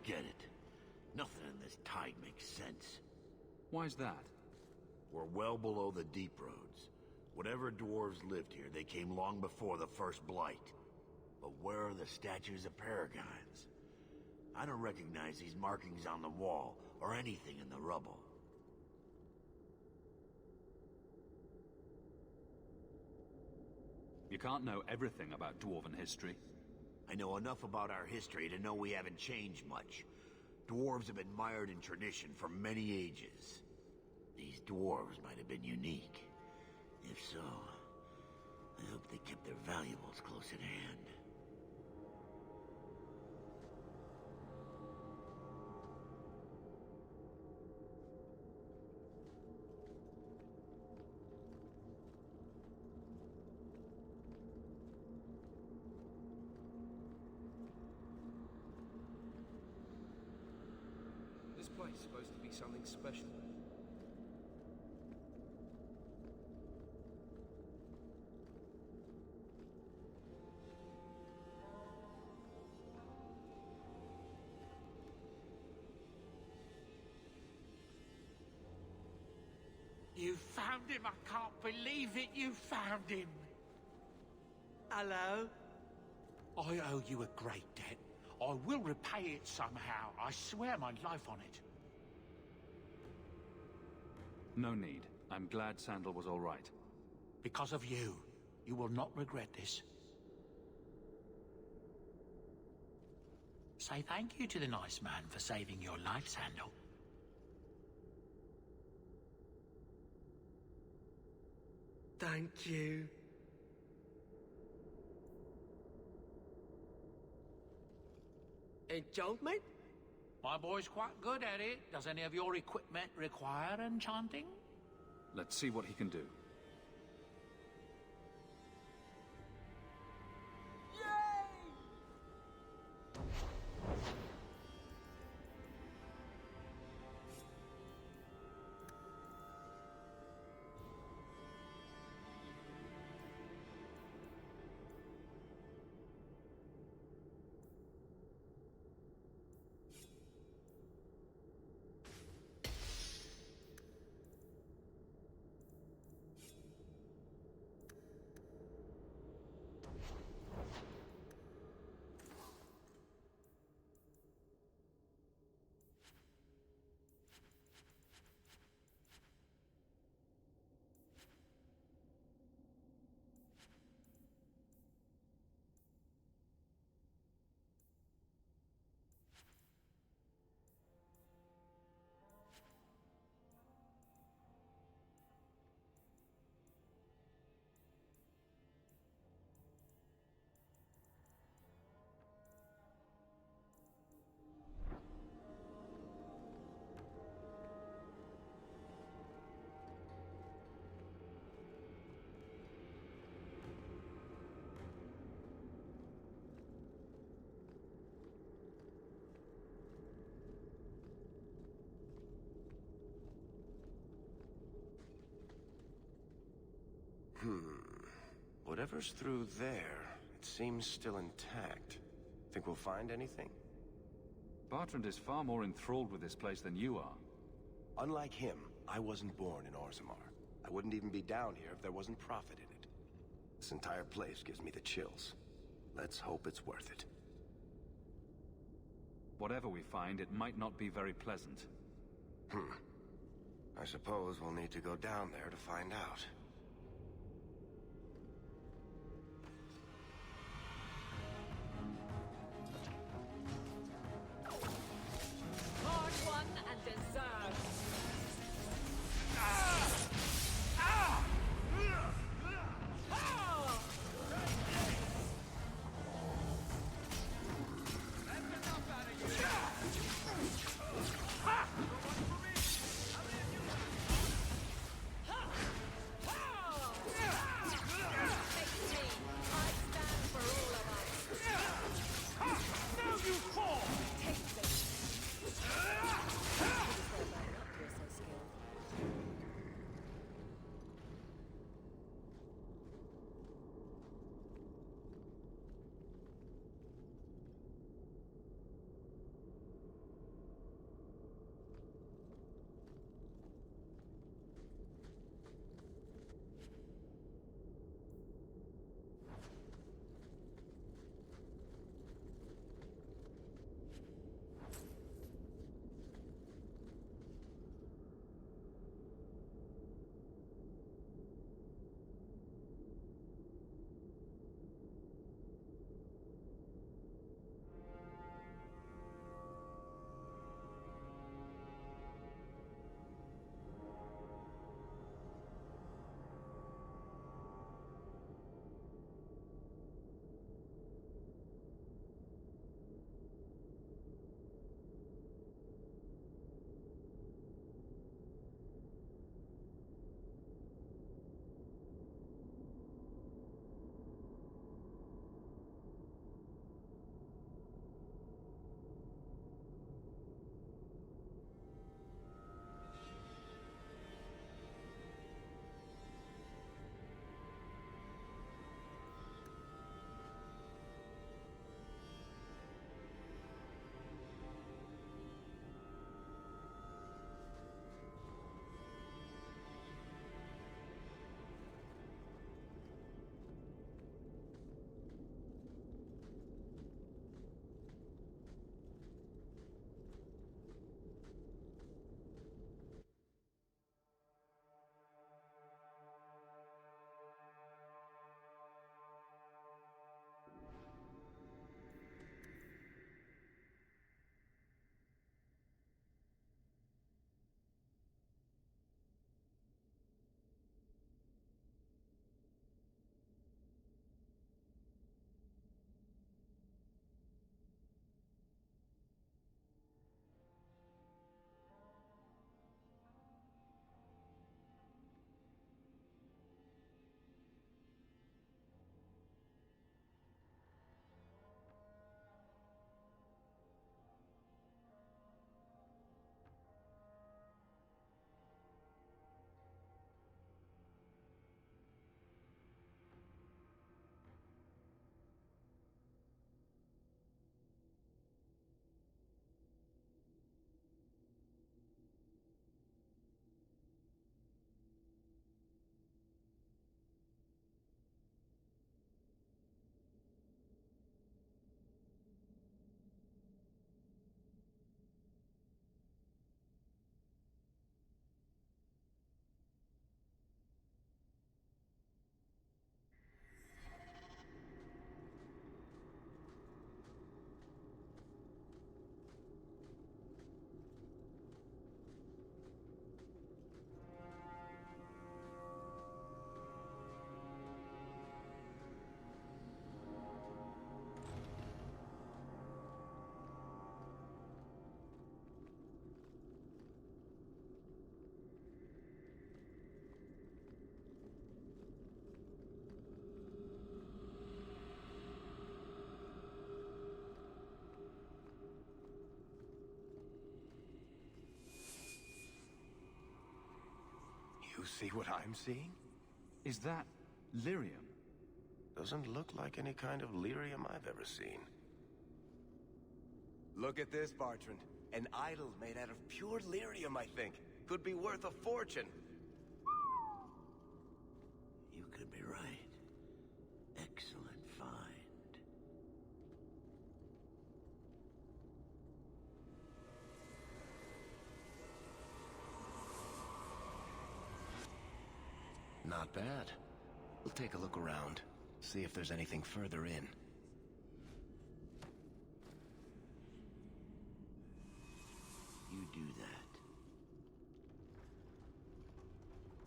forget it. Nothing in this tide makes sense. Why's that? We're well below the deep roads. Whatever dwarves lived here, they came long before the first blight. But where are the statues of paragons? I don't recognize these markings on the wall, or anything in the rubble. You can't know everything about dwarven history. I know enough about our history to know we haven't changed much. Dwarves have been mired in tradition for many ages. These dwarves might have been unique. If so, I hope they kept their valuables close at hand. This place is supposed to be something special. You found him! I can't believe it! You found him! Hello? I owe you a great debt. I will repay it somehow. I swear my life on it. No need. I'm glad Sandal was all right. Because of you. You will not regret this. Say thank you to the nice man for saving your life, Sandal. Thank you. Enchantment? My boy's quite good at it. Does any of your equipment require enchanting? Let's see what he can do. Whatever's through there, it seems still intact. Think we'll find anything? Bertrand is far more enthralled with this place than you are. Unlike him, I wasn't born in Orzammar. I wouldn't even be down here if there wasn't profit in it. This entire place gives me the chills. Let's hope it's worth it. Whatever we find, it might not be very pleasant. I suppose we'll need to go down there to find out. Part 1 and deserve. Ha! You see what I'm seeing? Is that lyrium? Doesn't look like any kind of lyrium I've ever seen. Look at this, Bartrand. An idol made out of pure lyrium, I think. Could be worth a fortune. You could be right. Excellent find. Not bad. We'll take a look around. See if there's anything further in. You do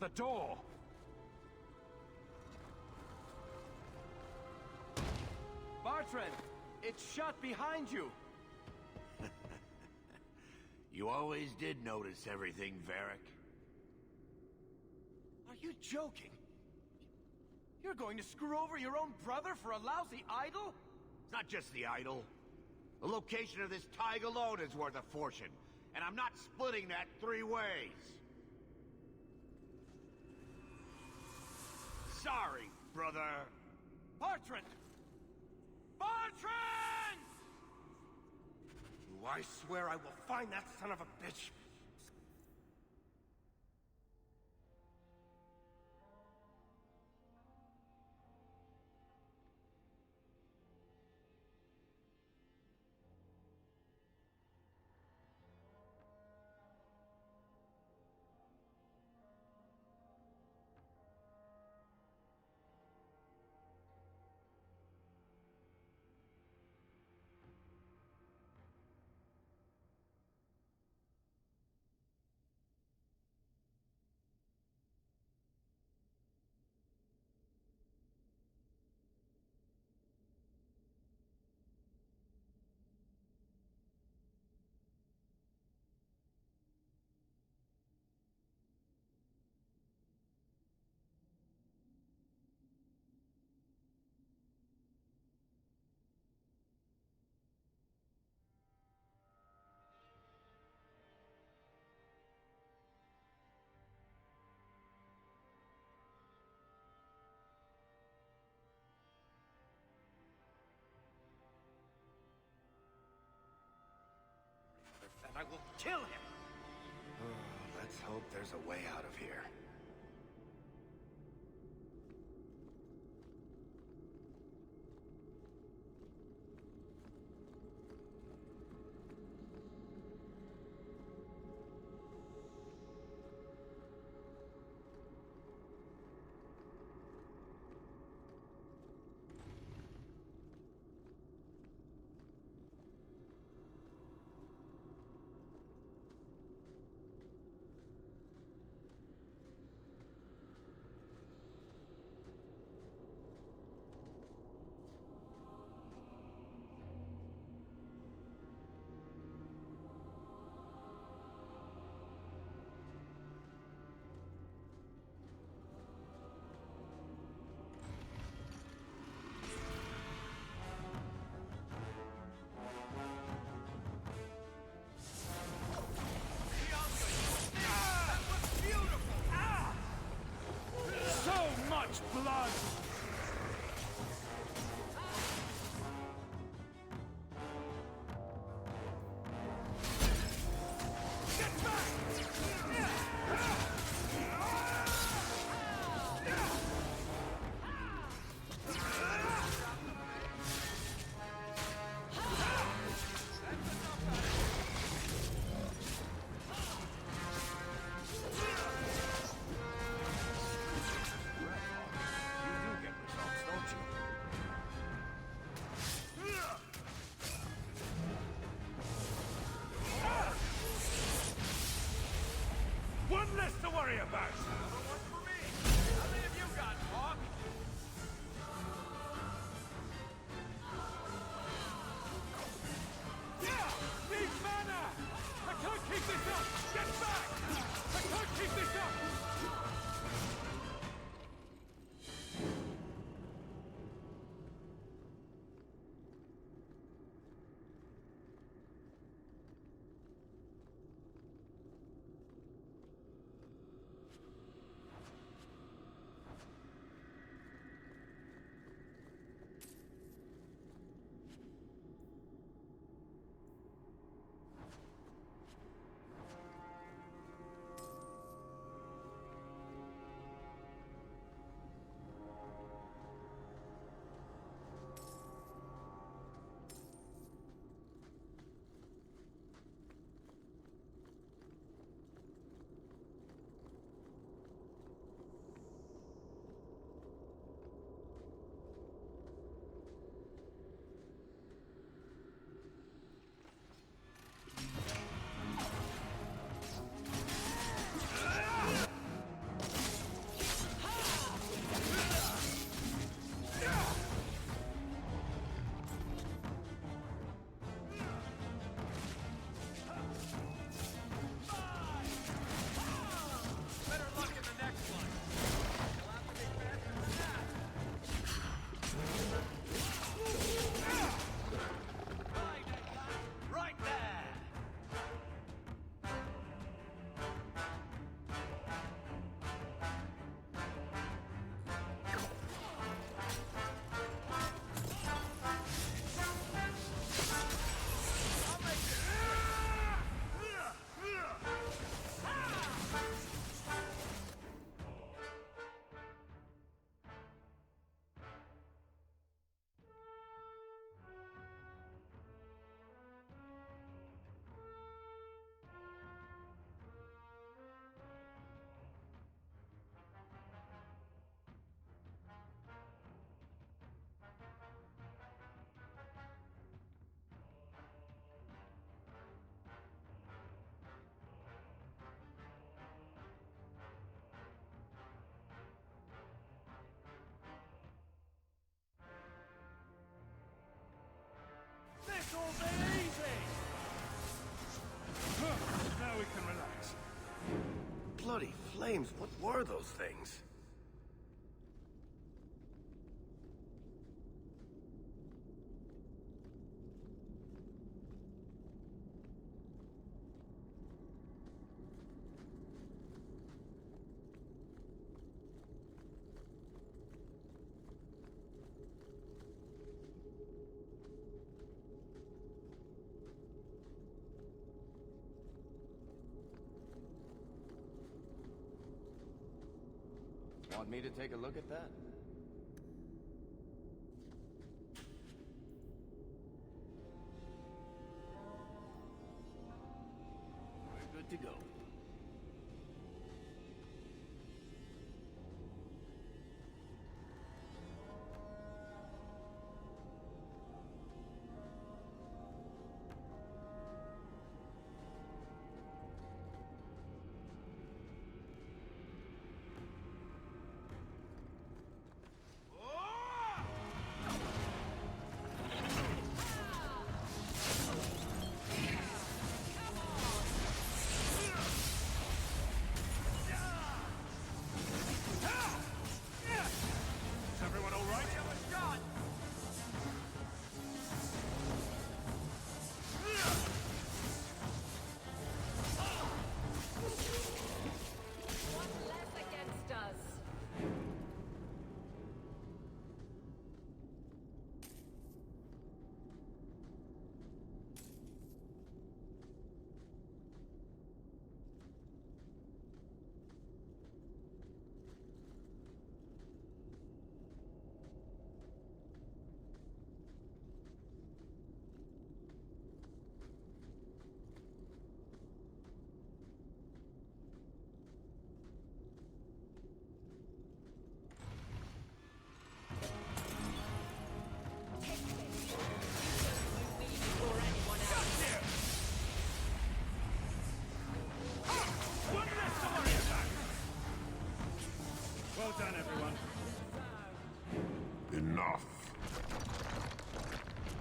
that. The door! Bartrand! It's shut behind you! You always did notice everything, Varric. Are you joking? You're going to screw over your own brother for a lousy idol? It's not just the idol. The location of this tag alone is worth a fortune, and I'm not splitting that 3 ways. Sorry, brother. Bartrand! Bartrand! I swear I will find that son of a bitch. And I will kill him! Oh, let's hope there's a way out of here. Blood! One less to worry about! Bloody flames, what were those things? Want me to take a look at that? We're good to go. One less against us. Well done, everyone. Enough.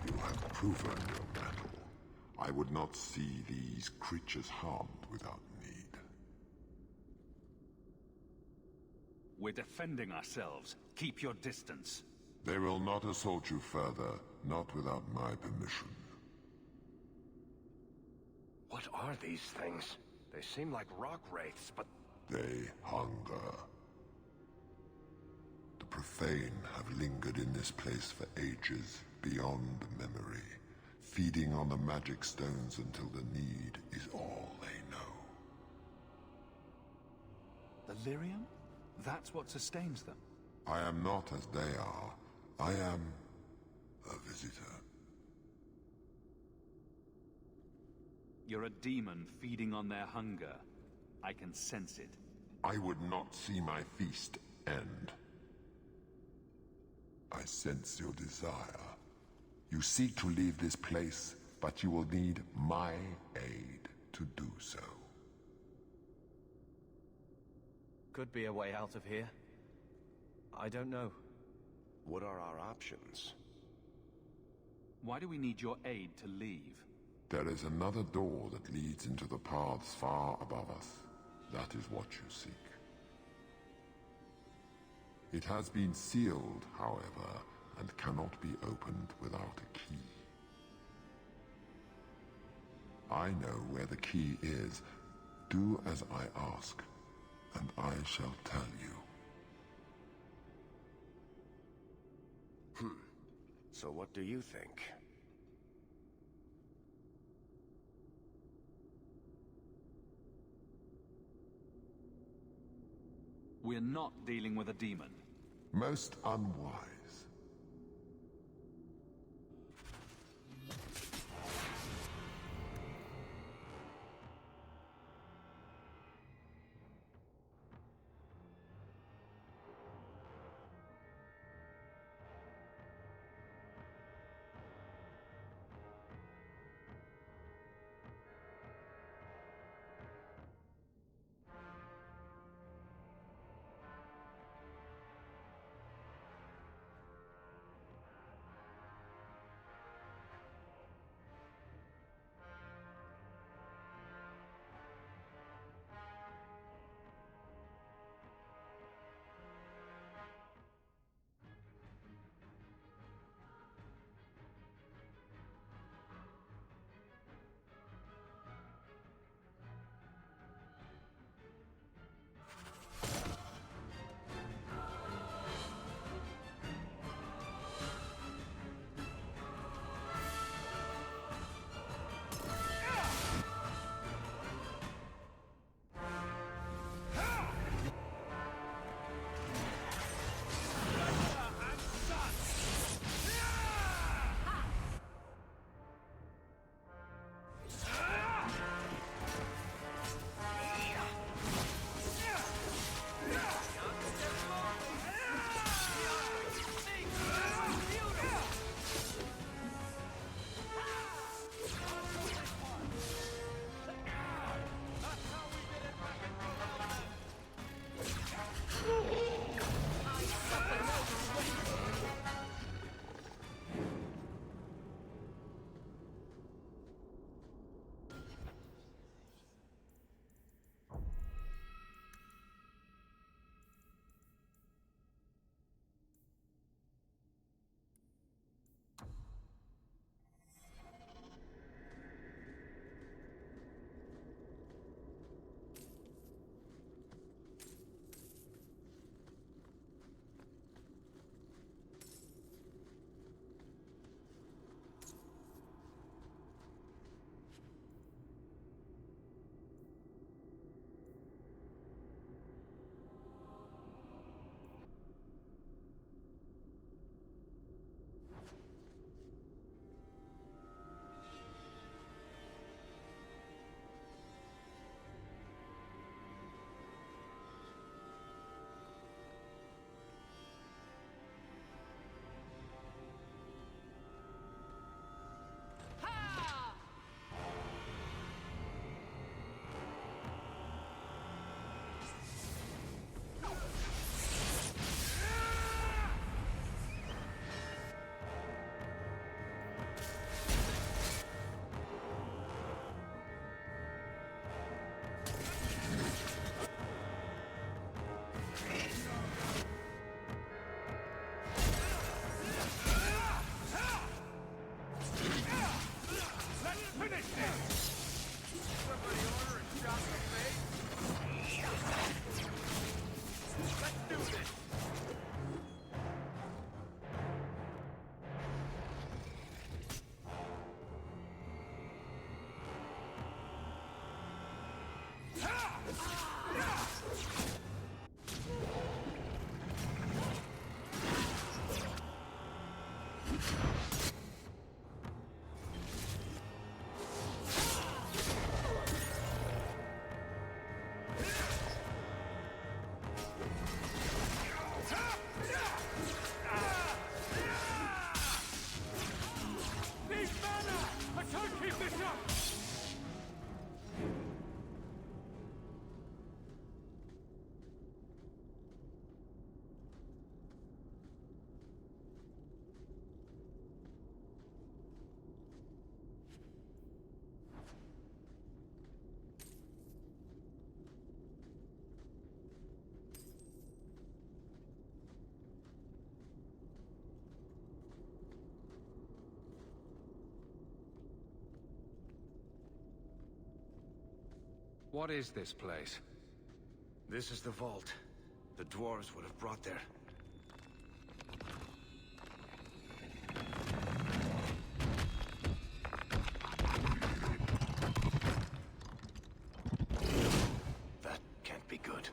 You have proven your mettle. I would not see these creatures harmed without need. We're defending ourselves. Keep your distance. They will not assault you further, not without my permission. What are these things? They seem like rock wraiths, but... They hunger. The profane have lingered in this place for ages, beyond memory, feeding on the magic stones until the need is all they know. The lyrium? That's what sustains them. I am not as they are. I am a visitor. You're a demon feeding on their hunger. I can sense it. I would not see my feast end. I sense your desire. You seek to leave this place, but you will need my aid to do so. Could be a way out of here. I don't know. What are our options? Why do we need your aid to leave? There is another door that leads into the paths far above us. That is what you seek. It has been sealed, however, and cannot be opened without a key. I know where the key is. Do as I ask, and I shall tell you. So what do you think? We're not dealing with a demon. Most unwise. What is this place? This is the vault. The dwarves would have brought there. That can't be good.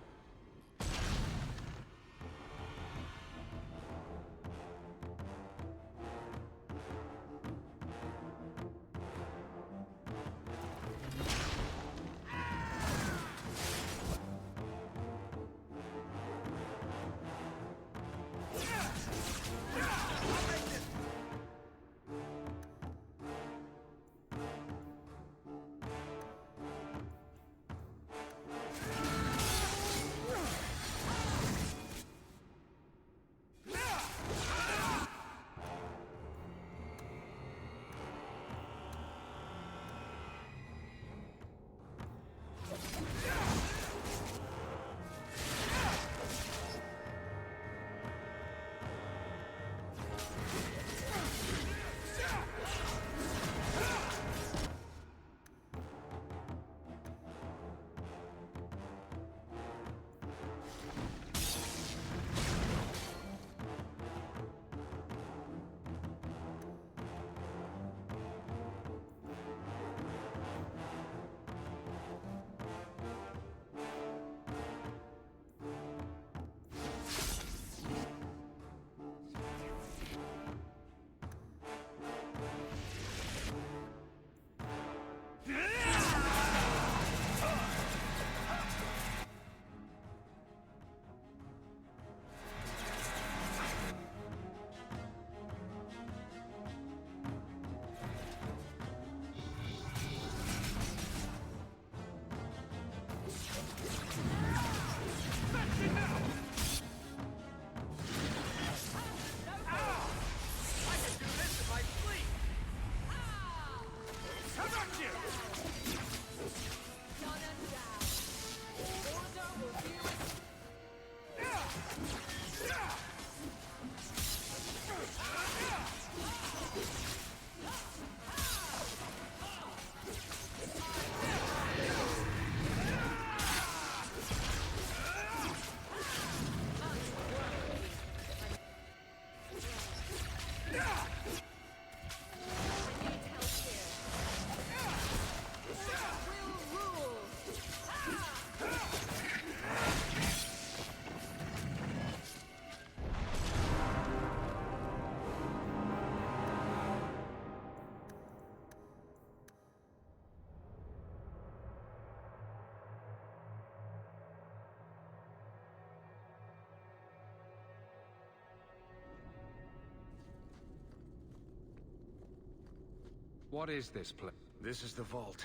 What is this place? This is the vault.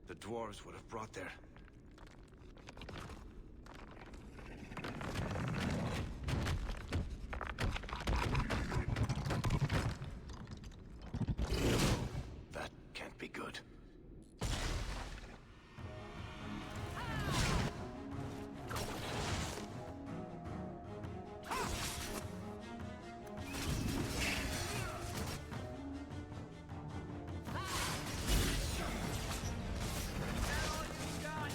The dwarves would have brought there. That can't be good. Now you got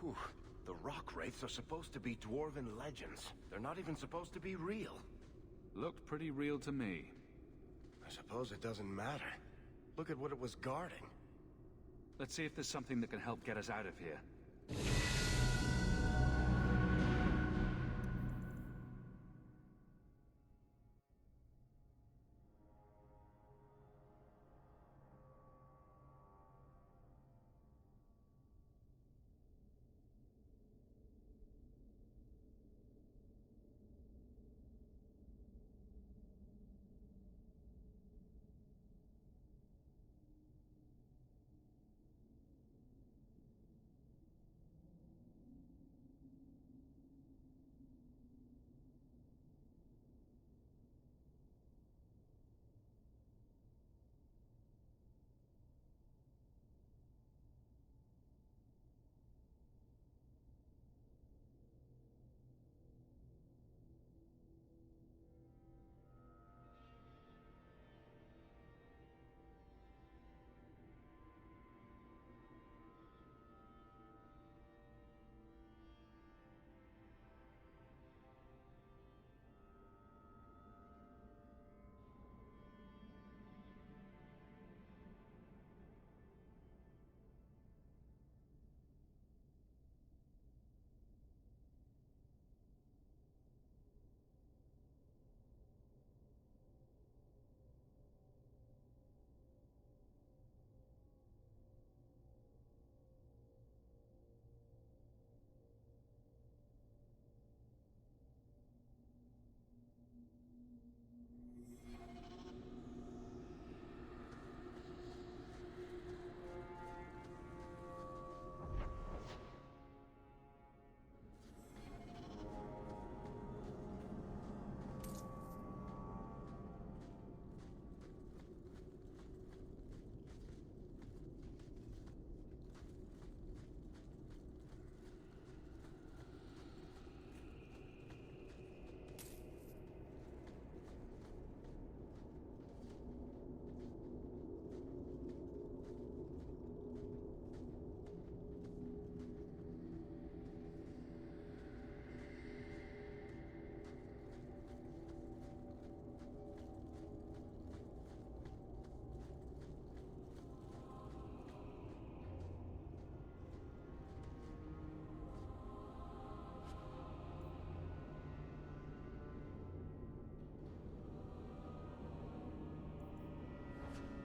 Whew. The rock wraiths are supposed to be dwarven legends. They're not even supposed to be real. Looked pretty real to me. I suppose it doesn't matter. Look at what it was guarding. Let's see if there's something that can help get us out of here.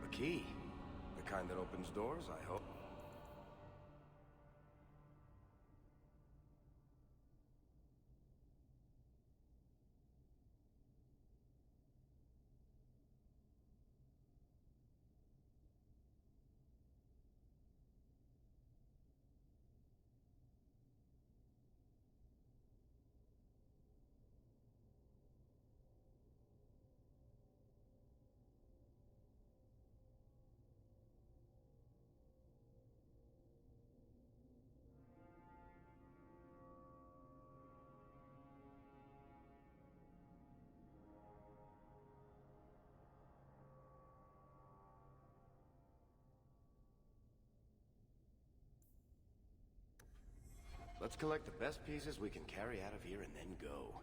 A key. The kind that opens doors, I hope. Let's collect the best pieces we can carry out of here and then go.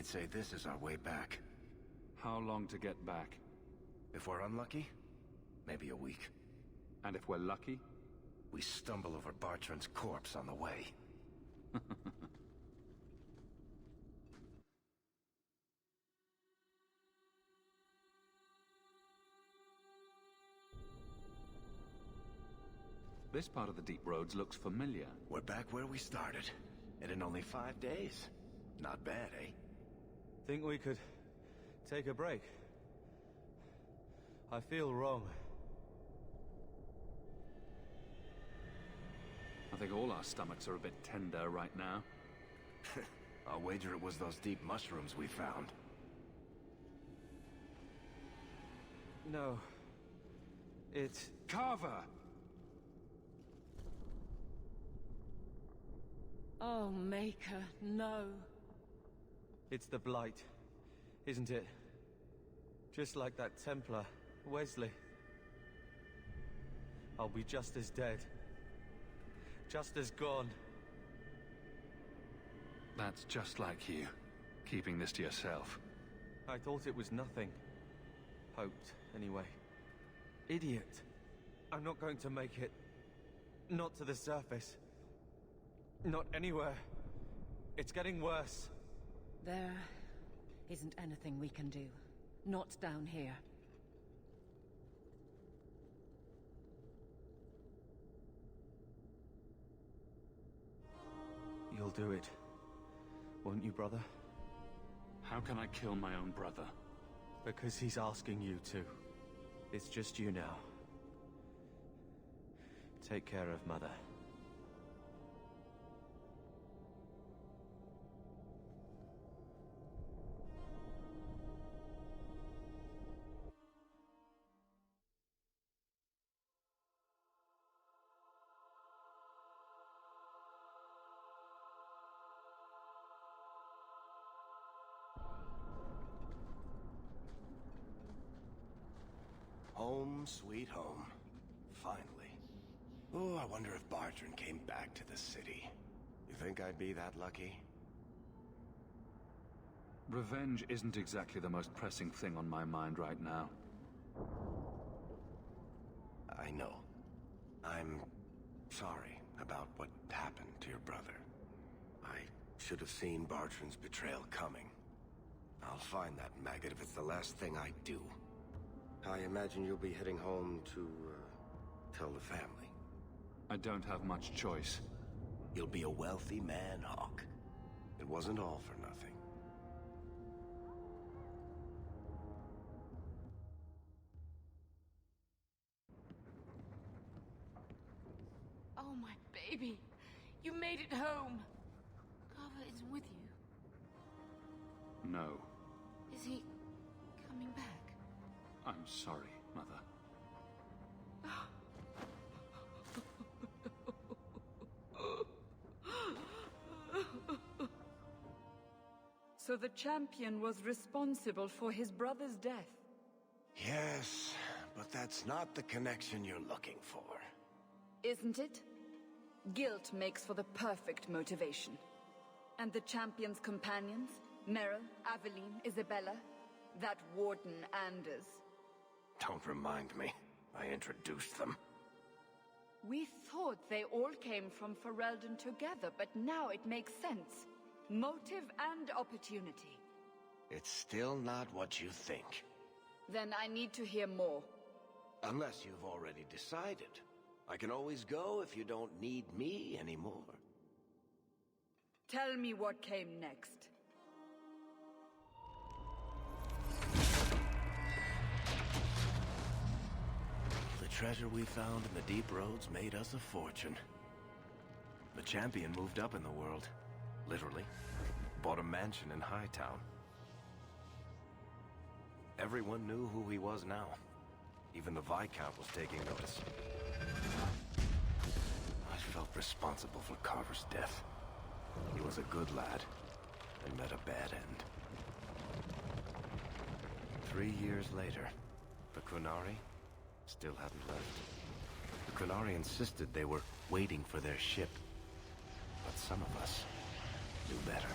I'd say this is our way back. How long to get back? If we're unlucky, maybe a week. And if we're lucky? We stumble over Bartran's corpse on the way. This part of the deep roads looks familiar. We're back where we started. And in only 5 days. Not bad, eh? Think we could take a break? I feel wrong. I think all our stomachs are a bit tender right now. I'll wager it was those deep mushrooms we found. No. It's... Carver! Oh, Maker, no. It's the Blight, isn't it? Just like that Templar, Wesley. I'll be just as dead. Just as gone. That's just like you, keeping this to yourself. I thought it was nothing. Hoped, anyway. Idiot. I'm not going to make it. Not to the surface. Not anywhere. It's getting worse. There isn't anything we can do. Not down here. You'll do it. Won't you, brother? How can I kill my own brother? Because he's asking you to. It's just you now. Take care of Mother. Home, sweet home. Finally. Oh, I wonder if Bartran came back to the city. You think I'd be that lucky? Revenge isn't exactly the most pressing thing on my mind right now. I know. I'm sorry about what happened to your brother. I should have seen Bartran's betrayal coming. I'll find that maggot if it's the last thing I do. I imagine you'll be heading home to, tell the family. I don't have much choice. You'll be a wealthy man, Hawk. It wasn't all for nothing. Oh, my baby. You made it home. Carver isn't with you. No. Is he coming back? I'm sorry, Mother. So the champion was responsible for his brother's death? Yes, but that's not the connection you're looking for. Isn't it? Guilt makes for the perfect motivation. And the champion's companions? Meryl, Aveline, Isabella? That Warden Anders? Don't remind me. I introduced them. We thought they all came from Ferelden together, but now it makes sense. Motive and opportunity. It's still not what you think. Then I need to hear more. Unless you've already decided. I can always go if you don't need me anymore. Tell me what came next. The treasure we found in the deep roads made us a fortune. The champion moved up in the world. Literally. Bought a mansion in Hightown. Everyone knew who he was now. Even the Viscount was taking notice. I felt responsible for Carver's death. He was a good lad, and met a bad end. 3 years later, the Qunari still hadn't left. The Qunari insisted they were waiting for their ship. But some of us knew better.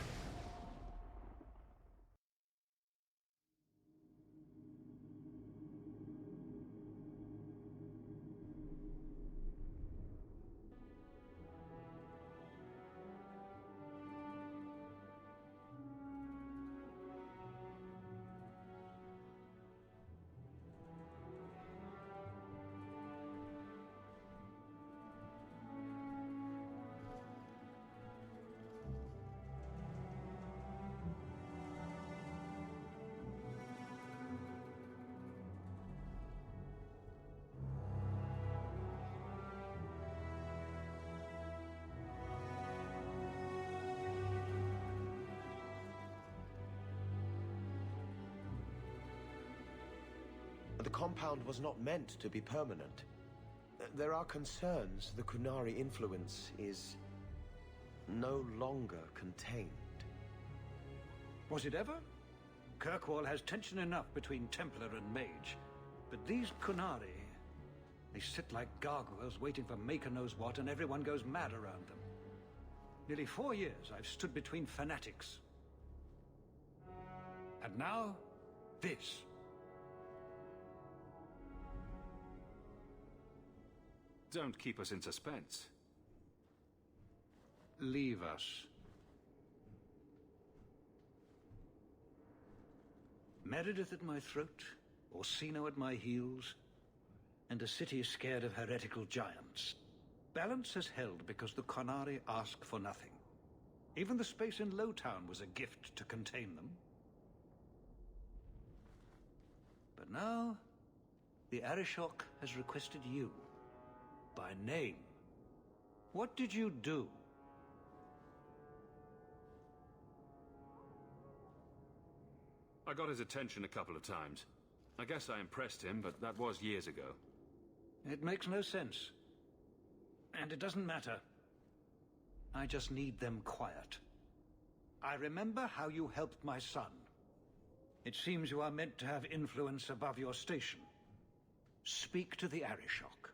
The compound was not meant to be permanent. There are concerns the Kunari influence is no longer contained. Was it ever? Kirkwall has tension enough between Templar and Mage. But these Kunari, they sit like gargoyles waiting for Maker knows what, and everyone goes mad around them. Nearly 4 years I've stood between fanatics. And now, this. Don't keep us in suspense. Leave us. Meredith at my throat, Orsino at my heels, and a city scared of heretical giants. Balance has held because the Qunari ask for nothing. Even the space in Lowtown was a gift to contain them. But now, the Arishok has requested you. By name. What did you do? I got his attention a couple of times. I guess I impressed him, but that was years ago. It makes no sense. And it doesn't matter. I just need them quiet. I remember how you helped my son. It seems you are meant to have influence above your station. Speak to the Arishok.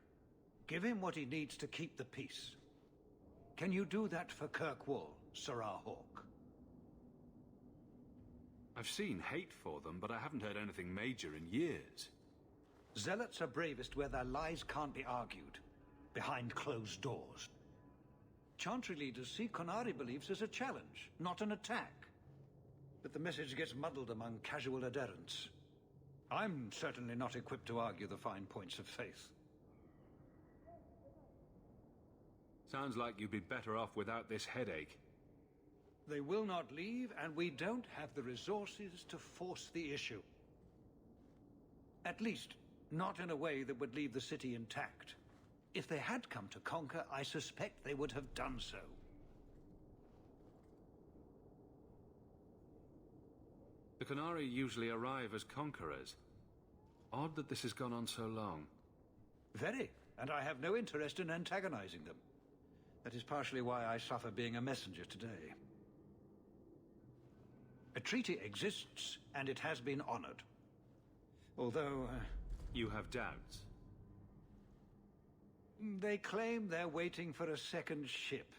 Give him what he needs to keep the peace. Can you do that for Kirkwall, Sarah Hawk? I've seen hate for them, but I haven't heard anything major in years. Zealots are bravest where their lies can't be argued, behind closed doors. Chantry leaders see Qunari beliefs as a challenge, not an attack. But the message gets muddled among casual adherents. I'm certainly not equipped to argue the fine points of faith. Sounds like you'd be better off without this headache. They will not leave, and we don't have the resources to force the issue. At least, not in a way that would leave the city intact. If they had come to conquer, I suspect they would have done so. The Qunari usually arrive as conquerors. Odd that this has gone on so long. Very, and I have no interest in antagonizing them. That is partially why I suffer being a messenger today. A treaty exists, and it has been honored. Although... You have doubts? They claim they're waiting for a second ship.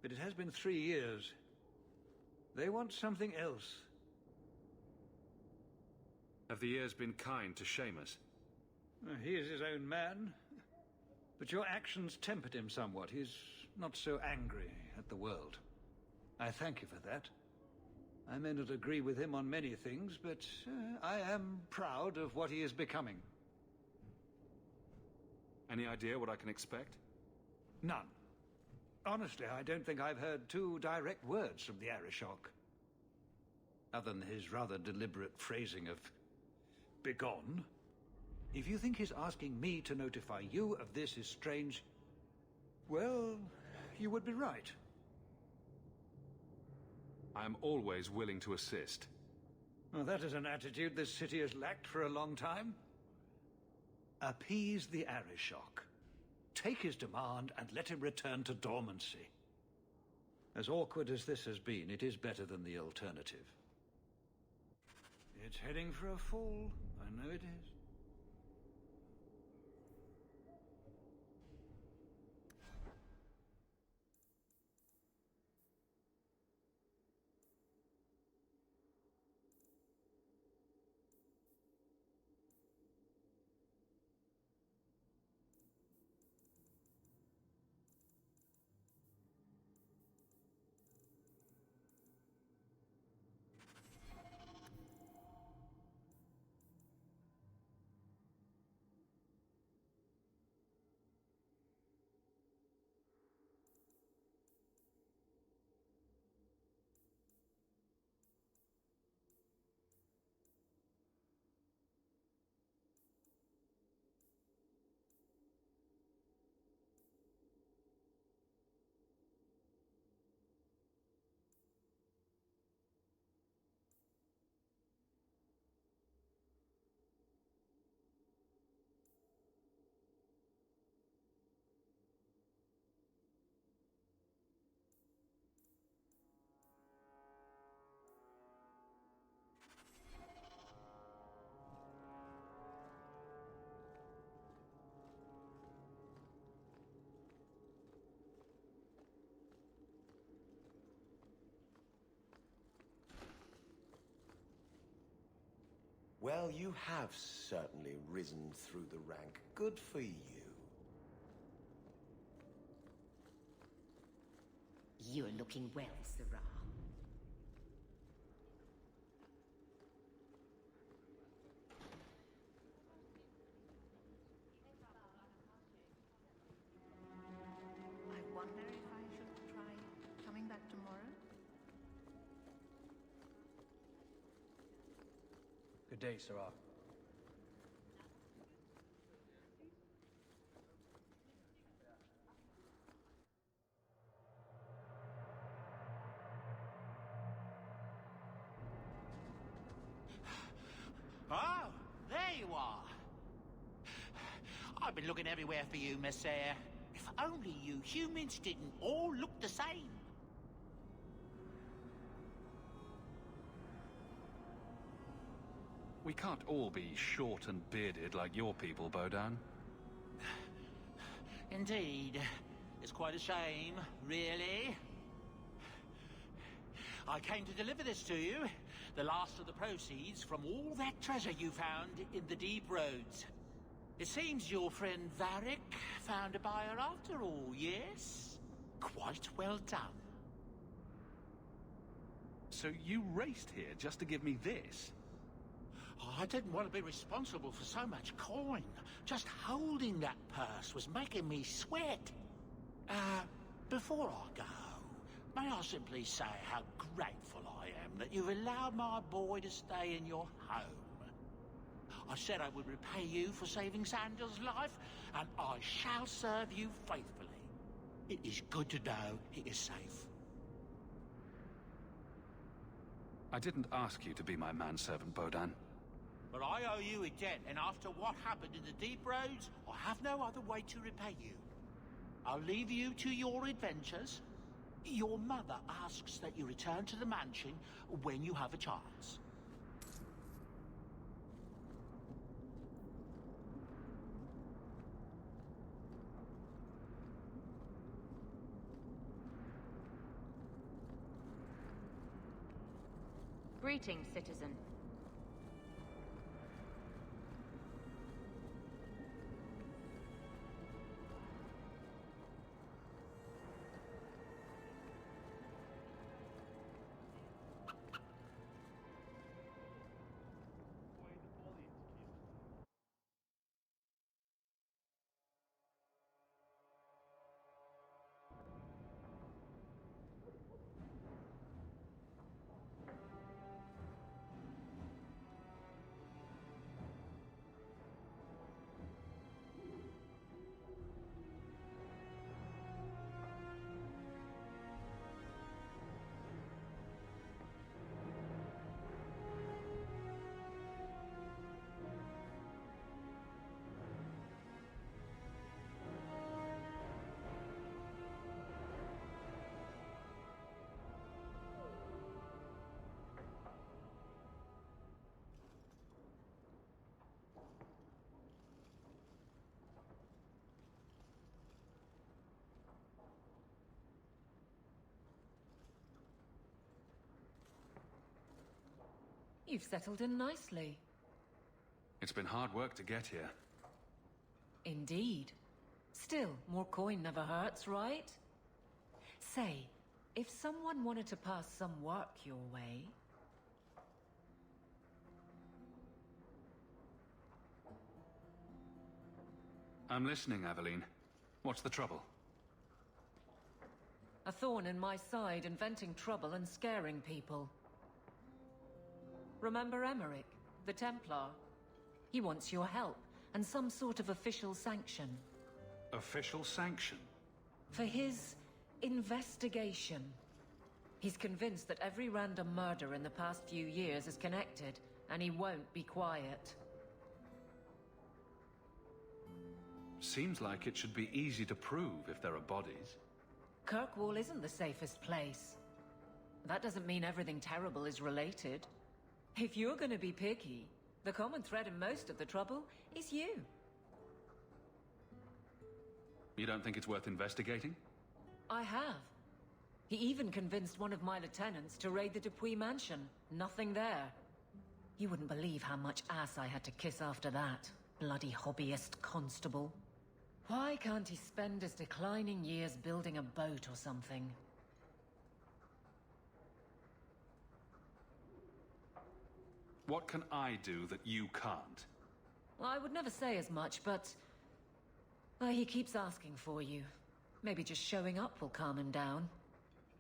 But it has been 3 years. They want something else. Have the years been kind to Seamus? He is his own man. But your actions tempered him somewhat. He's not so angry at the world. I thank you for that. I may not agree with him on many things, but I am proud of what he is becoming. Any idea what I can expect? None. Honestly, I don't think I've heard 2 direct words from the Arishok. Other than his rather deliberate phrasing of begone. If you think his asking me to notify you of this is strange, well, you would be right. I am always willing to assist. Well, that is an attitude this city has lacked for a long time. Appease the Arishok. Take his demand and let him return to dormancy. As awkward as this has been, it is better than the alternative. It's heading for a fall. I know it is. Well, you have certainly risen through the rank. Good for you. You're looking well, Sirrah. I wonder if I should try coming back tomorrow? Good day, Sirrah. Oh, there you are. I've been looking everywhere for you, Messiah. If only you humans didn't all look the same. We can't all be short and bearded like your people, Bodan. Indeed. It's quite a shame, really. I came to deliver this to you. The last of the proceeds from all that treasure you found in the deep roads. It seems your friend Varric found a buyer after all, yes? Quite well done. So you raced here just to give me this? Oh, I didn't want to be responsible for so much coin. Just holding that purse was making me sweat. Before I go, may I simply say how grateful I am that you've allowed my boy to stay in your home. I said I would repay you for saving Sandel's life, and I shall serve you faithfully. It is good to know he is safe. I didn't ask you to be my manservant, Bodan. But I owe you a debt, and after what happened in the deep roads, I have no other way to repay you. I'll leave you to your adventures. Your mother asks that you return to the mansion when you have a chance. Greetings, citizen. You've settled in nicely. It's been hard work to get here. Indeed. Still, more coin never hurts, right? Say, if someone wanted to pass some work your way... I'm listening, Aveline. What's the trouble? A thorn in my side, inventing trouble and scaring people. Remember Emmerich, the Templar? He wants your help, and some sort of official sanction. Official sanction? For his investigation. He's convinced that every random murder in the past few years is connected, and he won't be quiet. Seems like it should be easy to prove if there are bodies. Kirkwall isn't the safest place. That doesn't mean everything terrible is related. If you're gonna be picky, the common thread in most of the trouble is you. You don't think it's worth investigating? I have. He even convinced one of my lieutenants to raid the Dupuis mansion. Nothing there. You wouldn't believe how much ass I had to kiss after that. Bloody hobbyist constable. Why can't he spend his declining years building a boat or something? What can I do that you can't? Well, I would never say as much, but... he keeps asking for you. Maybe just showing up will calm him down.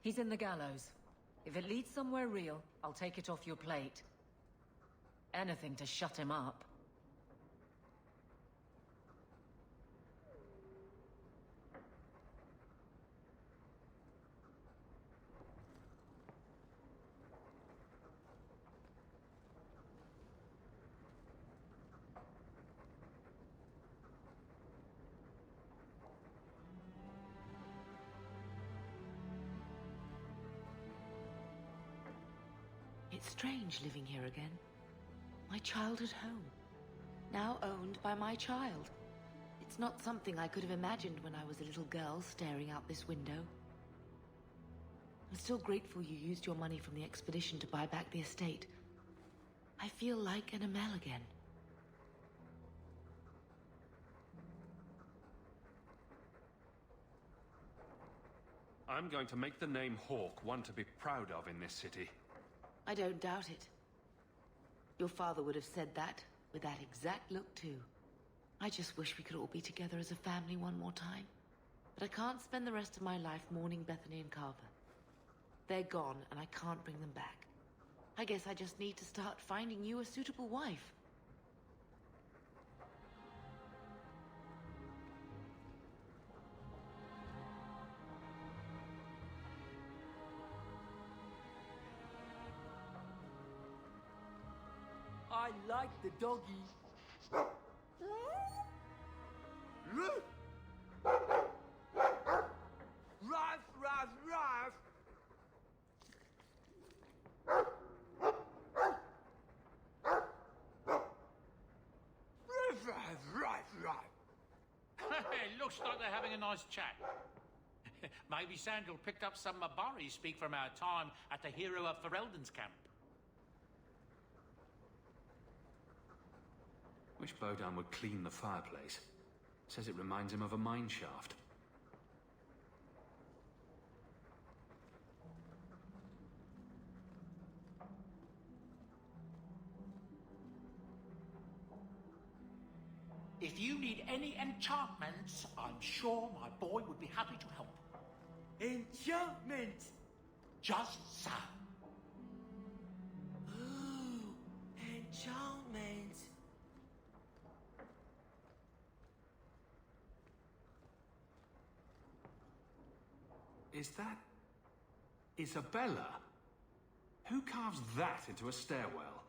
He's in the gallows. If it leads somewhere real, I'll take it off your plate. Anything to shut him up. It's strange living here again. My childhood home. Now owned by my child. It's not something I could have imagined when I was a little girl staring out this window. I'm still grateful you used your money from the expedition to buy back the estate. I feel like an Amel again. I'm going to make the name Hawke one to be proud of in this city. I don't doubt it. Your father would have said that, with that exact look too. I just wish we could all be together as a family one more time. But I can't spend the rest of my life mourning Bethany and Carver. They're gone, and I can't bring them back. I guess I just need to start finding you a suitable wife. I like the doggy. Ruff, ruff, ruff. Ruff, ruff, ruff. It looks like they're having a nice chat. Maybe Sandal picked up some Mabari speak from our time at the Hero of Ferelden's camp. Wish Bodan would clean the fireplace. Says it reminds him of a mine shaft. If you need any enchantments, I'm sure my boy would be happy to help. Enchantment. Just so. Ooh, enchantment. Is that... Isabella? Who carves that into a stairwell?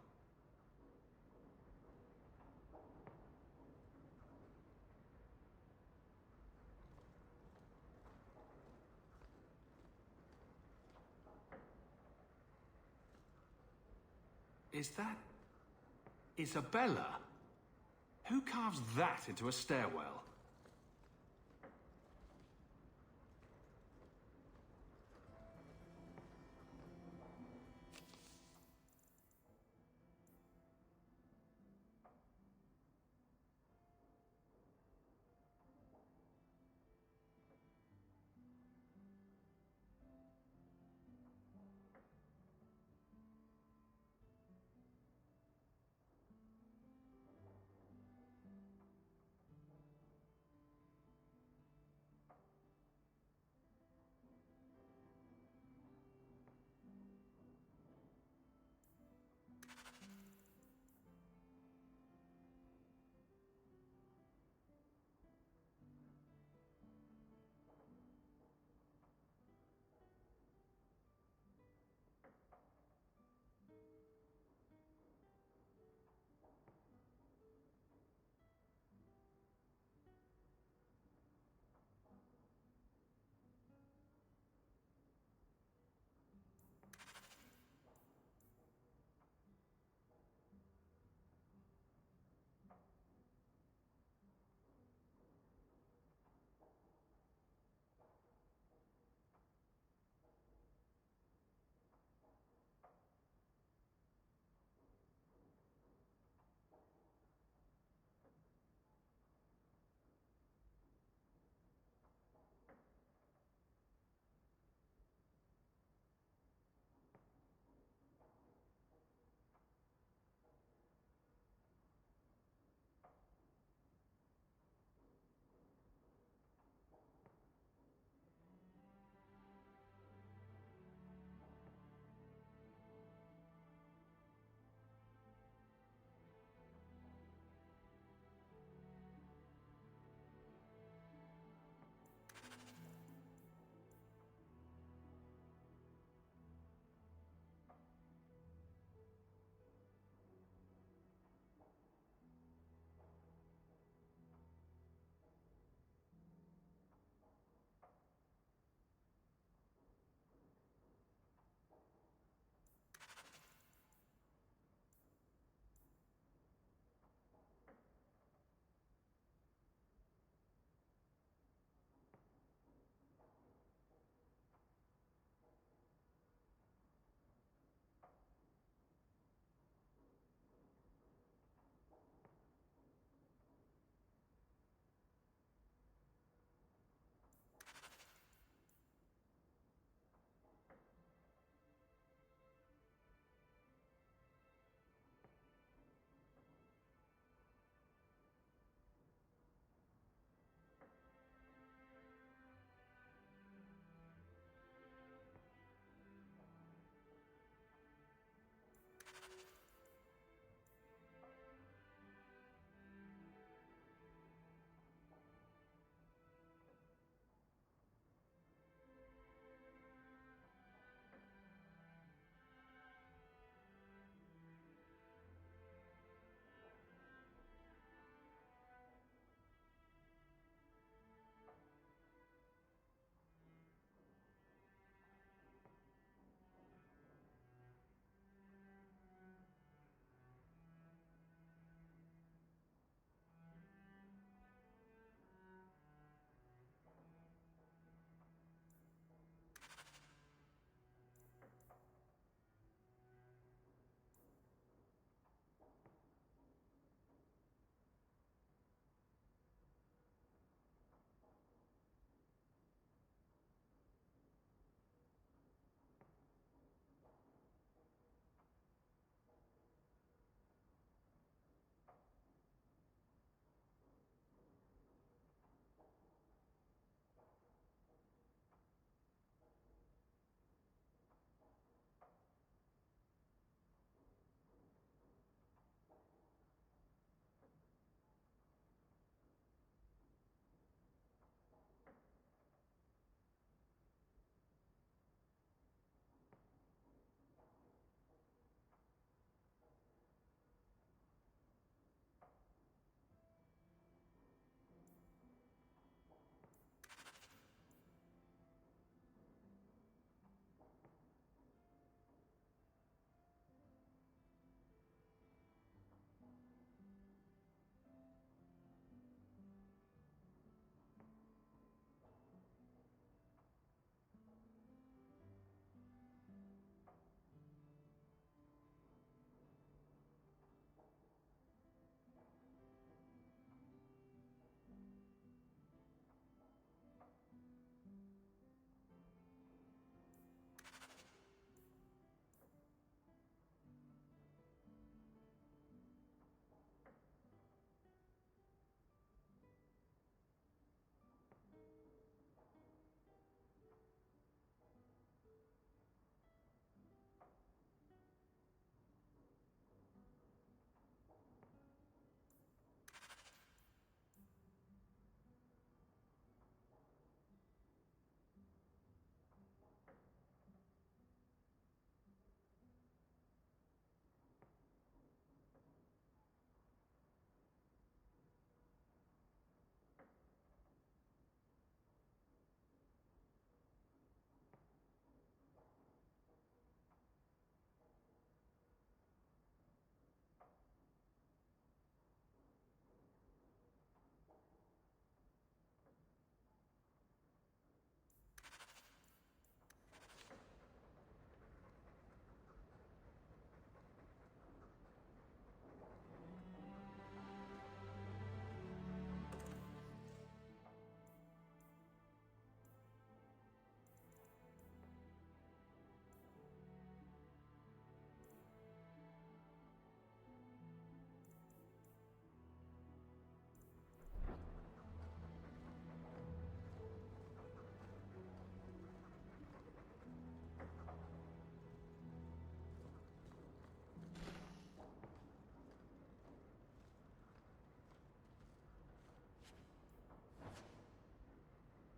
Is that... Isabella? Who carves that into a stairwell?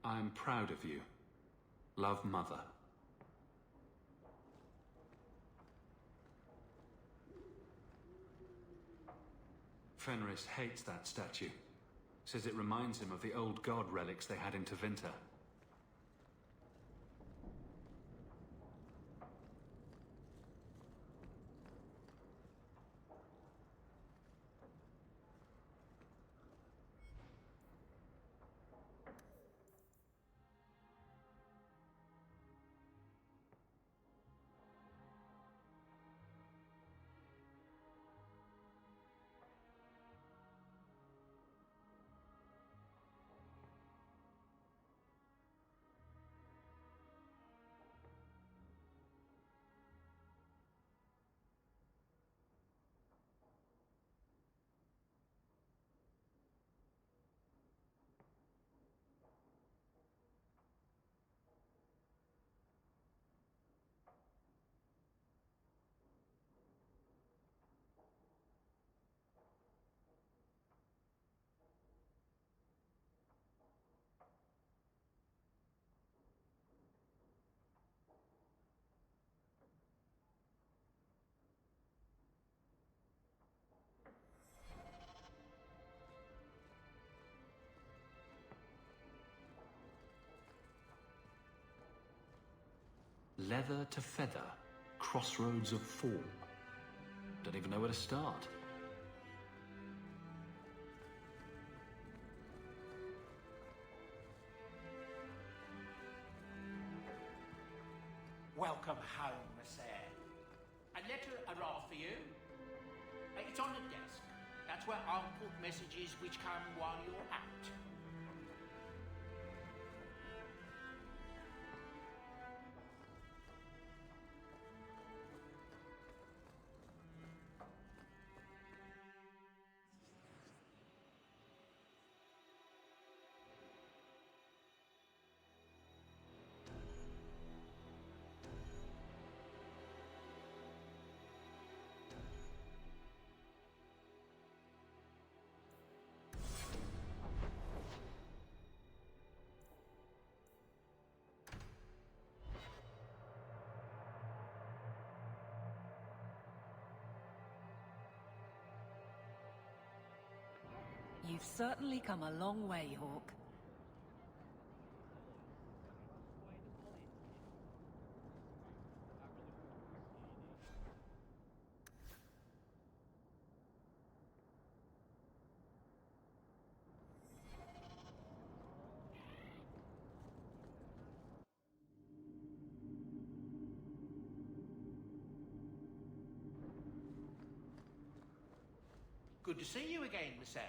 I'm proud of you. Love, Mother. Fenris hates that statue. Says it reminds him of the old god relics they had in Tevinter. Leather to feather, crossroads of form. Don't even know where to start. Welcome home, Sir. A letter arrived for you. It's on the desk. That's where I'll put messages which come while you're out. You've certainly come a long way, Hawk. Good to see you again, Sir.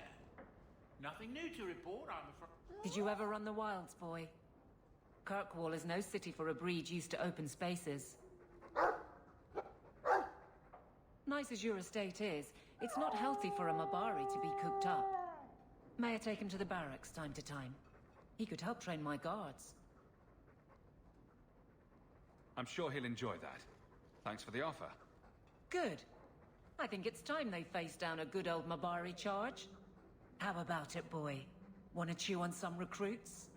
Nothing new to report, I'm afraid. Did you ever run the wilds, boy? Kirkwall is no city for a breed used to open spaces. Nice as your estate is, it's not healthy for a Mabari to be cooped up. May I take him to the barracks time to time? He could help train my guards. I'm sure he'll enjoy that. Thanks for the offer. Good. I think it's time they faced down a good old Mabari charge. How about it, boy? Want to chew on some recruits?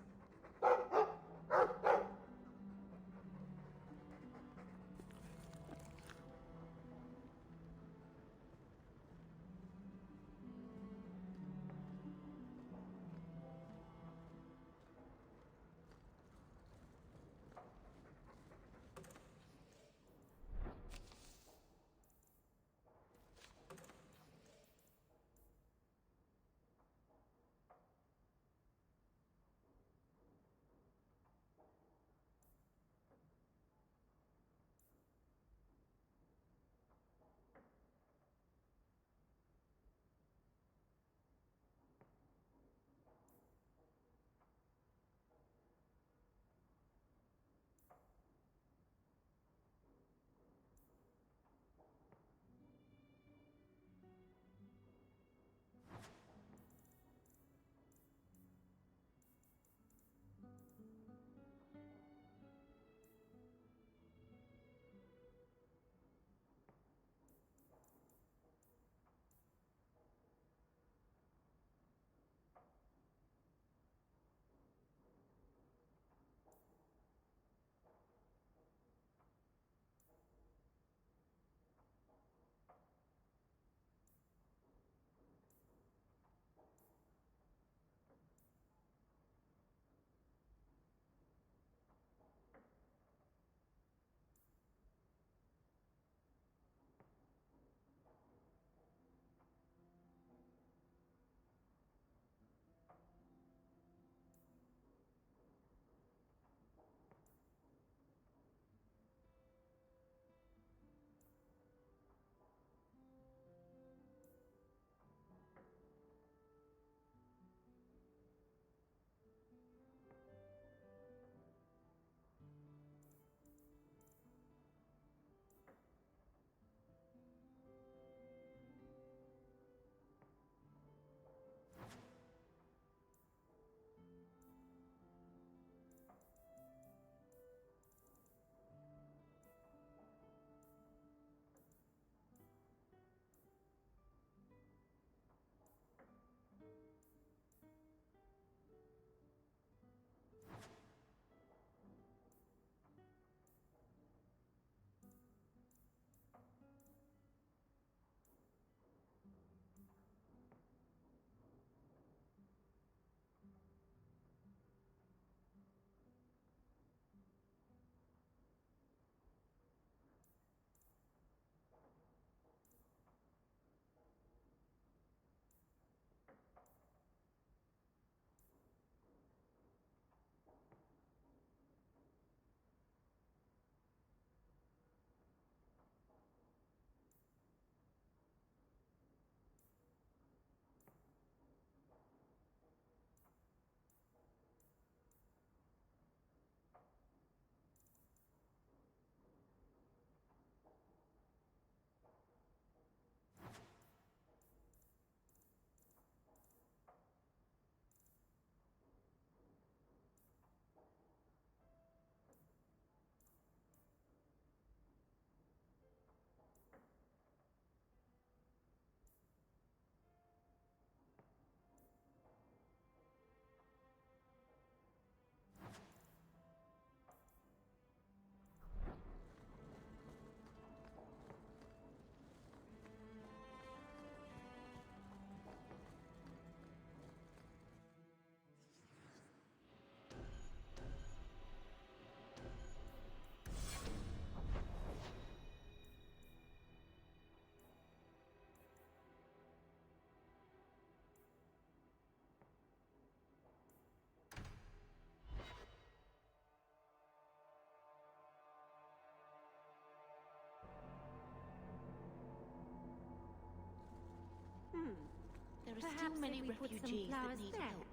still many if we put some refugees that flowers need there, help.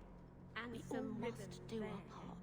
and We some all ribbons must do there. our part.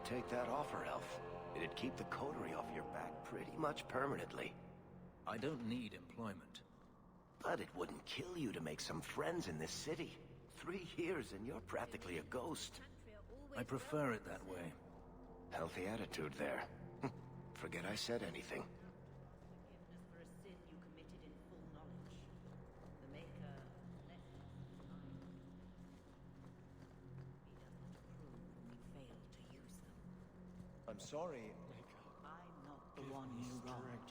take that offer, Elf. It'd keep the coterie off your back pretty much permanently. I don't need employment. But it wouldn't kill you to make some friends in this city. 3 years and you're practically a ghost. I prefer it that way. Healthy attitude there. Forget I said anything. Forgiveness for a sin you committed in full knowledge. The Maker lets us find. He does not approve when we fail to use them. I'm sorry. I'm not the one you wronged.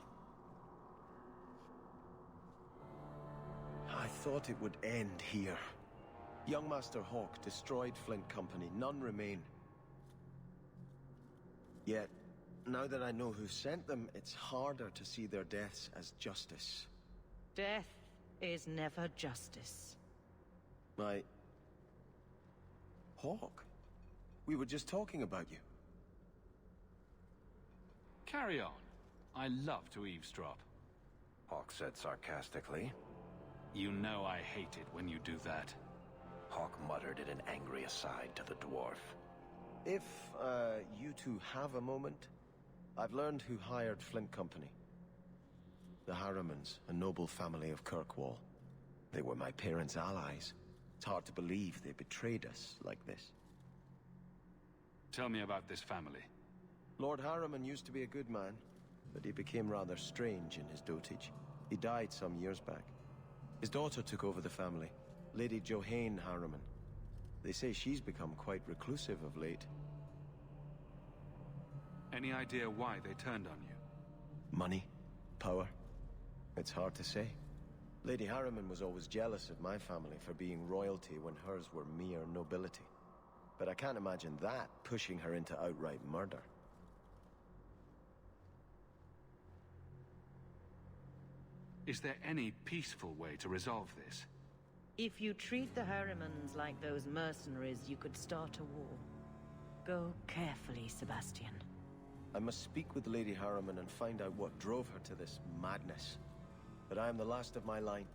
I thought it would end here. Young Master Hawk destroyed Flint Company. None remain. Yet, now that I know who sent them, it's harder to see their deaths as justice. Death is never justice. Hawk? We were just talking about you. Carry on. I love to eavesdrop. Hawk said sarcastically. You know I hate it when you do that. Hawk muttered in an angry aside to the dwarf. If, you two have a moment, I've learned who hired Flint Company. The Harrimans, a noble family of Kirkwall. They were my parents' allies. It's hard to believe they betrayed us like this. Tell me about this family. Lord Harriman used to be a good man, but he became rather strange in his dotage. He died some years back. His daughter took over the family, Lady Johane Harriman. They say she's become quite reclusive of late. Any idea why they turned on you? Money? Power? It's hard to say. Lady Harriman was always jealous of my family for being royalty when hers were mere nobility. But I can't imagine that pushing her into outright murder. Is there any peaceful way to resolve this? If you treat the Harrimans like those mercenaries, you could start a war. Go carefully, Sebastian. I must speak with Lady Harriman and find out what drove her to this madness. But I am the last of my line.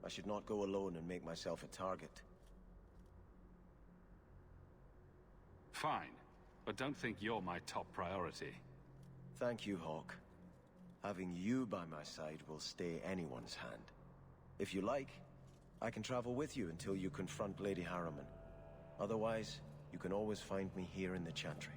I should not go alone and make myself a target. Fine, but don't think you're my top priority. Thank you, Hawk. Having you by my side will stay anyone's hand. If you like, I can travel with you until you confront Lady Harriman. Otherwise, you can always find me here in the Chantry.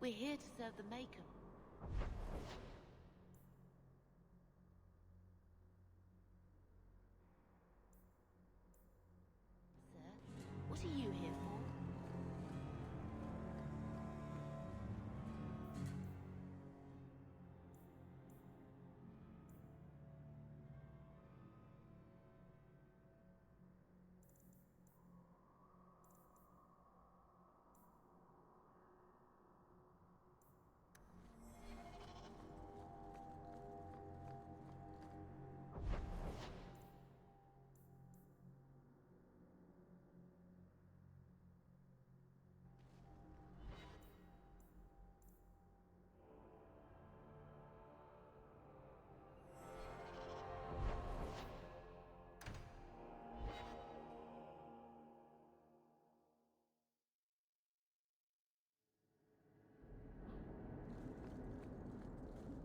We're here to serve the Maker. Sir, what are you here for?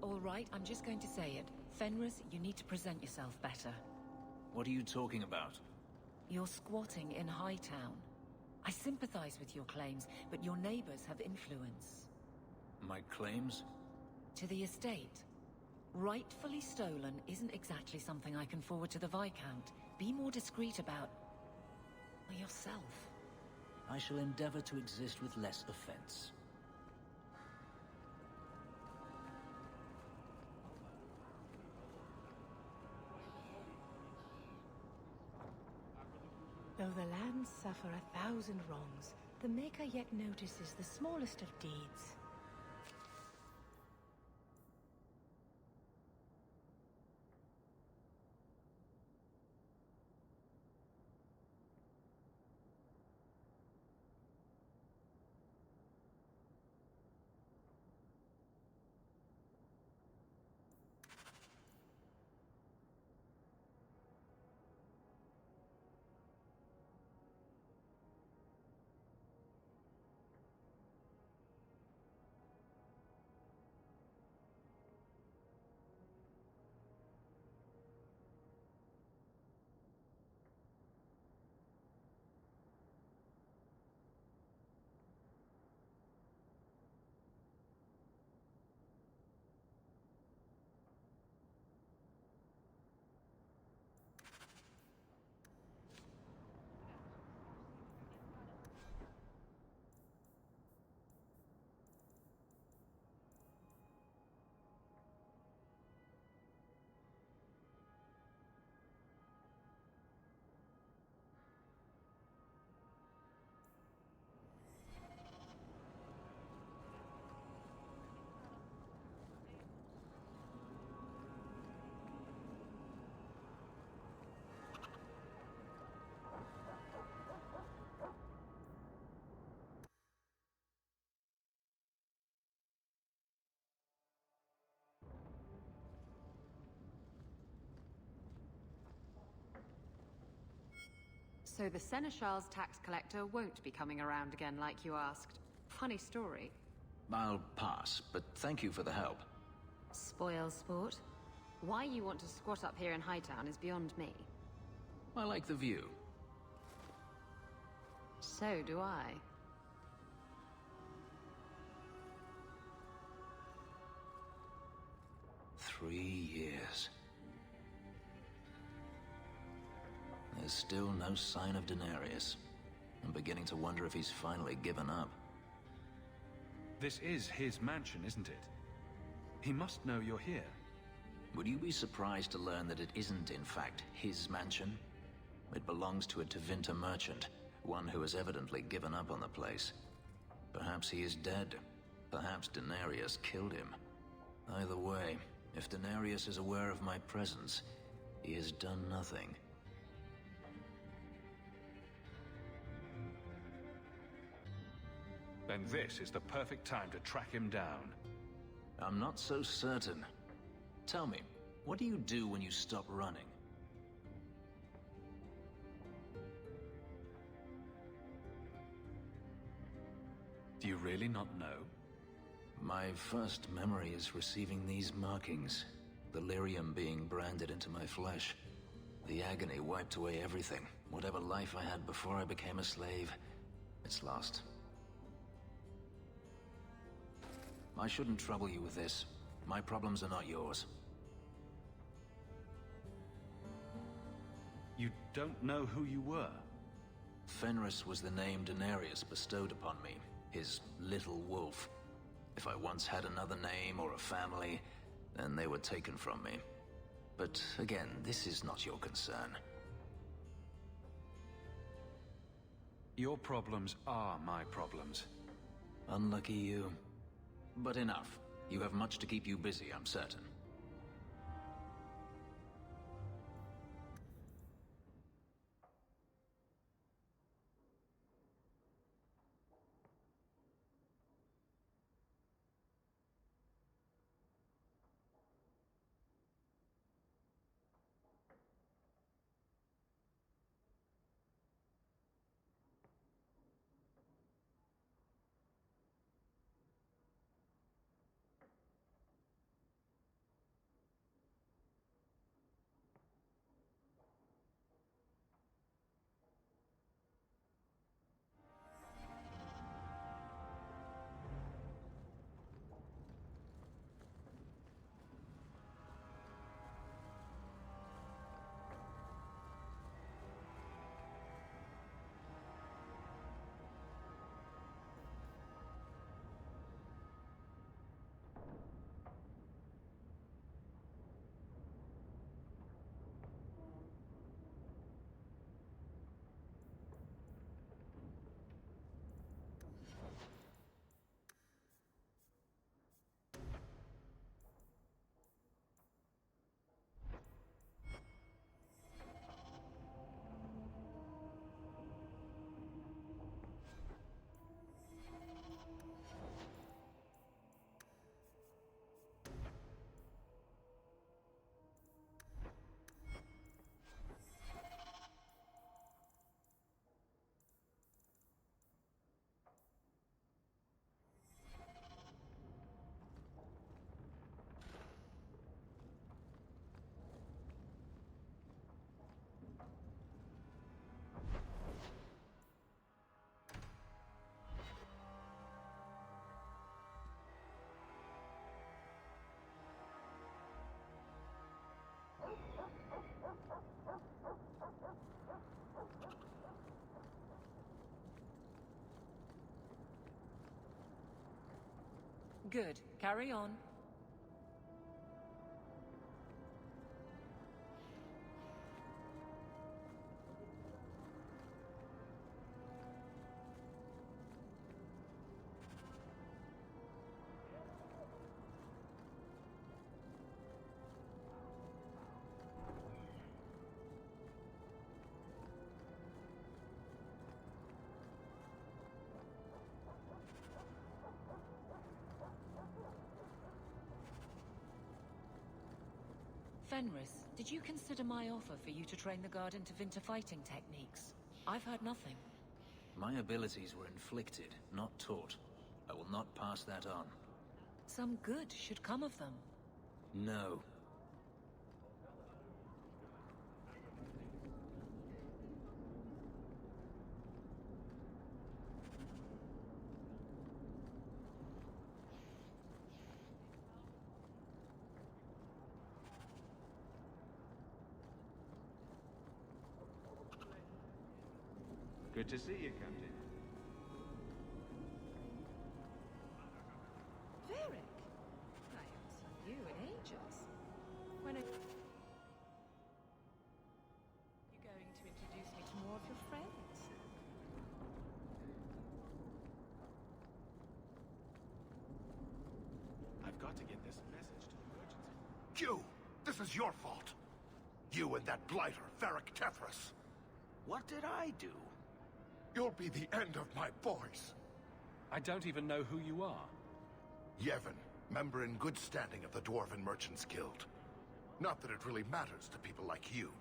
All right, I'm just going to say it. Fenris, you need to present yourself better. What are you talking about? You're squatting in Hightown. I sympathize with your claims, but your neighbors have influence. My claims? To the estate. Rightfully stolen isn't exactly something I can forward to the Viscount. Be more discreet about... yourself. I shall endeavor to exist with less offense. Though the lands suffer 1,000 wrongs, the Maker yet notices the smallest of deeds. So the Seneschal's tax collector won't be coming around again like you asked. Funny story. I'll pass, but thank you for the help. Spoil sport. Why you want to squat up here in Hightown is beyond me. I like the view. So do I. 3 years. There's still no sign of Denarius. I'm beginning to wonder if he's finally given up. This is his mansion, isn't it? He must know you're here. Would you be surprised to learn that it isn't, in fact, his mansion? It belongs to a Tevinter merchant, one who has evidently given up on the place. Perhaps he is dead. Perhaps Denarius killed him. Either way, if Denarius is aware of my presence, he has done nothing. Then this is the perfect time to track him down. I'm not so certain. Tell me, what do you do when you stop running? Do you really not know? My first memory is receiving these markings. The lyrium being branded into my flesh. The agony wiped away everything. Whatever life I had before I became a slave, it's lost. I shouldn't trouble you with this. My problems are not yours. You don't know who you were? Fenris was the name Daenerys bestowed upon me, his little wolf. If I once had another name or a family, then they were taken from me. But again, this is not your concern. Your problems are my problems. Unlucky you. But enough. You have much to keep you busy, I'm certain. Good. Carry on. Fenris, did you consider my offer for you to train the guard into Vinter fighting techniques? I've heard nothing. My abilities were inflicted, not taught. I will not pass that on. Some good should come of them. No. Good to see you, Captain. Varric? I haven't seen you in ages. When are you going to introduce me to more of your friends? I've got to get this message to the emergency. You! This is your fault! You and that blighter, Varric Tethras. What did I do? You'll be the end of my boys. I don't even know who you are. Yevon, member in good standing of the Dwarven Merchants Guild. Not that it really matters to people like you.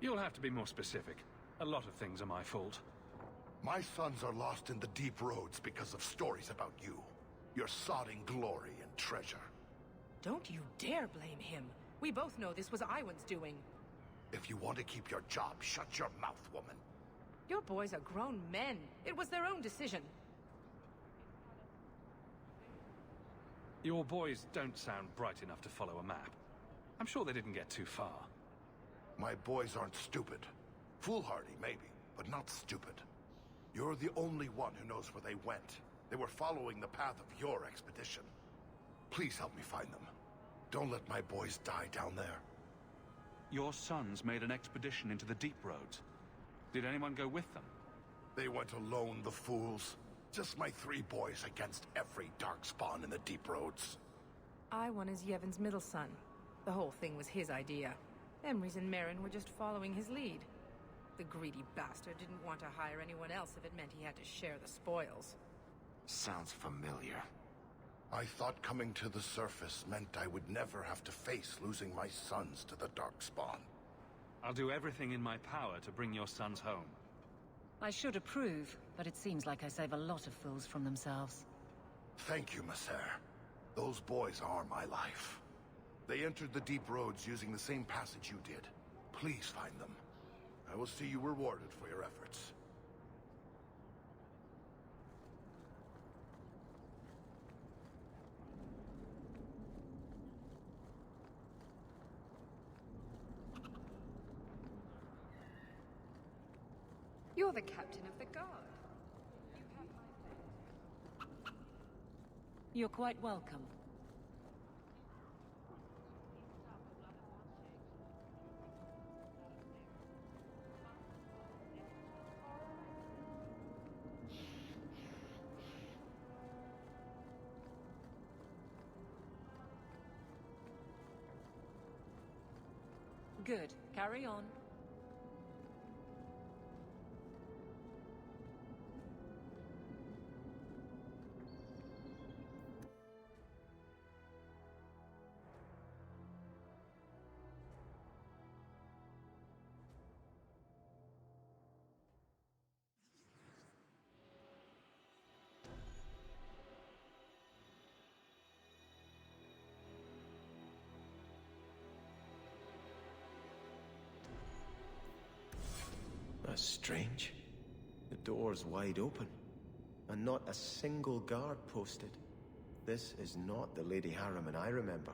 You'll have to be more specific. A lot of things are my fault. My sons are lost in the deep roads because of stories about you. Your sodding glory and treasure. Don't you dare blame him. We both know this was Iwan's doing. If you want to keep your job, shut your mouth, woman. Your boys are grown men. It was their own decision. Your boys don't sound bright enough to follow a map. I'm sure they didn't get too far. My boys aren't stupid. Foolhardy, maybe, but not stupid. You're the only one who knows where they went. They were following the path of your expedition. Please help me find them. Don't let my boys die down there. Your sons made an expedition into the deep roads. Did anyone go with them? They went alone, the fools. Just my 3 boys against every darkspawn in the deep roads. Iwan is Yevon's middle son. The whole thing was his idea. Emrys and Merrin were just following his lead. The greedy bastard didn't want to hire anyone else if it meant he had to share the spoils. Sounds familiar. I thought coming to the surface meant I would never have to face losing my sons to the darkspawn. I'll do everything in my power to bring your sons home. I should approve, but it seems like I save a lot of fools from themselves. Thank you, Messer. Those boys are my life. They entered the deep roads using the same passage you did. Please find them. I will see you rewarded for your efforts. You're the captain of the guard. You're quite welcome. Good. Carry on. That's strange. The door's wide open, and not a single guard posted. This is not the Lady Harriman I remember.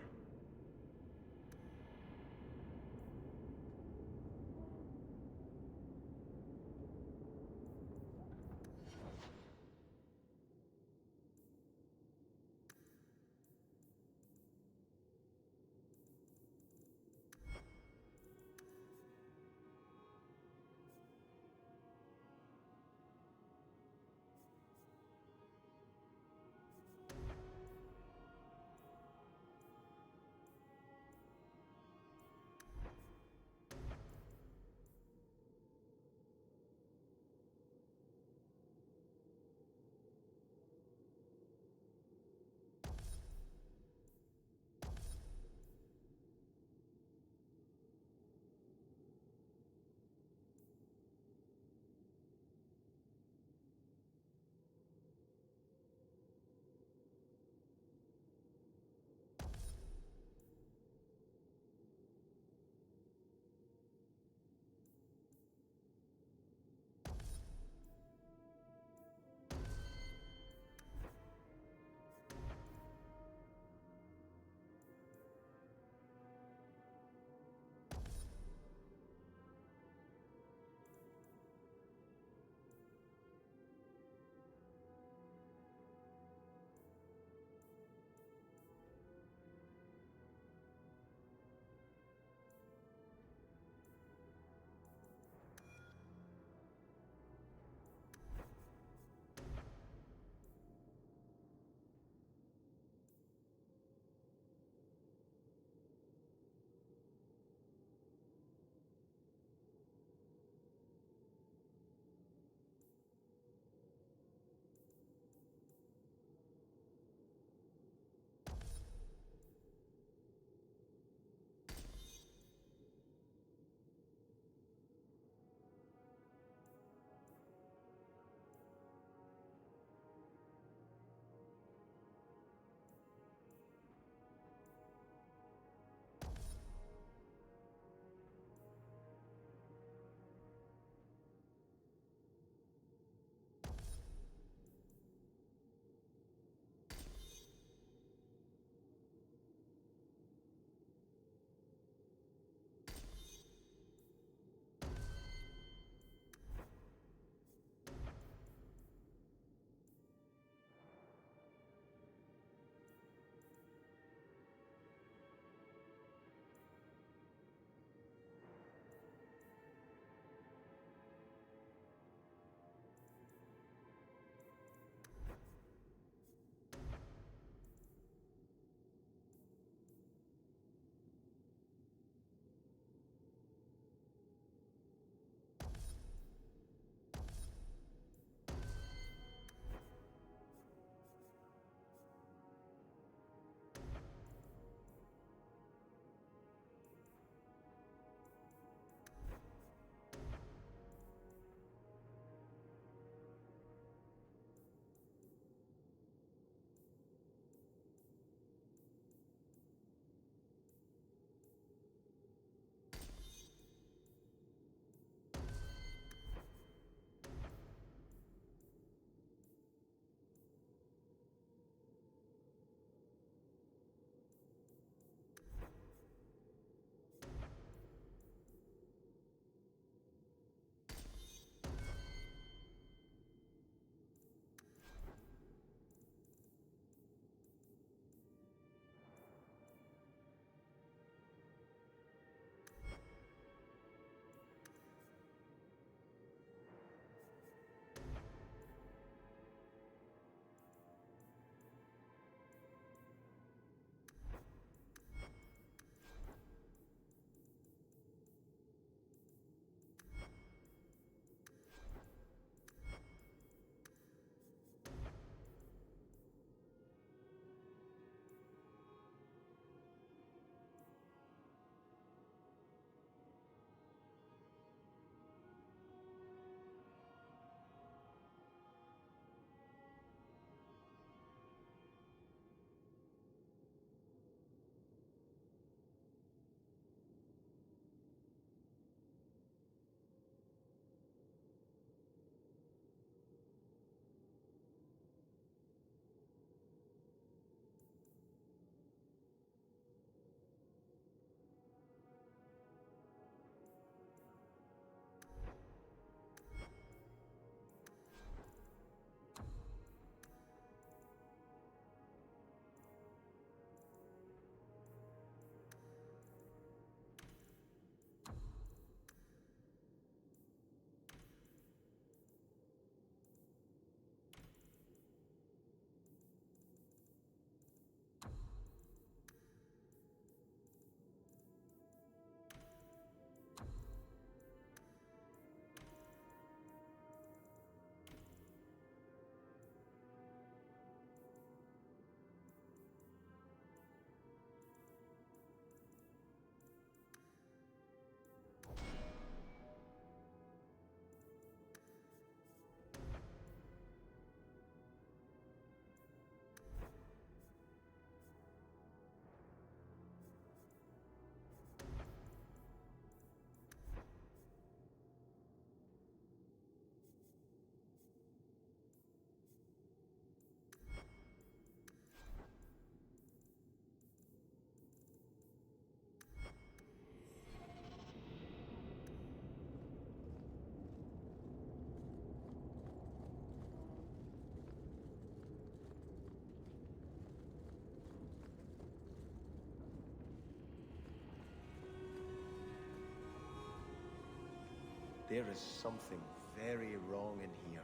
There is something very wrong in here.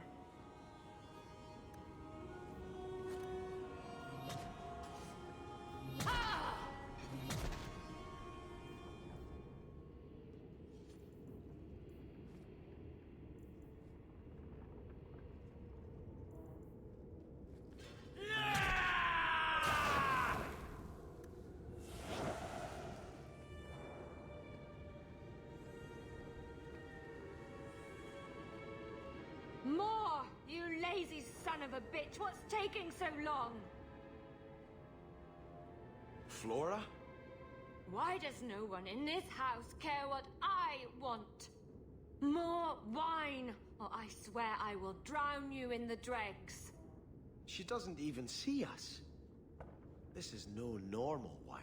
More! You lazy son of a bitch! What's taking so long? Flora? Why does no one in this house care what I want? More wine, or I swear I will drown you in the dregs. She doesn't even see us. This is no normal wine.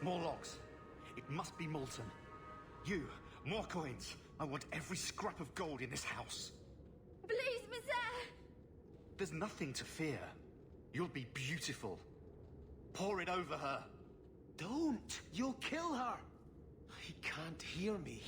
More logs. It must be molten. You, more coins. I want every scrap of gold in this house. Please, Monsieur! There's nothing to fear. You'll be beautiful. Pour it over her. Don't! You'll kill her! He can't hear me.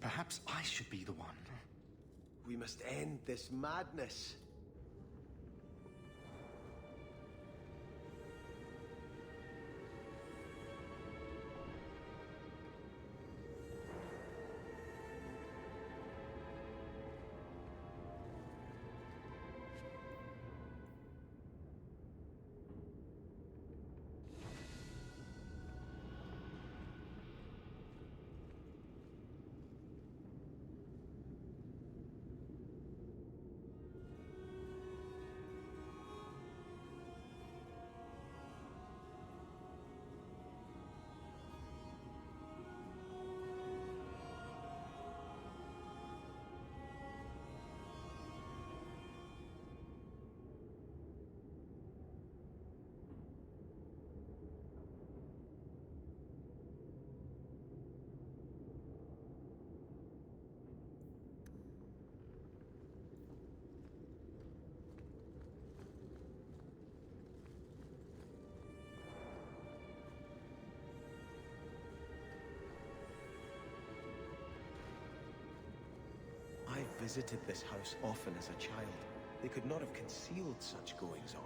Perhaps I should be the one. We must end this madness. I visited this house often as a child. They could not have concealed such goings-on.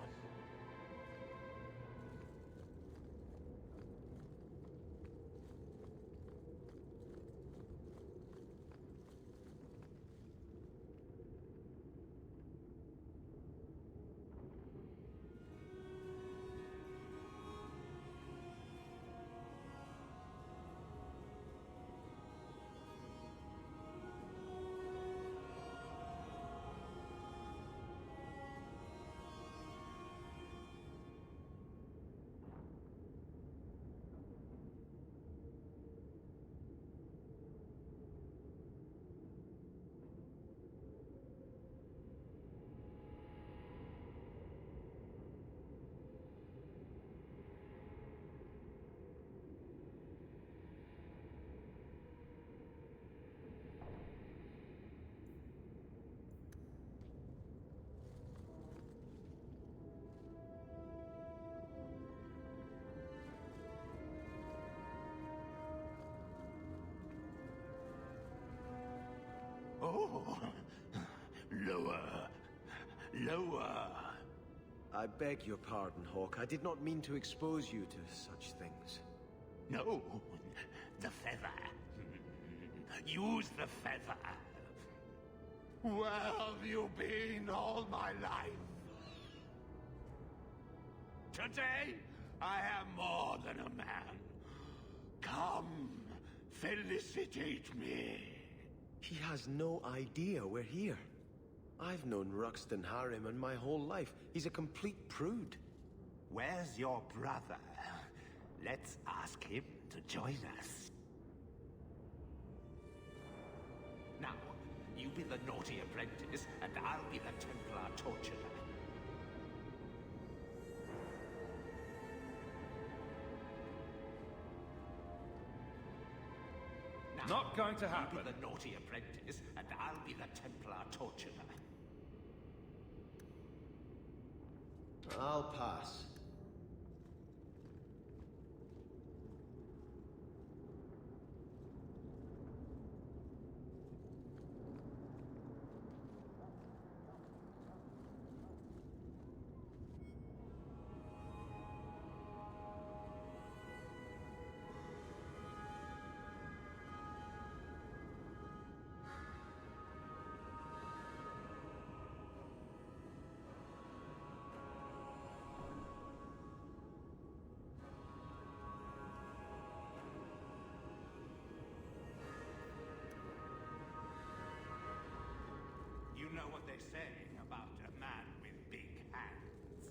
Oh, lower, lower. I beg your pardon, Hawk. I did not mean to expose you to such things. No, the feather. Use the feather. Where have you been all my life? Today, I am more than a man. Come felicitate me. He has no idea we're here. I've known Ruxton Harriman my whole life. He's a complete prude. Where's your brother? Let's ask him to join us. Now, you be the naughty apprentice, and I'll be the Templar torturer. Not going to happen. You be the naughty apprentice, and I'll be the Templar torturer. I'll pass. You know what they say about a man with big hands.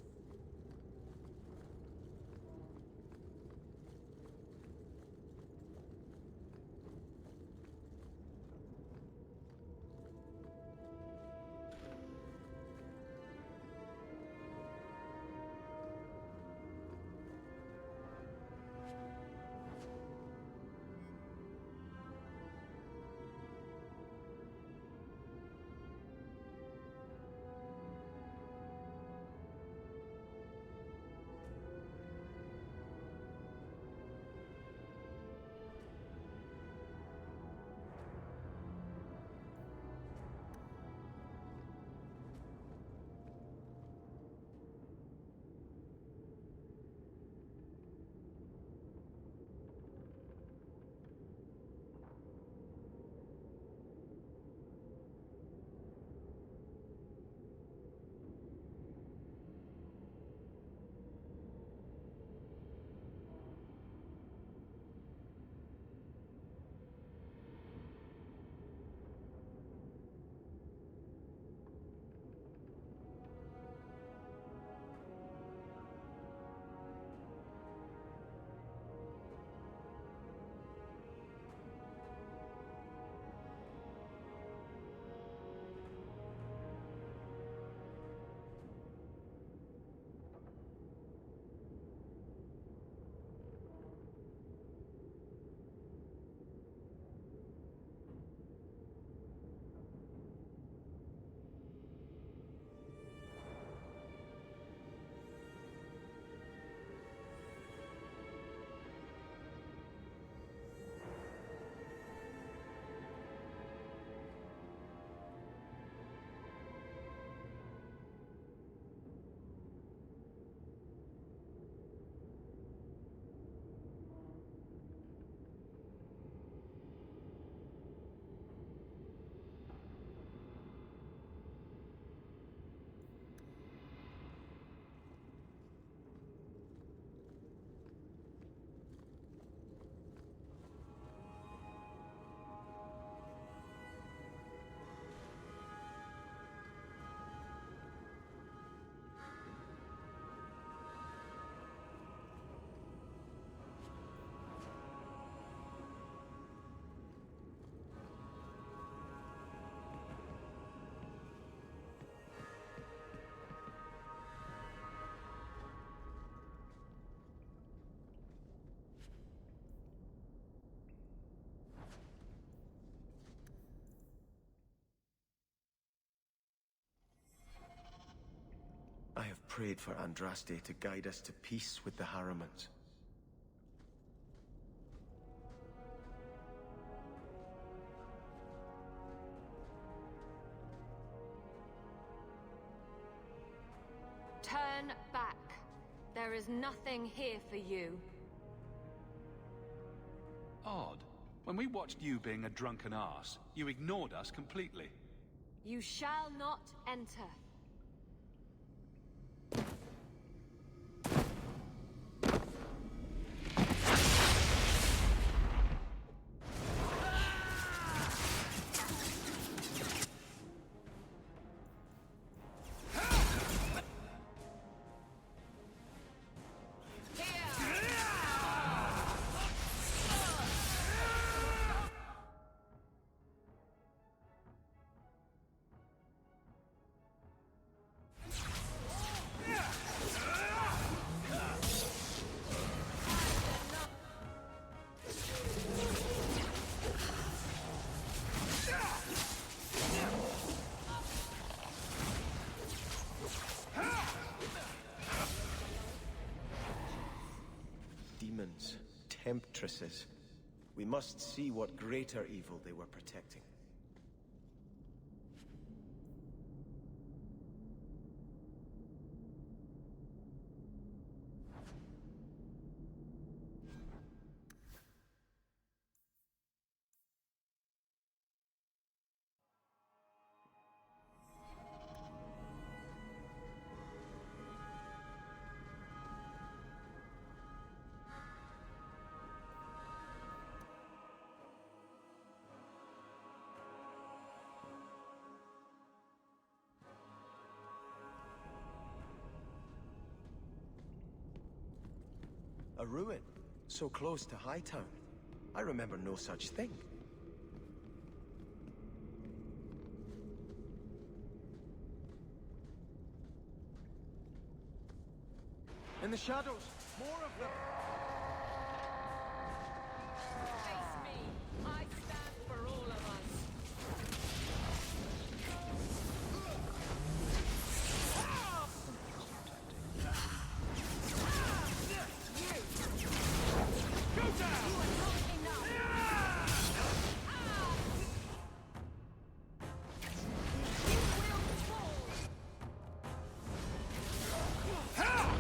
I have prayed for Andraste to guide us to peace with the Harrimans. Turn back. There is nothing here for you. Odd. When we watched you being a drunken ass, you ignored us completely. You shall not enter. temptresses. We must see what greater evil they were protecting. A ruin, so close to Hightown. I remember no such thing. In the shadows, more of them! Face me! I stand for all of us! Go down! You are not enough! You will fall!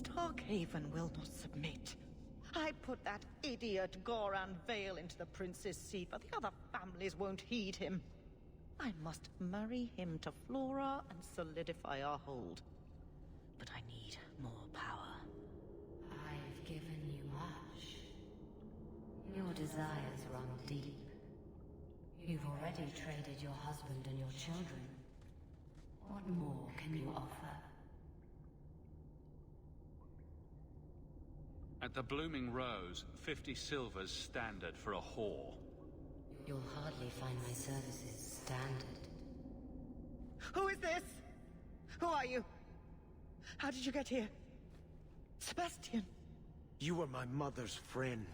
Starkhaven will not submit. I put that idiot Goran Vale into the prince's seat, but the other families won't heed him. I must marry him to Flora and solidify our hold. But I need more power. I've given you much. Your desires run deep. You've already traded your husband and your children. What more can you offer? At the Blooming Rose, 50 silvers standard for a whore. You'll hardly find my services standard. Who is this? Who are you? How did you get here? Sebastian! You were my mother's friend.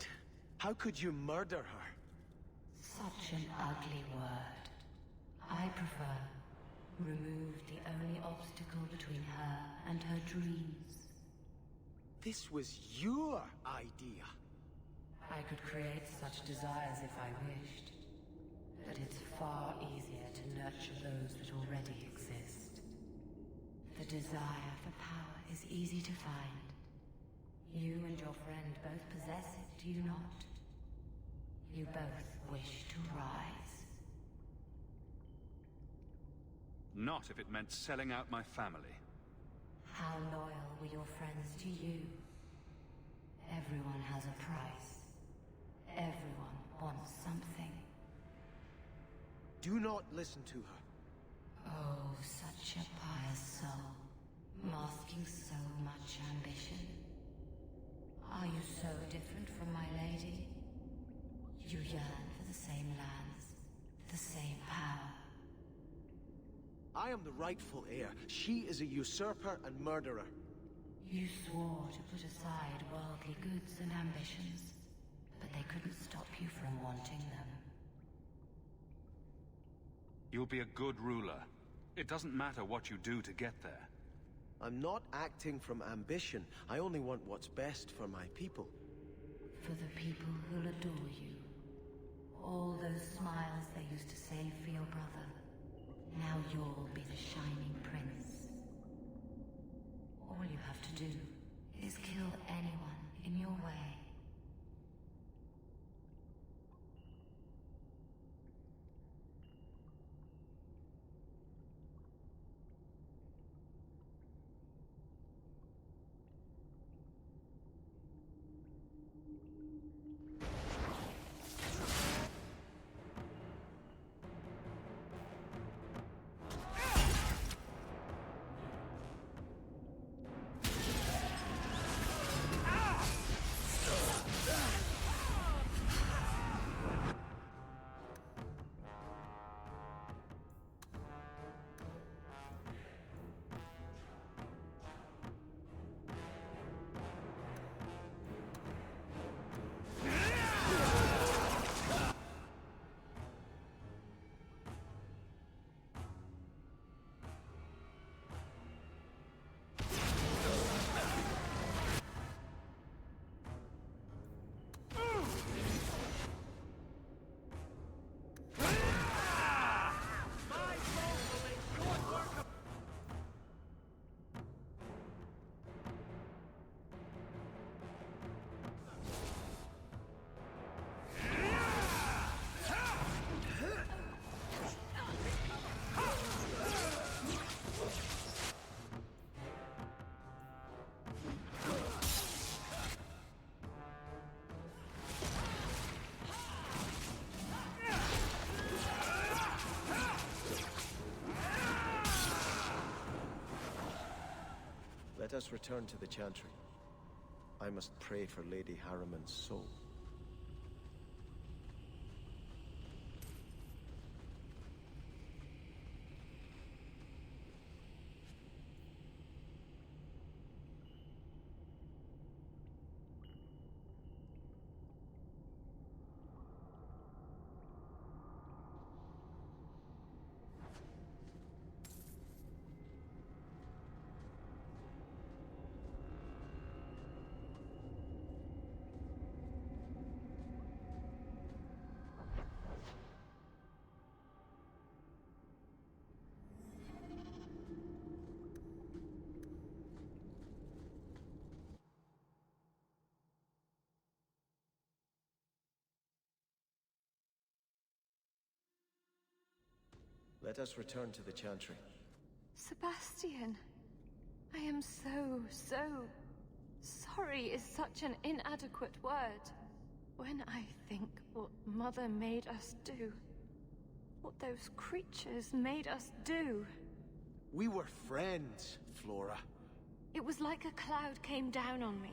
How could you murder her? Such an ugly word. I prefer remove the only obstacle between her and her dreams. This was your idea. I could create such desires if I wished. But it's far easier to nurture those that already exist. The desire for power is easy to find. You and your friend both possess it, do you not? You both wish to rise. Not if it meant selling out my family. How loyal were your friends to you? Everyone has a price. Everyone wants something. Do not listen to her. Oh, such a pious soul, masking so much ambition. Are you so different from my lady? You yearn for the same lands, the same power. I am the rightful heir. She is a usurper and murderer. You swore to put aside worldly goods and ambitions, but they couldn't stop you from wanting them. You'll be a good ruler. It doesn't matter what you do to get there. I'm not acting from ambition. I only want what's best for my people. For the people who'll adore you. All those smiles they used to save for your brother. Now you'll be the shining prince. All you have to do is kill anyone in your way. Let us return to the Chantry. I must pray for Lady Harriman's soul. Let us return to the Chantry. Sebastian, I am so sorry is such an inadequate word. When I think what Mother made us do, what those creatures made us do. We were friends, Flora. It was like a cloud came down on me.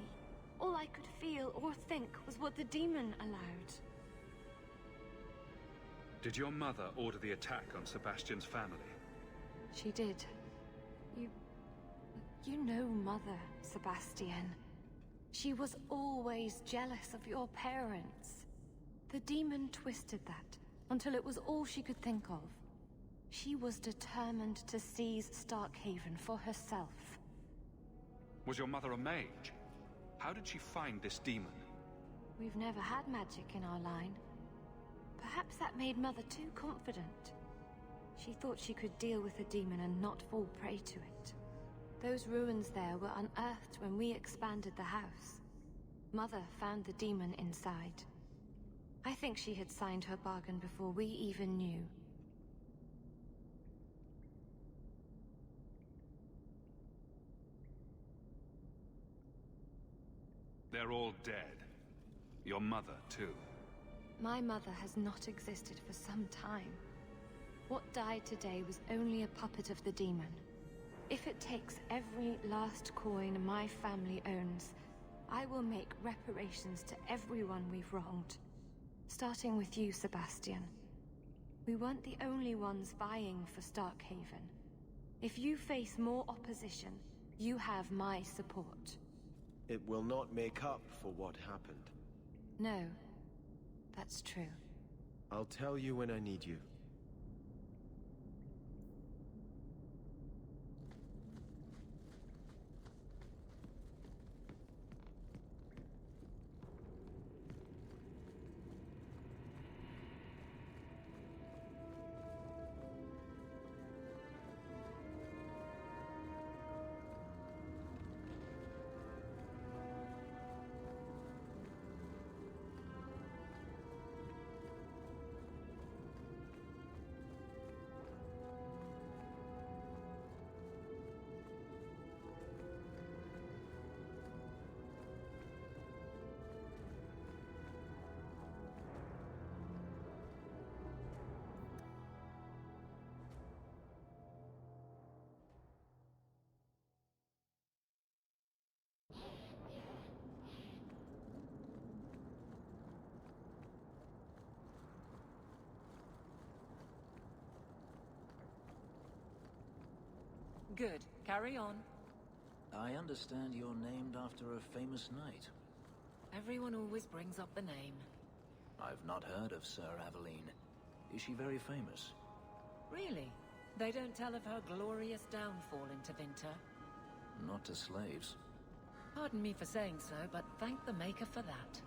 All I could feel or think was what the demon allowed. Did your mother order the attack on Sebastian's family? She did. You know Mother, Sebastian. She was always jealous of your parents. The demon twisted that until it was all she could think of. She was determined to seize Starkhaven for herself. Was your mother a mage? How did she find this demon? We've never had magic in our line. Perhaps that made Mother too confident. She thought she could deal with the demon and not fall prey to it. Those ruins there were unearthed when we expanded the house. Mother found the demon inside. I think she had signed her bargain before we even knew. They're all dead. Your mother, too. My mother has not existed for some time. What died today was only a puppet of the demon. If it takes every last coin my family owns, I will make reparations to everyone we've wronged. Starting with you, Sebastian. We weren't the only ones vying for Starkhaven. If you face more opposition, you have my support. It will not make up for what happened. No, that's true. I'll tell you when I need you. Good. Carry on. I understand you're named after a famous knight. Everyone always brings up the name. I've not heard of Sir Aveline. Is she very famous? Really? They don't tell of her glorious downfall into Winter? Not to slaves. Pardon me for saying so, but thank the Maker for that.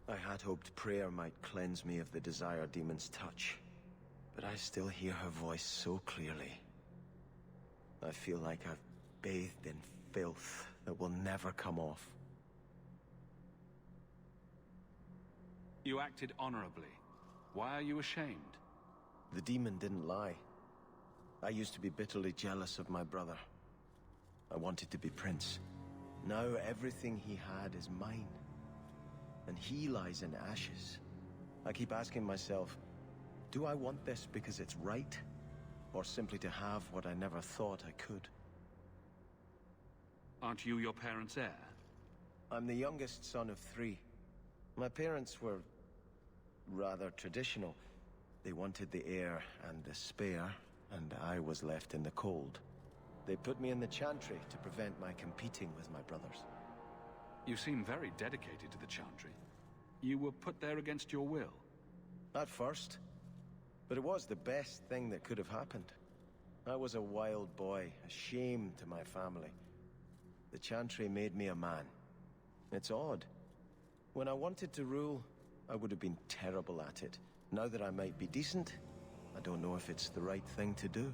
I had hoped prayer might cleanse me of the Desire Demon's touch, but I still hear her voice so clearly. I feel like I've bathed in filth that will never come off. You acted honorably. Why are you ashamed? The demon didn't lie. I used to be bitterly jealous of my brother. I wanted to be prince. Now everything he had is mine. And he lies in ashes. I keep asking myself, do I want this because it's right? Or simply to have what I never thought I could? Aren't you your parents' heir? I'm the youngest son of 3. My parents were rather traditional. They wanted the heir and the spare, and I was left in the cold. They put me in the Chantry to prevent my competing with my brothers. You seem very dedicated to the Chantry. You were put there against your will. At first. But it was the best thing that could have happened. I was a wild boy, a shame to my family. The Chantry made me a man. It's odd, When I wanted to rule, I would have been terrible at it. Now that I might be decent, I don't know if it's the right thing to do.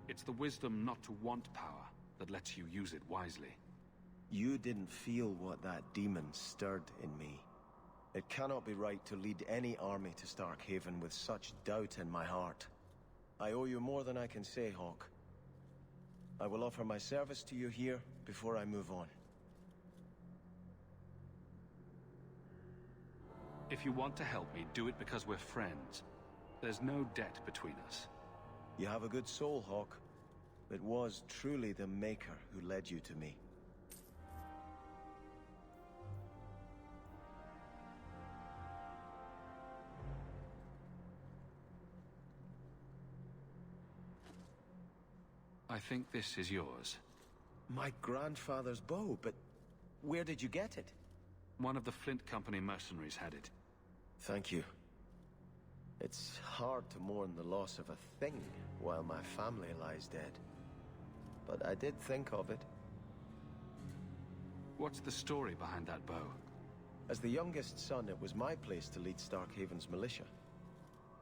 It's the wisdom not to want power that lets you use it wisely. You didn't feel what that demon stirred in me. It cannot be right to lead any army to Starkhaven with such doubt in my heart. I owe you more than I can say, Hawk. I will offer my service to you here before I move on. If you want to help me, do it because we're friends. There's no debt between us. You have a good soul, Hawk. It was truly the Maker who led you to me. I think this is yours. My grandfather's bow, but where did you get it? One of the Flint Company mercenaries had it. Thank you. It's hard to mourn the loss of a thing while my family lies dead. But I did think of it. What's the story behind that bow? As the youngest son, it was my place to lead Starkhaven's militia.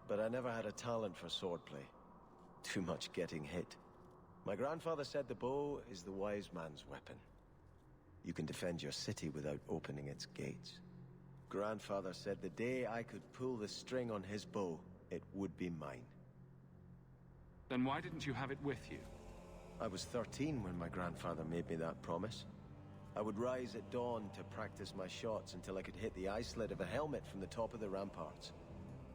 But I never had a talent for swordplay. Too much getting hit. My grandfather said the bow is the wise man's weapon. You can defend your city without opening its gates. Grandfather said the day I could pull the string on his bow, it would be mine. Then why didn't you have it with you? I was 13 when my grandfather made me that promise. I would rise at dawn to practice my shots until I could hit the eye slit of a helmet from the top of the ramparts.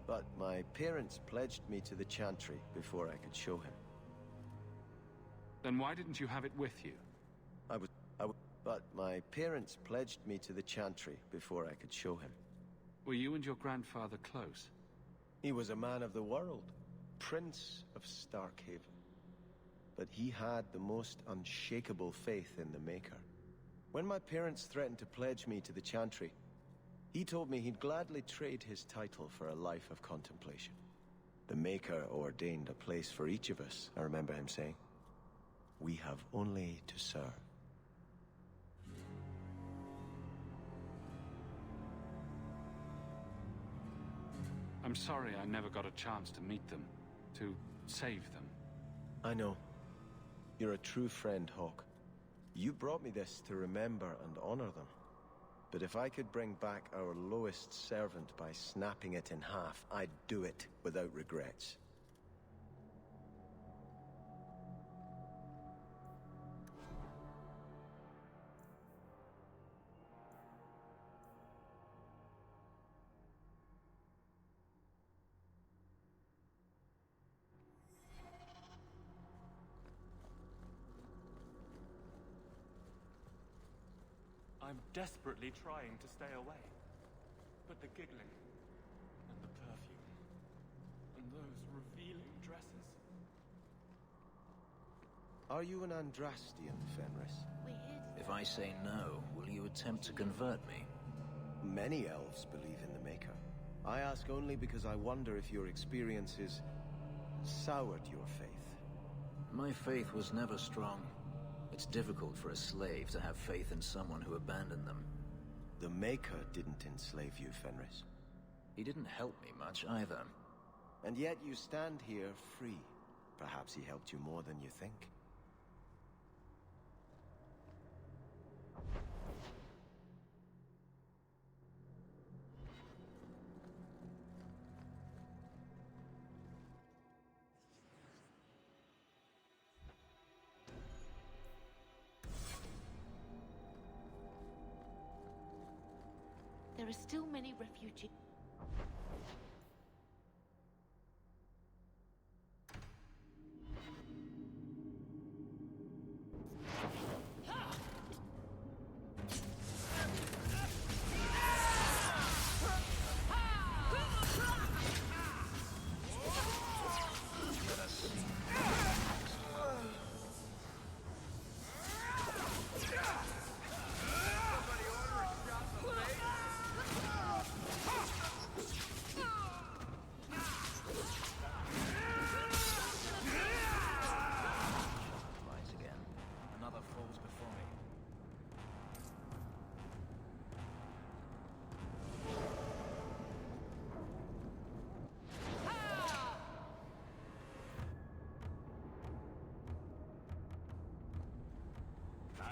But my parents pledged me to the Chantry before I could show him. Then why didn't you have it with you? But my parents pledged me to the Chantry before I could show him. Were you and your grandfather close? He was a man of the world, Prince of Starkhaven. But he had the most unshakable faith in the Maker. When my parents threatened to pledge me to the Chantry, he told me he'd gladly trade his title for a life of contemplation. The Maker ordained a place for each of us, I remember him saying. We have only to serve. I'm sorry I never got a chance to meet them, to save them. I know. You're a true friend, Hawk. You brought me this to remember and honor them. But if I could bring back our lowest servant by snapping it in half, I'd do it without regrets. I'm desperately trying to stay away. But the giggling, and the perfume, and those revealing dresses. Are you an Andrastian, Fenris? If I say no, will you attempt to convert me? Many elves believe in the Maker. I ask only because I wonder if your experiences soured your faith. My faith was never strong. It's difficult for a slave to have faith in someone who abandoned them. The Maker didn't enslave you, Fenris. He didn't help me much either. And yet you stand here free. Perhaps he helped you more than you think. There are still many refugees.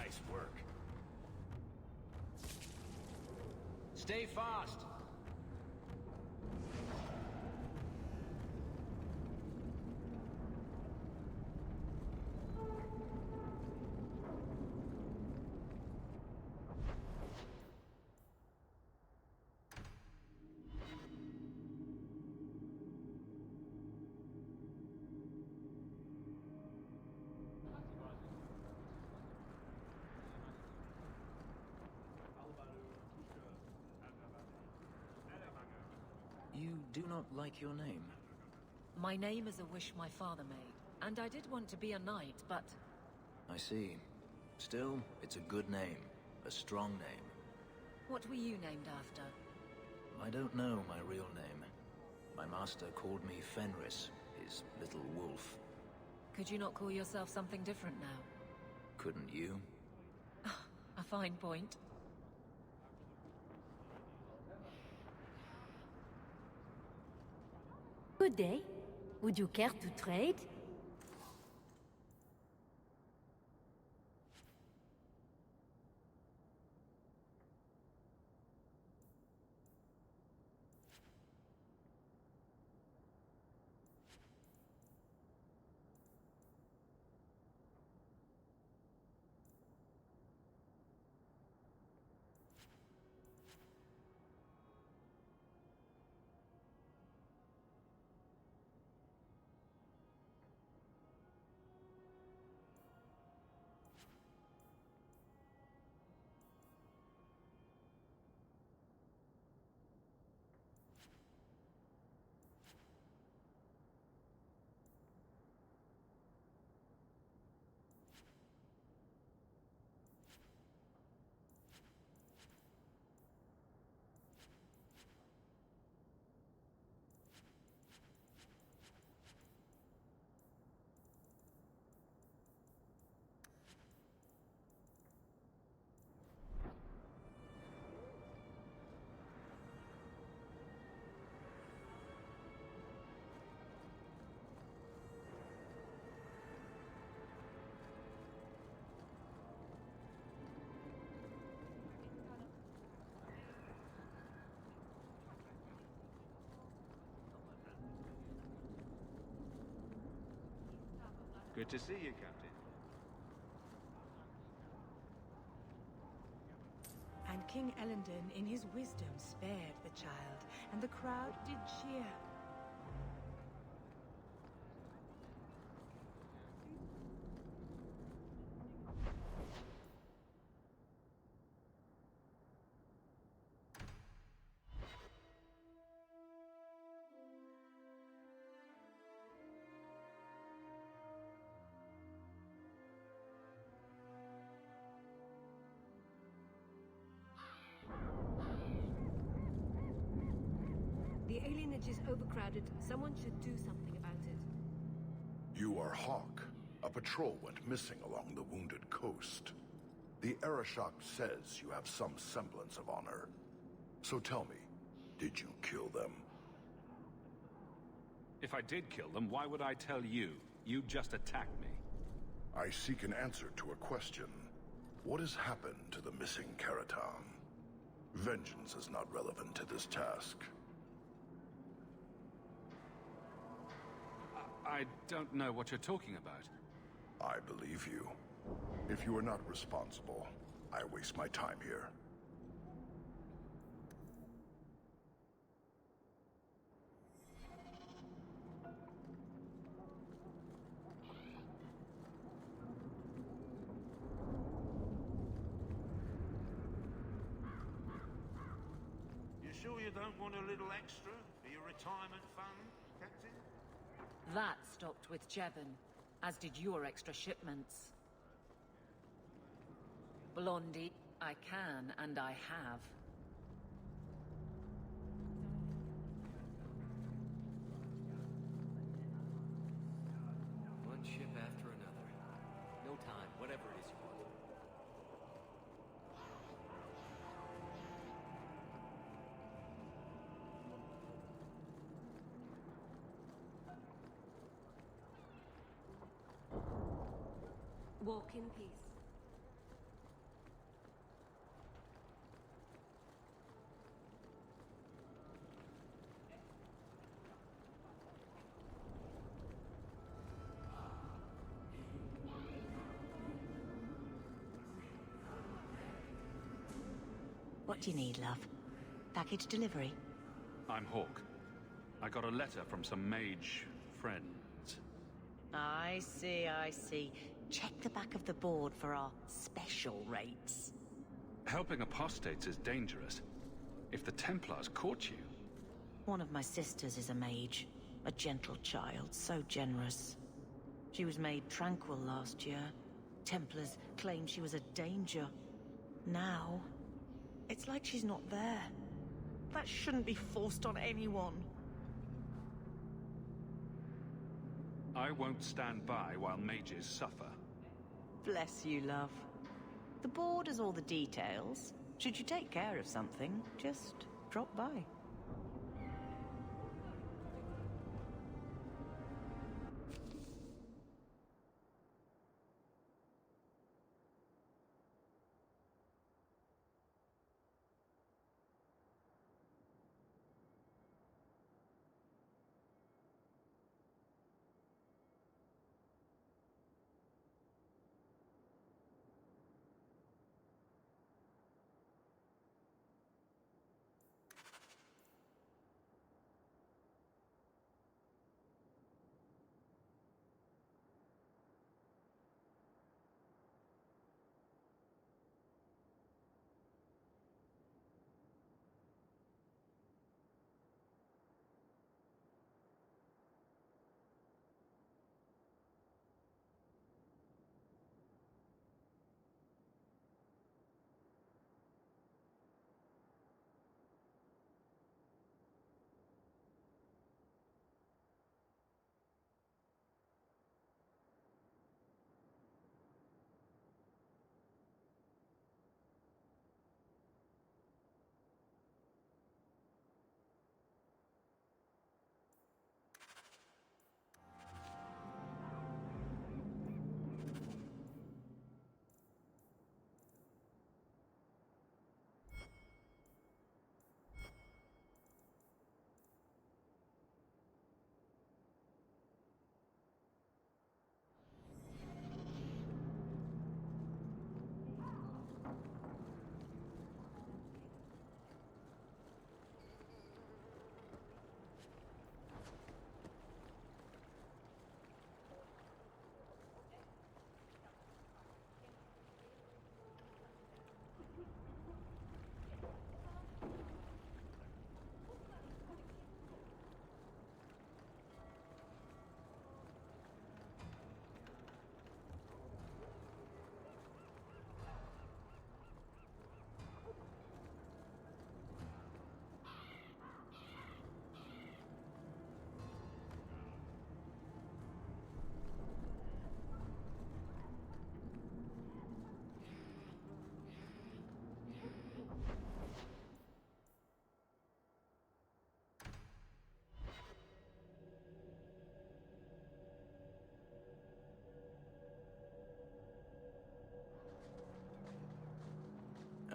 Nice work. Stay fast! You do not like your name? My name is a wish my father made, and I did want to be a knight, but... I see. Still, it's a good name. A strong name. What were you named after? I don't know my real name. My master called me Fenris, his little wolf. Could you not call yourself something different now? Couldn't you? A fine point. Good day. Would you care to trade? Good to see you, Captain. And King Elendon, in his wisdom, spared the child, and the crowd did cheer. The alienage is overcrowded. Someone should do something about it. You are Hawk. A patrol went missing along the Wounded Coast. The Arashok says you have some semblance of honor. So tell me, did you kill them? If I did kill them, why would I tell you? You just attacked me. I seek an answer to a question. What has happened to the missing Karatam? Vengeance is not relevant to this task. I don't know what you're talking about. I believe you. If you are not responsible, I waste my time here. You sure you don't want a little extra for your retirement fund, Captain? That stopped with Jevon, as did your extra shipments. Blondie, I can and I have. One ship after another. No time, whatever it is you want. Walk in peace. What do you need, love? Package delivery? I'm Hawk. I got a letter from some mage friends. I see, I see. Check the back of the board for our special rates. Helping apostates is dangerous. If the Templars caught you... One of my sisters is a mage. A gentle child, so generous. She was made tranquil last year. Templars claimed she was a danger. Now, it's like she's not there. That shouldn't be forced on anyone. I won't stand by while mages suffer. Bless you, love. The board has all the details. Should you take care of something, just drop by.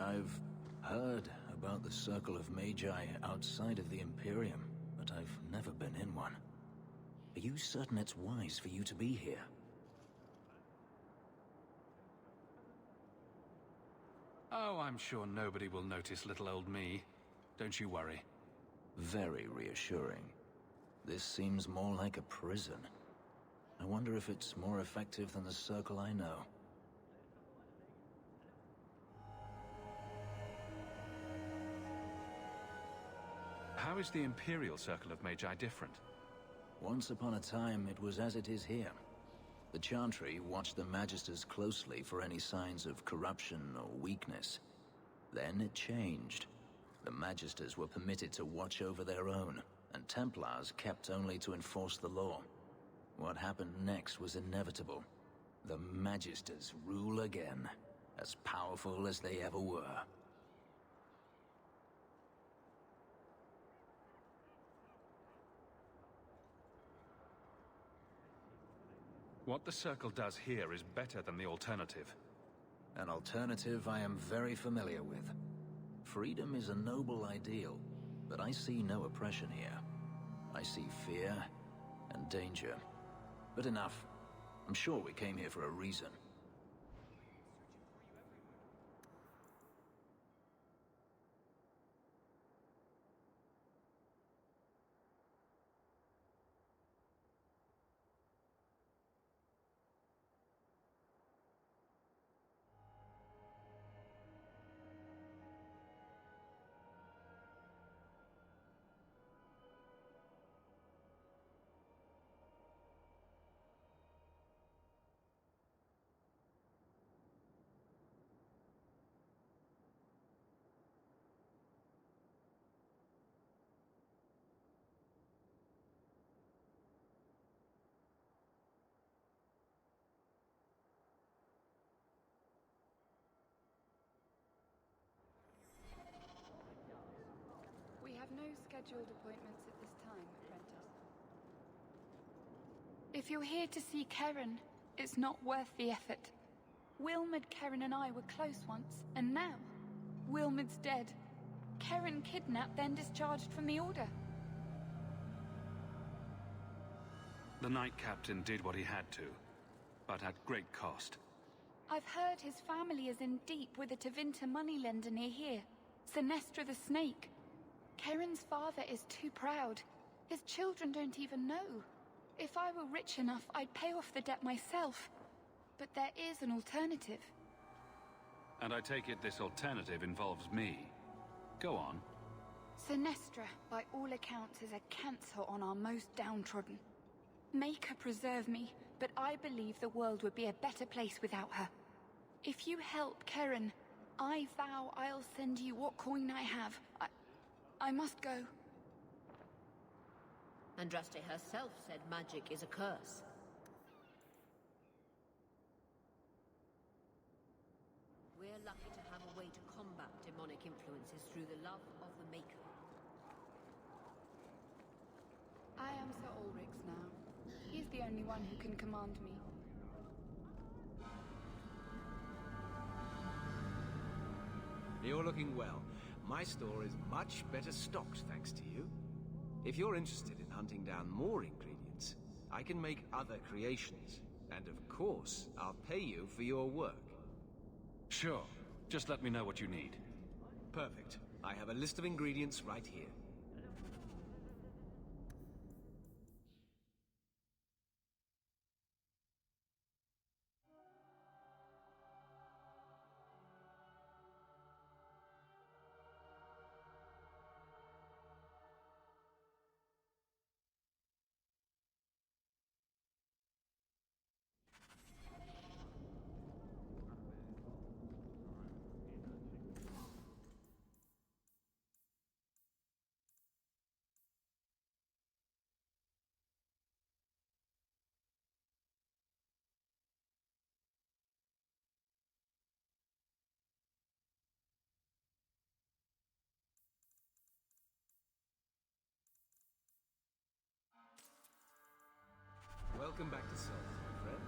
I've heard about the Circle of Magi outside of the Imperium, but I've never been in one. Are you certain it's wise for you to be here? Oh, I'm sure nobody will notice little old me. Don't you worry. Very reassuring. This seems more like a prison. I wonder if it's more effective than the Circle I know. How is the Imperial Circle of Magi different? Once upon a time, it was as it is here. The Chantry watched the Magisters closely for any signs of corruption or weakness. Then it changed. The Magisters were permitted to watch over their own, and Templars kept only to enforce the law. What happened next was inevitable. The Magisters rule again, as powerful as they ever were. What the Circle does here is better than the alternative. An alternative I am very familiar with. Freedom is a noble ideal, but I see no oppression here. I see fear and danger. But enough. I'm sure we came here for a reason. scheduled appointments at this time, apprentice. If you're here to see Keren, it's not worth the effort. Wilmid, Keren and I were close once, and now Wilmid's dead. Keren kidnapped, then discharged from the Order. The Knight Captain did what he had to, but at great cost. I've heard his family is in deep with a Tevinter moneylender near here, Sinestra the Snake. Keren's father is too proud. His children don't even know. If I were rich enough, I'd pay off the debt myself. But there is an alternative. And I take it this alternative involves me. Go on. Sinestra, by all accounts, is a cancer on our most downtrodden. Make her preserve me, but I believe the world would be a better place without her. If you help Keren, I vow I'll send you what coin I have. I must go. Andraste herself said magic is a curse. We're lucky to have a way to combat demonic influences through the love of the Maker. I am Sir Ulrich's now. He's the only one who can command me. You're looking well. My store is much better stocked, thanks to you. If you're interested in hunting down more ingredients, I can make other creations. And of course, I'll pay you for your work. Sure. Just let me know what you need. Perfect. I have a list of ingredients right here. Welcome back to Salt, my friend.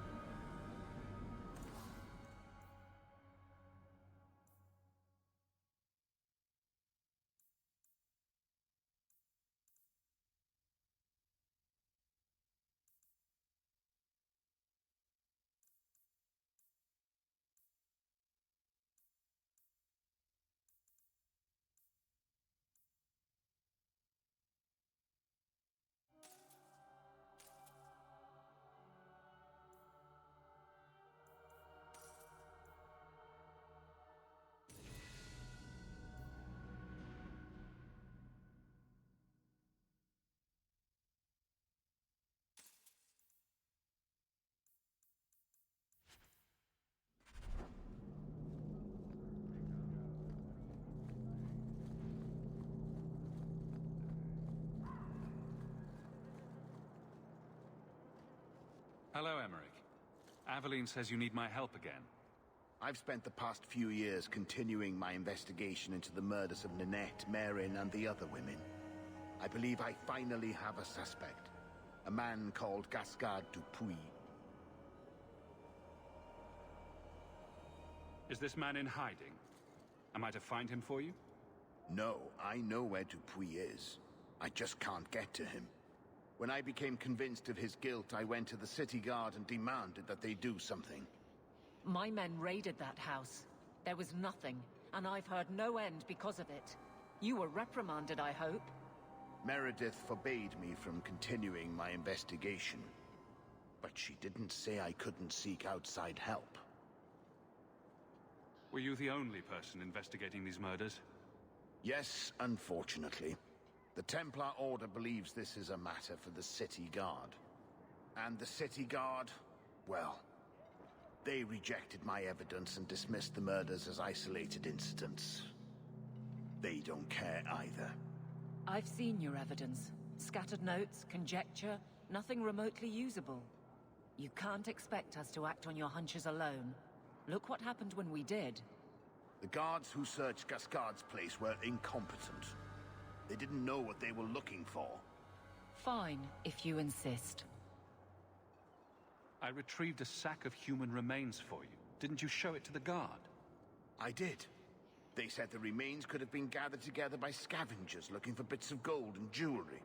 Hello, Emmerich. Aveline says you need my help again. I've spent the past few years continuing my investigation into the murders of Ninette, Marin, and the other women. I believe I finally have a suspect. A man called Gascard Dupuis. Is this man in hiding? Am I to find him for you? No, I know where Dupuis is. I just can't get to him. When I became convinced of his guilt, I went to the city guard and demanded that they do something. My men raided that house. There was nothing, and I've heard no end because of it. You were reprimanded, I hope? Meredith forbade me from continuing my investigation. But she didn't say I couldn't seek outside help. Were you the only person investigating these murders? Yes, unfortunately. The Templar Order believes this is a matter for the City Guard. And the City Guard, well, they rejected my evidence and dismissed the murders as isolated incidents. They don't care either. I've seen your evidence. Scattered notes, conjecture, nothing remotely usable. You can't expect us to act on your hunches alone. Look what happened when we did. The guards who searched Gascard's place were incompetent. They didn't know what they were looking for. Fine, if you insist. I retrieved a sack of human remains for you. Didn't you show it to the guard? I did. They said the remains could have been gathered together by scavengers looking for bits of gold and jewelry.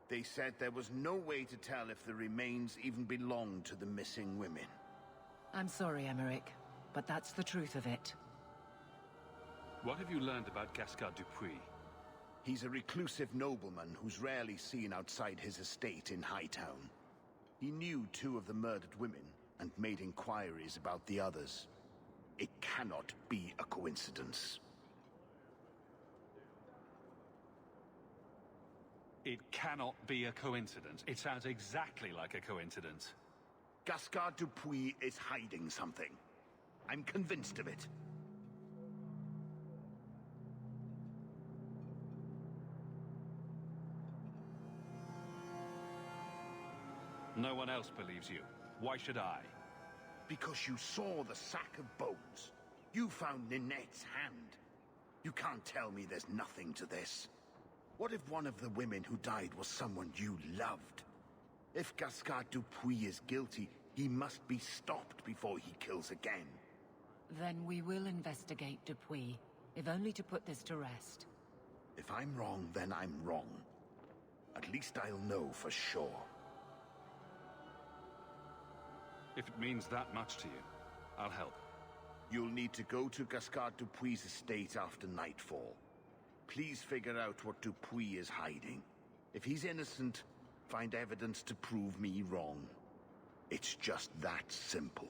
They said there was no way to tell if the remains even belonged to the missing women. I'm sorry, Emmerich, but that's the truth of it. What have you learned about Gascard Dupuis? He's a reclusive nobleman who's rarely seen outside his estate in Hightown. He knew 2 of the murdered women and made inquiries about the others. It cannot be a coincidence. It cannot be a coincidence. It sounds exactly like a coincidence. Gascard Dupuis is hiding something. I'm convinced of it. No one else believes you. Why should I? Because you saw the sack of bones. You found Ninette's hand. You can't tell me there's nothing to this. What if one of the women who died was someone you loved? If Gascard Dupuis is guilty, he must be stopped before he kills again. Then we will investigate Dupuis, if only to put this to rest. If I'm wrong, then I'm wrong. At least I'll know for sure. If it means that much to you, I'll help. You'll need to go to Gascard Dupuis' estate after nightfall. Please figure out what Dupuis is hiding. If he's innocent, find evidence to prove me wrong. It's just that simple.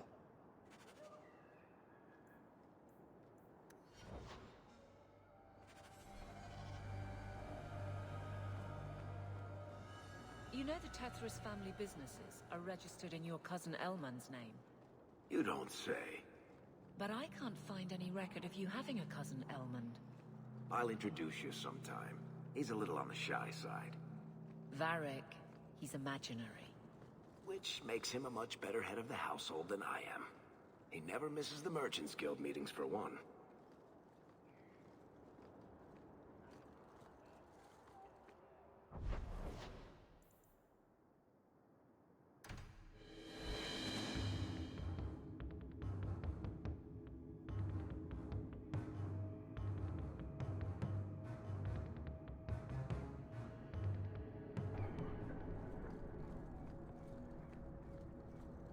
You know the Tethras family businesses are registered in your cousin Elman's name. You don't say. But I can't find any record of you having a cousin Elmond. I'll introduce you sometime. He's a little on the shy side. Varric, he's imaginary. Which makes him a much better head of the household than I am. He never misses the Merchants Guild meetings for one.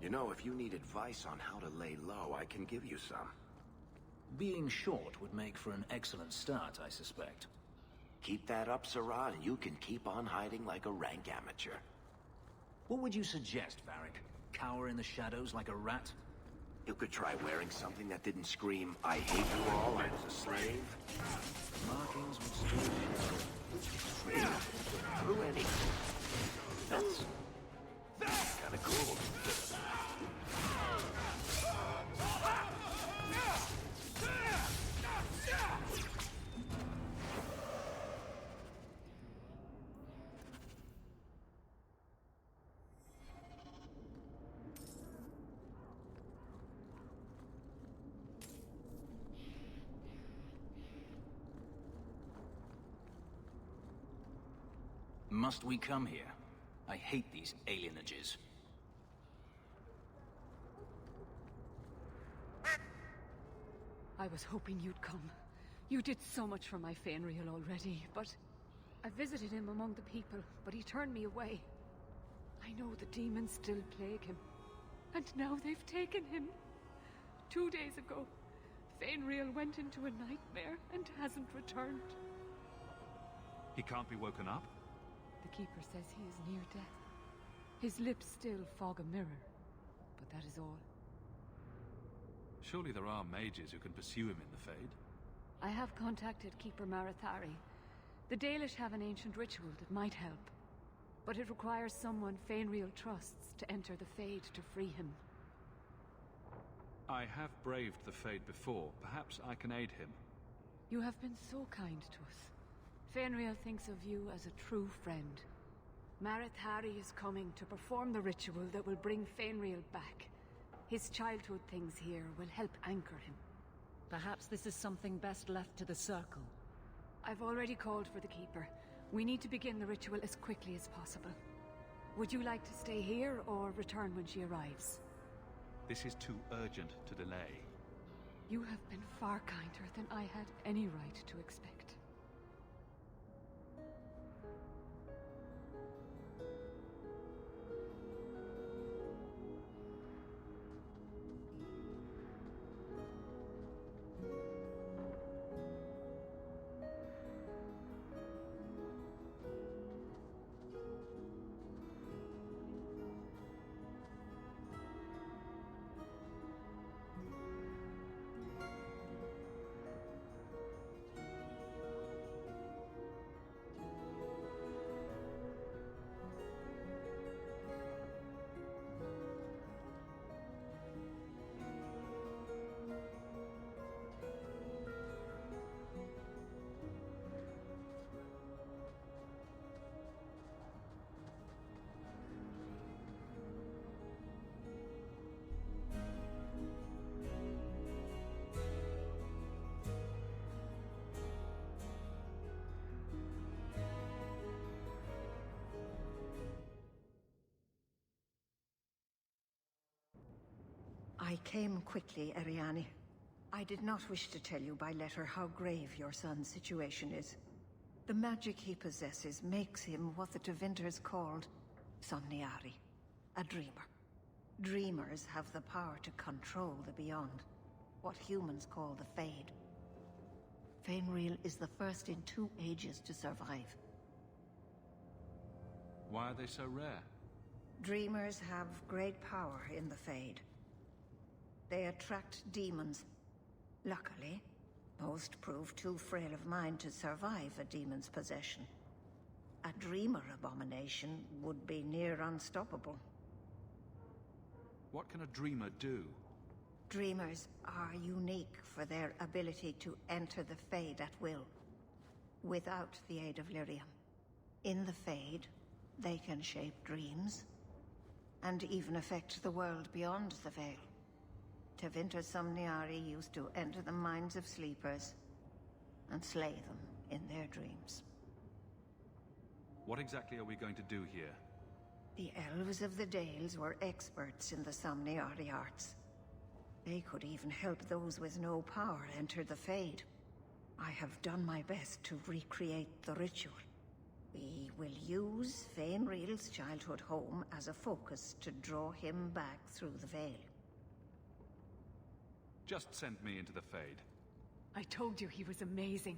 You know, if you need advice on how to lay low, I can give you some. Being short would make for an excellent start, I suspect. Keep that up, Sirrah, and you can keep on hiding like a rank amateur. What would you suggest, Varric? Cower in the shadows like a rat? You could try wearing something that didn't scream, "I hate you all, I was a slave." Markings would still be Through any. That's kinda cool. Must we come here? I hate these alienages. I was hoping you'd come. You did so much for my Fenrir already, but... I visited him among the people, but he turned me away. I know the demons still plague him. And now they've taken him. 2 days ago, Fenrir went into a nightmare and hasn't returned. He can't be woken up? The Keeper says he is near death. His lips still fog a mirror, but that is all. Surely there are mages who can pursue him in the Fade. I have contacted Keeper Marathari. The Dalish have an ancient ritual that might help, but it requires someone Fenrir trusts to enter the Fade to free him. I have braved the Fade before. Perhaps I can aid him. You have been so kind to us. Fenrir thinks of you as a true friend. Marathari is coming to perform the ritual that will bring Fenrir back. His childhood things here will help anchor him. Perhaps this is something best left to the Circle. I've already called for the Keeper. We need to begin the ritual as quickly as possible. Would you like to stay here or return when she arrives? This is too urgent to delay. You have been far kinder than I had any right to expect. I came quickly, Ariane. I did not wish to tell you by letter how grave your son's situation is. The magic he possesses makes him what the Tevinters called Somniari, a dreamer. Dreamers have the power to control the beyond, what humans call the Fade. Fainreal is the first in 2 ages to survive. Why are they so rare? Dreamers have great power in the Fade. They attract demons. Luckily, most prove too frail of mind to survive a demon's possession. A dreamer abomination would be near unstoppable. What can a dreamer do? Dreamers are unique for their ability to enter the Fade at will, without the aid of Lyrium. In the Fade, they can shape dreams, and even affect the world beyond the Veil. Tevinter Somniari used to enter the minds of sleepers and slay them in their dreams. What exactly are we going to do here? The elves of the Dales were experts in the Somniari arts. They could even help those with no power enter the Fade. I have done my best to recreate the ritual. We will use Fainreal's childhood home as a focus to draw him back through the Veil. Just send me into the Fade. I told you he was amazing.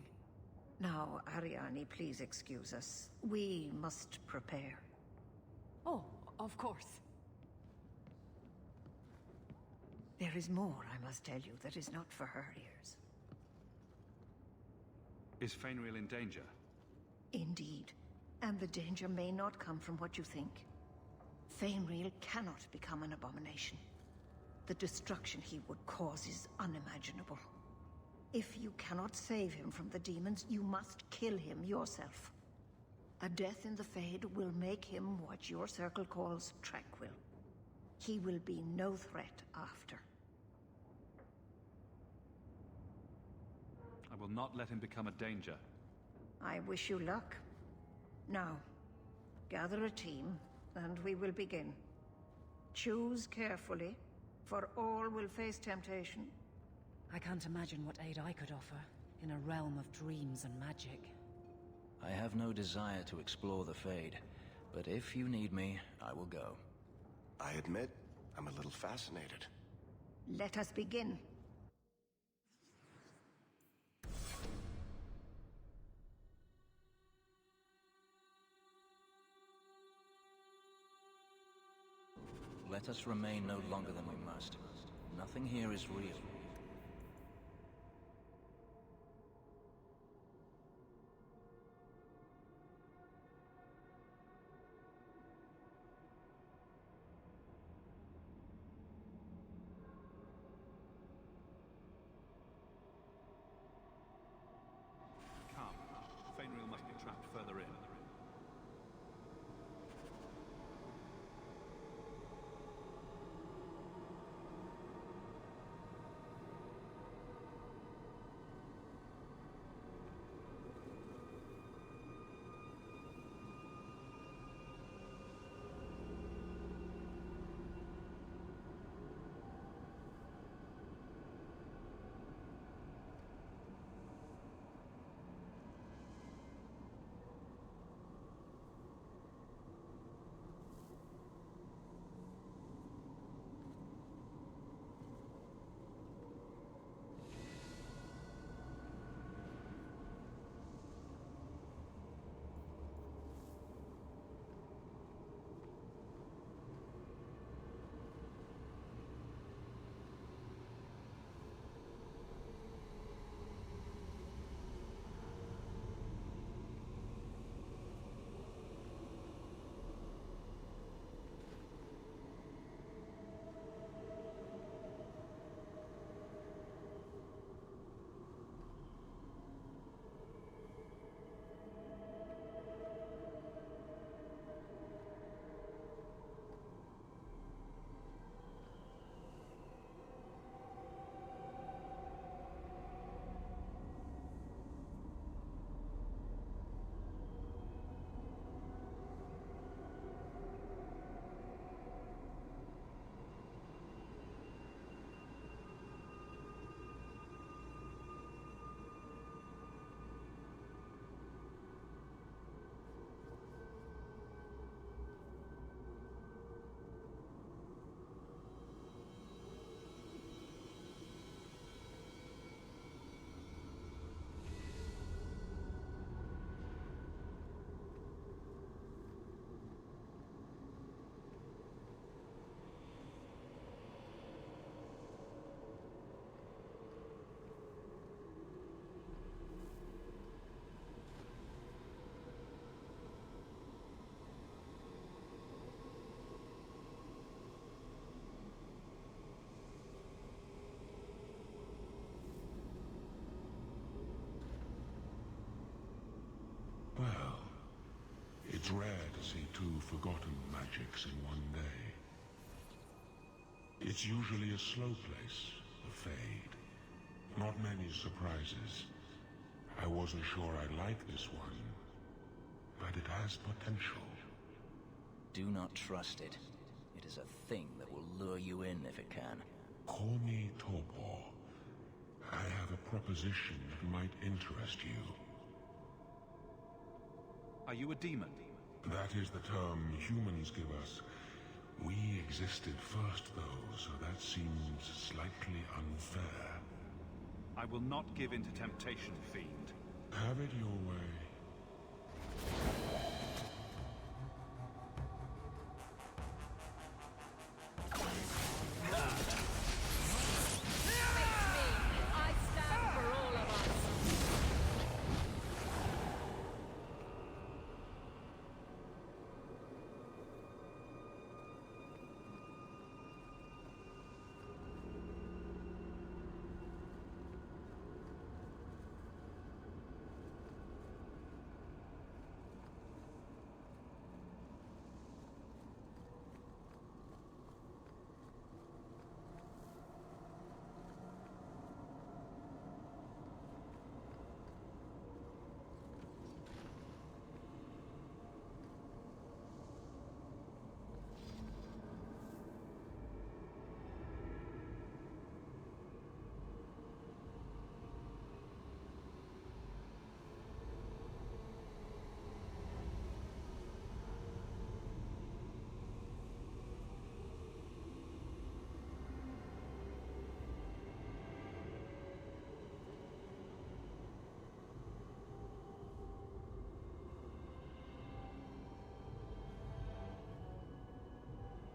Now, Ariane, please excuse us. We must prepare. Oh, of course. There is more I must tell you that is not for her ears. Is Fainreal in danger? Indeed. And the danger may not come from what you think. Fainreal cannot become an abomination. The destruction he would cause is unimaginable. If you cannot save him from the demons, you must kill him yourself. A death in the Fade will make him what your circle calls tranquil. He will be no threat after. I will not let him become a danger. I wish you luck. Now, gather a team, and we will begin. Choose carefully, for all will face temptation. I can't imagine what aid I could offer in a realm of dreams and magic. I have no desire to explore the Fade, but if you need me, I will go. I admit, I'm a little fascinated. Let us begin. Let us remain no longer than we must. Nothing here is real. Come. Fainreal must be trapped further in. see two forgotten magics in one day. It's usually a slow place, a fade. Not many surprises. I wasn't sure I liked this one, but it has potential. Do not trust it. It is a thing that will lure you in if it can. Call me Torpor. I have a proposition that might interest you. Are you a demon? That is the term humans give us. We existed first, though, so that seems slightly unfair. I will not give in to temptation, fiend. Have it your way.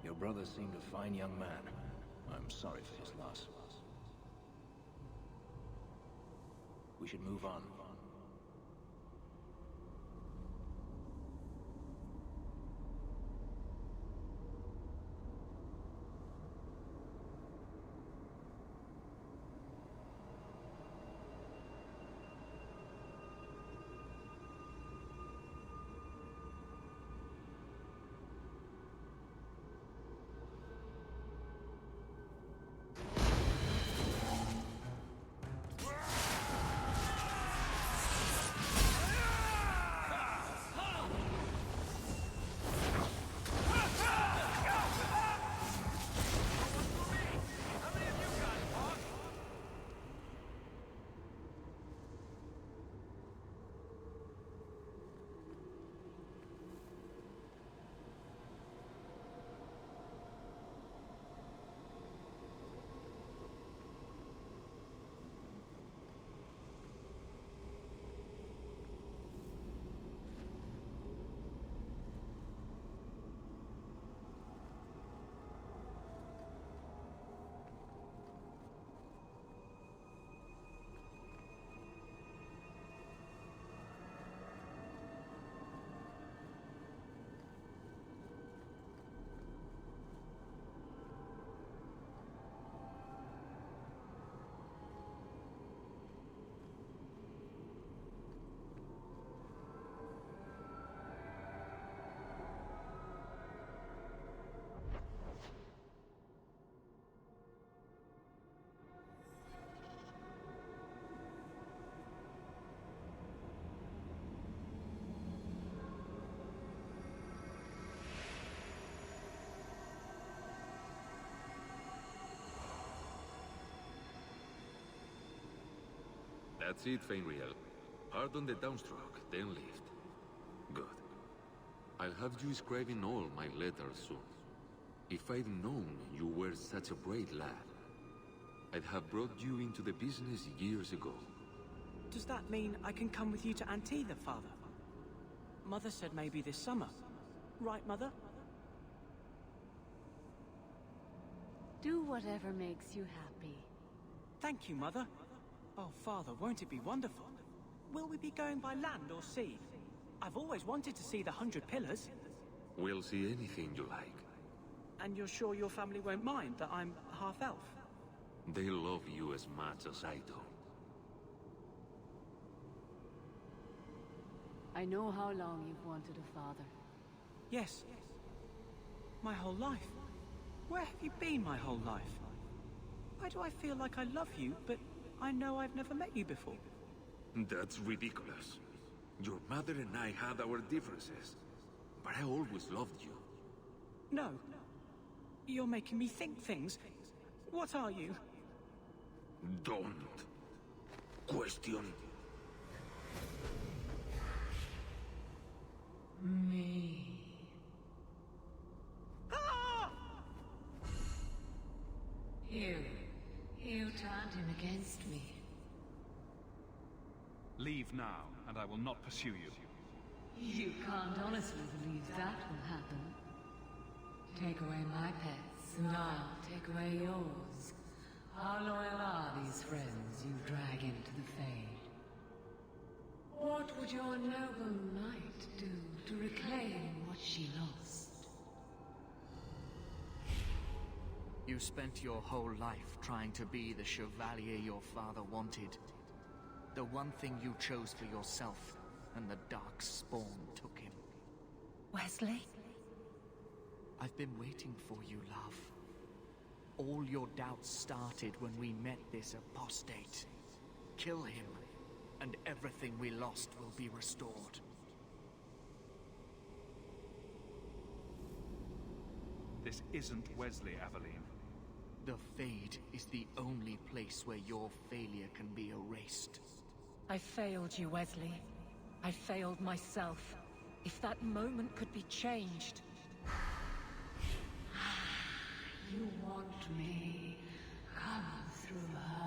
Your brother seemed a fine young man. I'm sorry for his loss. We should move on. That's it, Fenriel. Hard on the downstroke, then lift. Good. I'll have you scribing all my letters soon. If I'd known you were such a brave lad, I'd have brought you into the business years ago. Does that mean I can come with you to Antitha, Father? Mother said maybe this summer. Right, Mother? Do whatever makes you happy. Thank you, Mother. Oh, Father, won't it be wonderful? Will we be going by land or sea? I've always wanted to see the 100 Pillars. We'll see anything you like. And you're sure your family won't mind that I'm half-elf? They love you as much as I do. I know how long you've wanted a father. Yes. My whole life. Where have you been my whole life? Why do I feel like I love you, but I know I've never met you before? That's ridiculous. Your mother and I had our differences, but I always loved you. No. You're making me think things. What are you? Don't question me. You turned him against me. Leave now, and I will not pursue you. You can't honestly believe that will happen. Take away my pets, and I'll take away yours. How loyal are these friends you drag into the Fade? What would your noble knight do to reclaim what she lost? You spent your whole life trying to be the chevalier your father wanted. The one thing you chose for yourself, and the dark spawn took him. Wesley? I've been waiting for you, love. All your doubts started when we met this apostate. Kill him, and everything we lost will be restored. This isn't Wesley, Aveline. The Fade is the only place where your failure can be erased. I failed you, Wesley. I failed myself. If that moment could be changed... You want me? Come through her.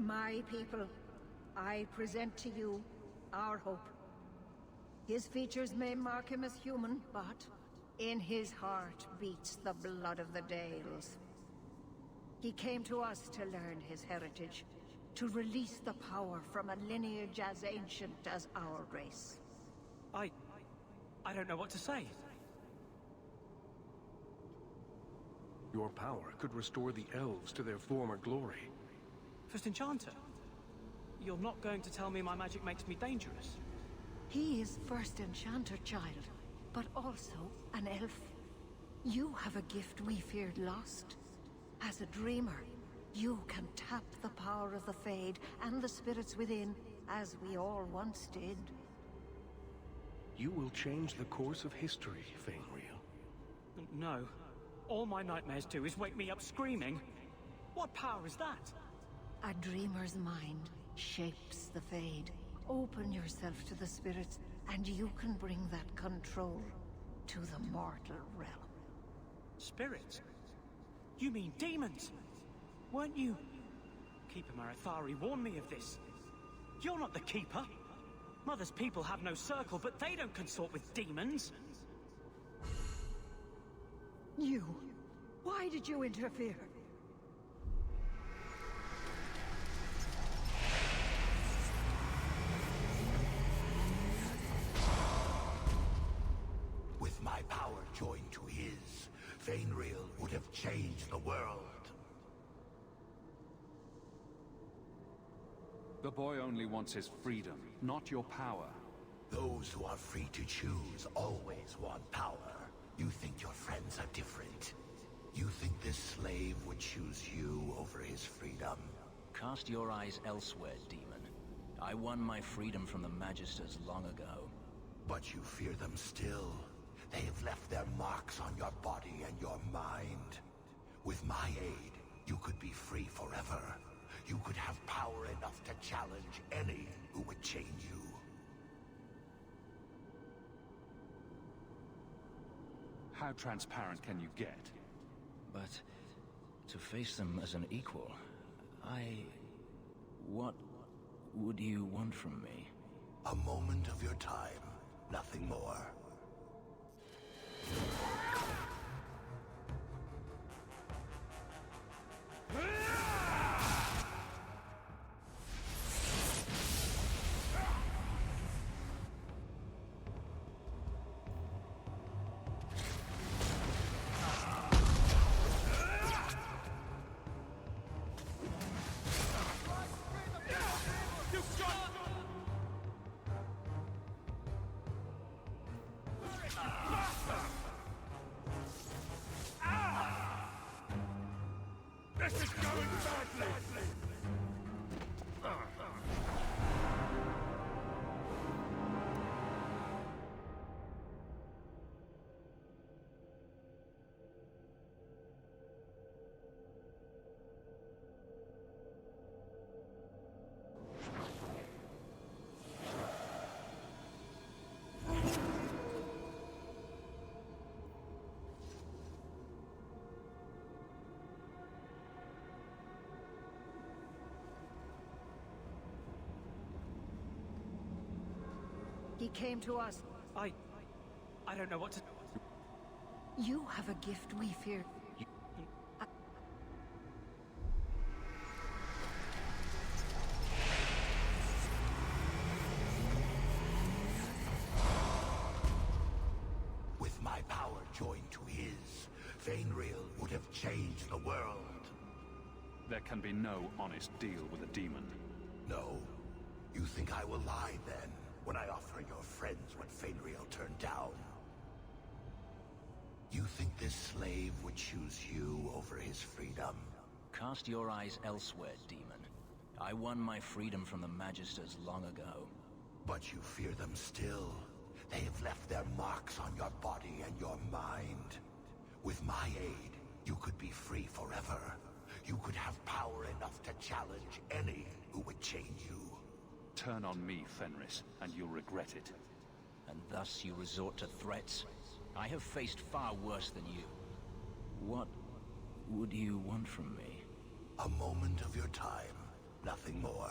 My people, I present to you our hope. His features may mark him as human, but in his heart beats the blood of the Dales. He came to us to learn his heritage, to release the power from a lineage as ancient as our race. I don't know what to say. Your power could restore the elves to their former glory. First Enchanter, you're not going to tell me my magic makes me dangerous? He is First Enchanter, child, but also an elf. You have a gift we feared lost. As a dreamer, you can tap the power of the Fade and the spirits within, as we all once did. You will change the course of history, Fainreal. No. All my nightmares do is wake me up screaming. What power is that? A dreamer's mind shapes the Fade. Open yourself to the spirits, and you can bring that control to the mortal realm. Spirits? You mean demons? Weren't you... Keeper Marathari warned me of this. You're not the Keeper. Mother's people have no circle, but they don't consort with demons. You... Why did you interfere? With my power joined to his, Fainreal would have changed the world. The boy only wants his freedom, not your power. Those who are free to choose always want power. You think your friends are different. You think this slave would choose you over his freedom. Cast your eyes elsewhere, demon. I won my freedom from the Magisters long ago. But you fear them still. They have left their marks on your body and your mind. With my aid, you could be free forever. You could have power enough to challenge any who would chain you. How transparent can you get? But to face them as an equal, what would you want from me? A moment of your time, nothing more. This is going badly! He came to us. I don't know what to... You have a gift we fear. With my power joined to his, Fainreal would have changed the world. There can be no honest deal with a demon. No? You think I will lie then, when I offer your friends what Fainreal turned down? You think this slave would choose you over his freedom? Cast your eyes elsewhere, demon. I won my freedom from the Magisters long ago. But you fear them still. They have left their marks on your body and your mind. With my aid, you could be free forever. You could have power enough to challenge any who would chain you. Turn on me, Fenris, and you'll regret it. And thus you resort to threats? I have faced far worse than you. What would you want from me? A moment of your time, Nothing more.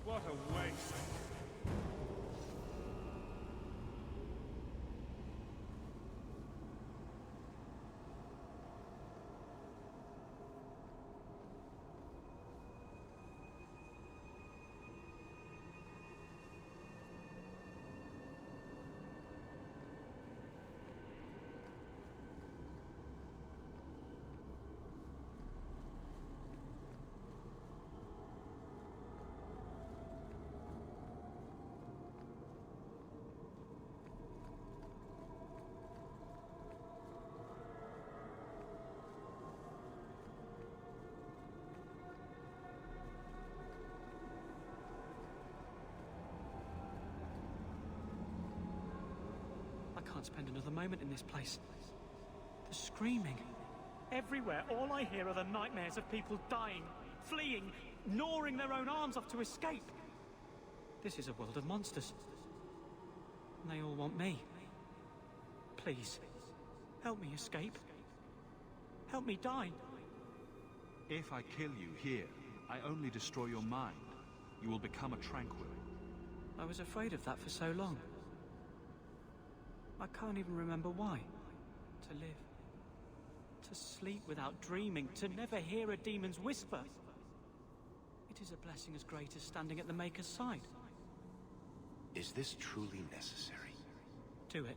What a waste! I can't spend another moment in this place. The screaming. Everywhere, all I hear are the nightmares of people dying, fleeing, gnawing their own arms off to escape. This is a world of monsters. And they all want me. Please, help me escape. Help me die. If I kill you here, I only destroy your mind. You will become a tranquil. I was afraid of that for so long. I can't even remember why. To live. To sleep without dreaming. To never hear a demon's whisper. It is a blessing as great as standing at the Maker's side. Is this truly necessary? Do it.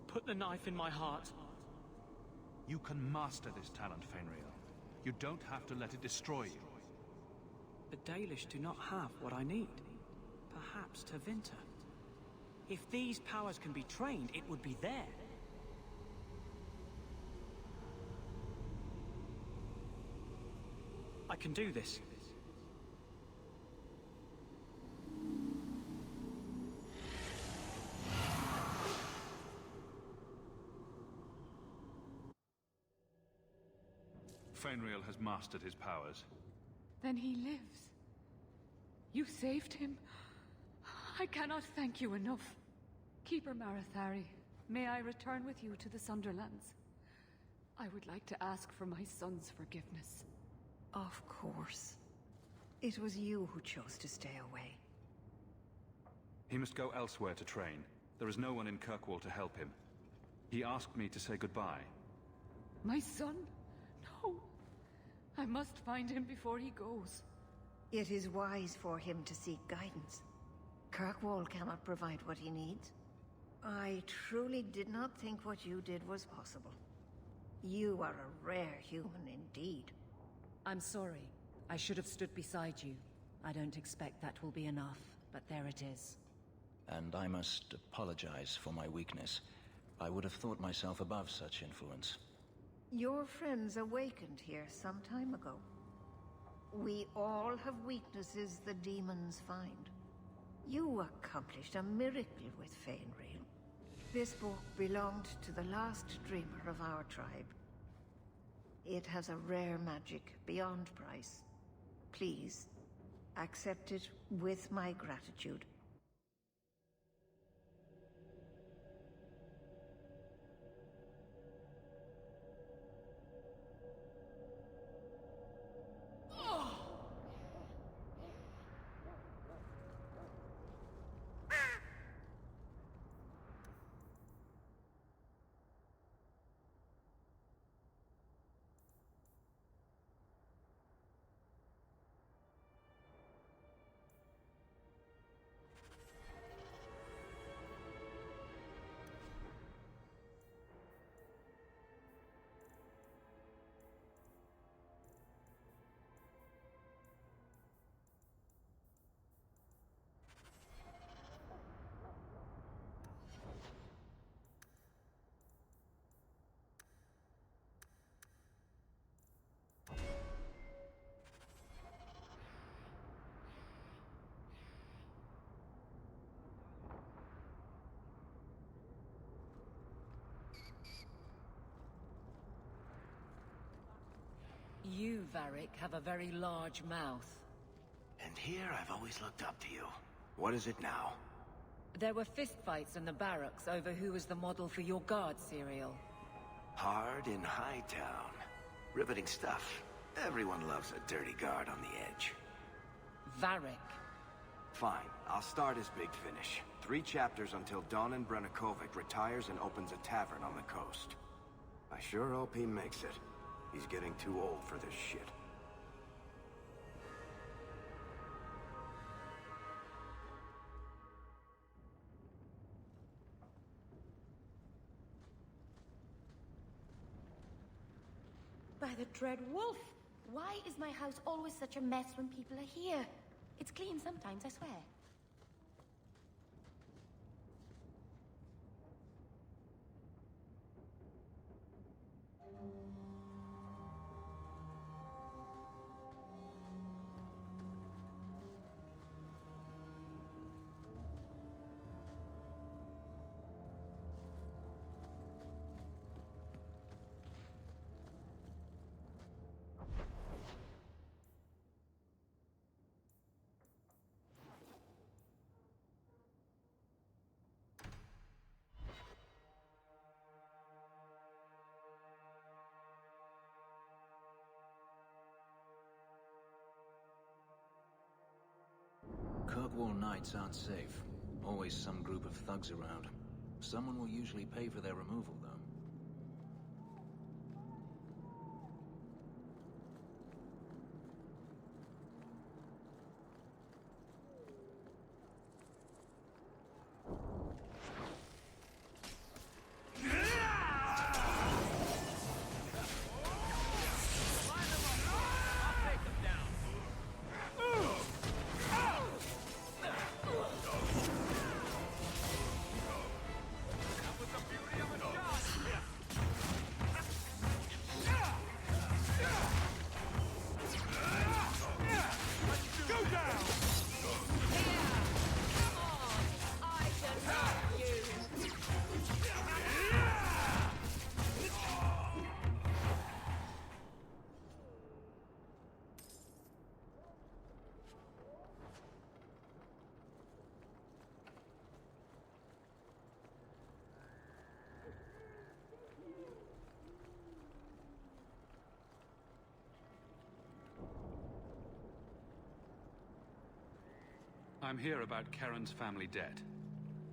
Put the knife in my heart. You can master this talent, Fenrir. You don't have to let it destroy you. The Dalish do not have what I need. Perhaps Tevinter. If these powers can be trained, it would be there. I can do this. Fenrir has mastered his powers. Then he lives. You saved him. I cannot thank you enough. Keeper Marathari, may I return with you to the Sunderlands? I would like to ask for my son's forgiveness. Of course. It was you who chose to stay away. He must go elsewhere to train. There is no one in Kirkwall to help him. He asked me to say goodbye. My son? No. I must find him before he goes. It is wise for him to seek guidance. Kirkwall cannot provide what he needs. I truly did not think what you did was possible. You are a rare human indeed. I'm sorry. I should have stood beside you. I don't expect that will be enough, but there it is. And I must apologize for my weakness. I would have thought myself above such influence. Your friends awakened here some time ago. We all have weaknesses the demons find. You accomplished a miracle with Fenrir. This book belonged to the last dreamer of our tribe. It has a rare magic beyond price. Please, accept it with my gratitude. You, Varric, have a very large mouth. And here I've always looked up to you. What is it now? There were fistfights in the barracks over who was the model for your guard serial. Hard in Hightown. Riveting stuff. Everyone loves a dirty guard on the edge. Varric. Fine, I'll start as Big Finish. 3 chapters until Donan Brennakovic retires and opens a tavern on the coast. I sure hope he makes it. He's getting too old for this shit. By the Dread Wolf! Why is my house always such a mess when people are here? It's clean sometimes, I swear. Kirkwall nights aren't safe. Always some group of thugs around. Someone will usually pay for their removal, though. I'm here about Charon's family debt.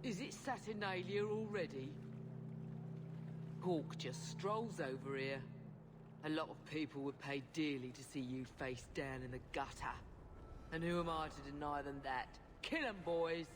Is it Saturnalia already? Hawk just strolls over here. A lot of people would pay dearly to see you face down in the gutter. And who am I to deny them that? Kill 'em, boys!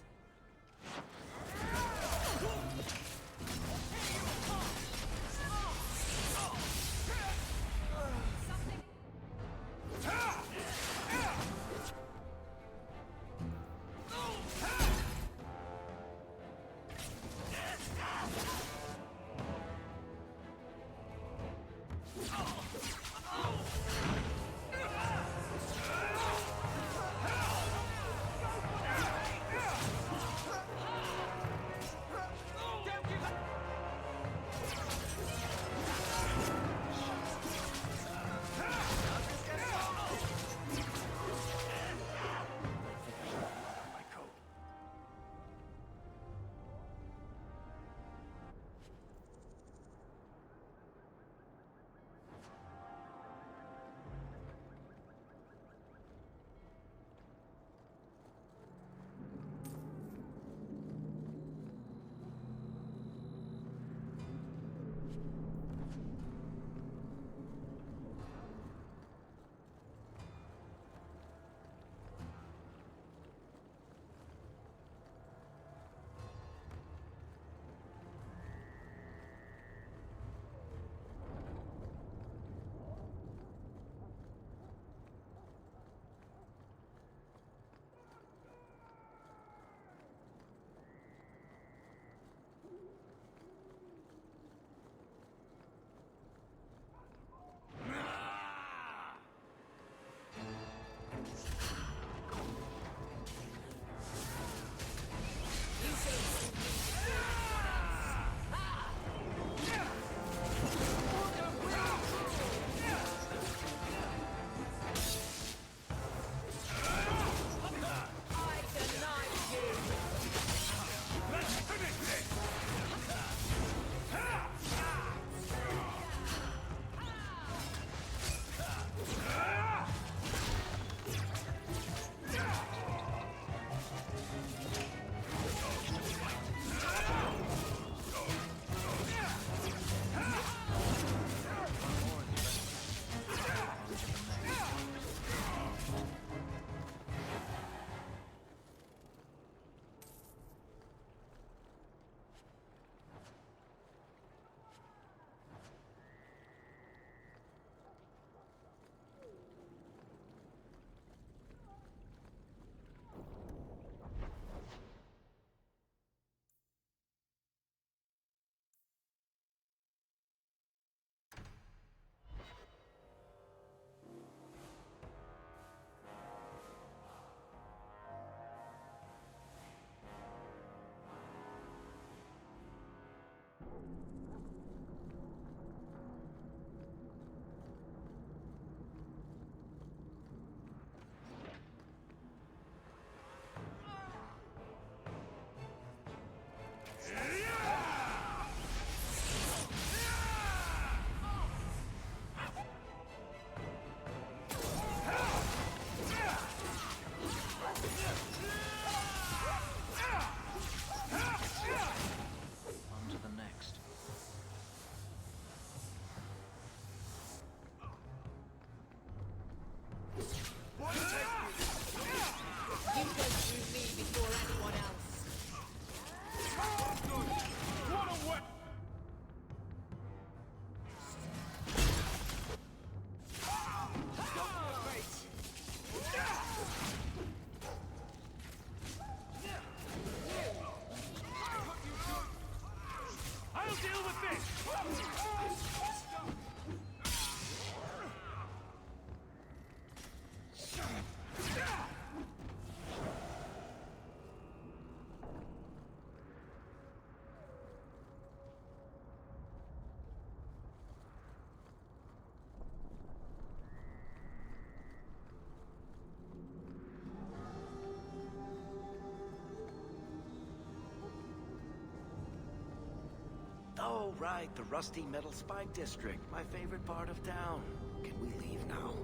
right, the Rusty Metal Spike District, my favorite part of town. Can we leave now?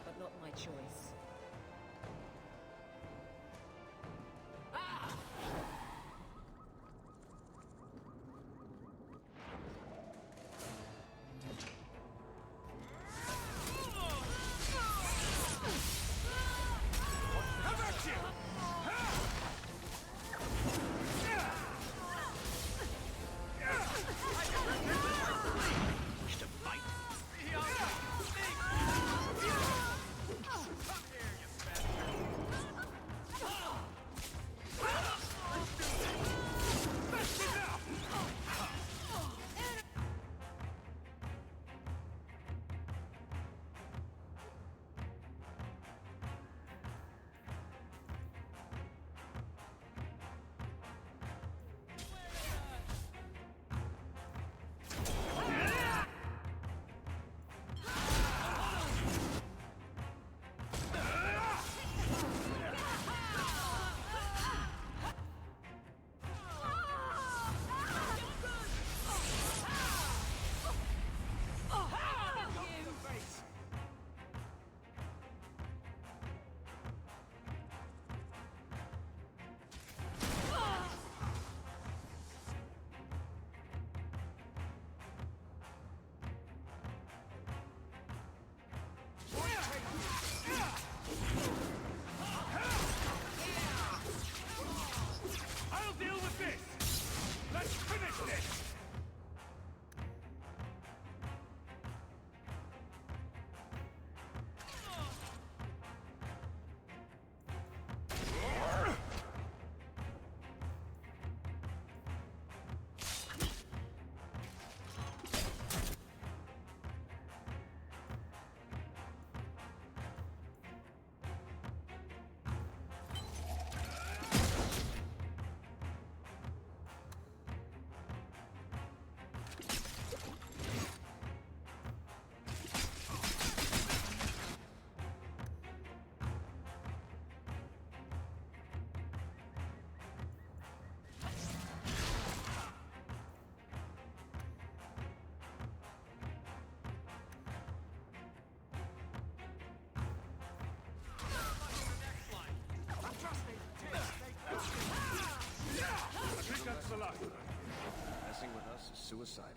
But not my choice. I'll deal with this! Let's finish this! Messing with us is suicidal.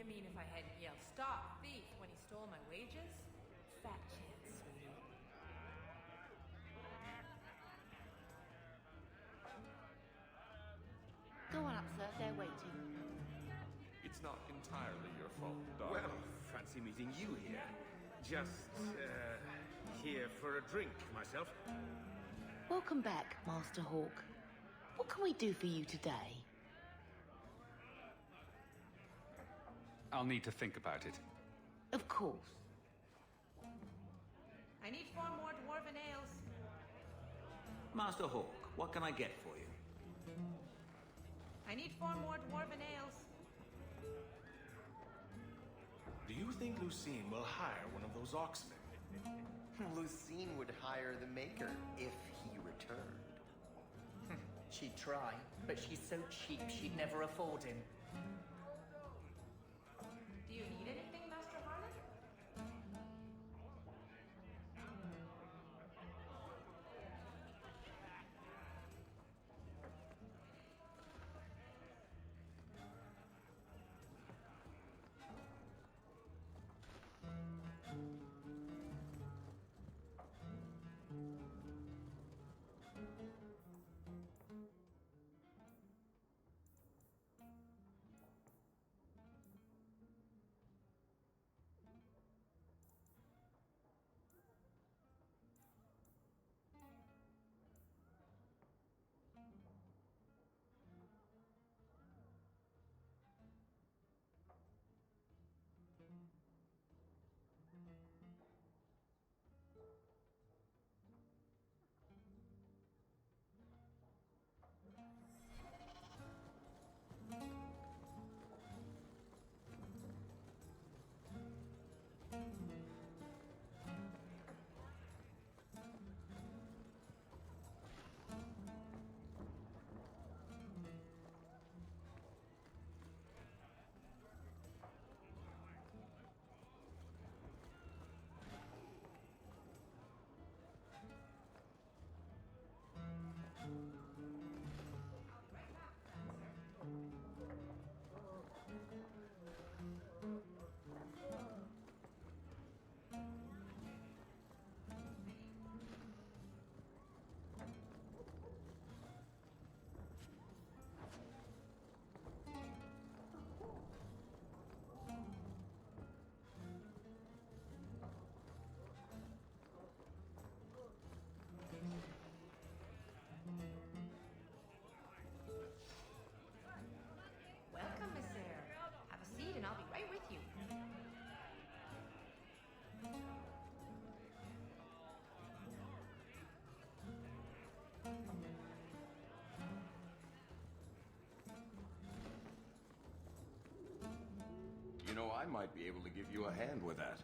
mean if I hadn't yelled, "Stop, thief," when he stole my wages? Fat chance, sweetie. Go on up, sir. They're waiting. It's not entirely your fault, darling. Well, fancy meeting you here. Just, here for a drink, myself. Welcome back, Master Hawk. What can we do for you today? I'll need to think about it. Of course. I need 4 more dwarven ales. Master Hawk, what can I get for you? I need 4 more dwarven ales. Do you think Lucine will hire one of those oxmen? Lucine would hire the maker if he returned. She'd try, but she's so cheap she'd never afford him. Do you need anything, Master Harlan? Welcome, Miss Sarah. Have a seat and I'll be right with you. You know, I might be able to give you a hand with that.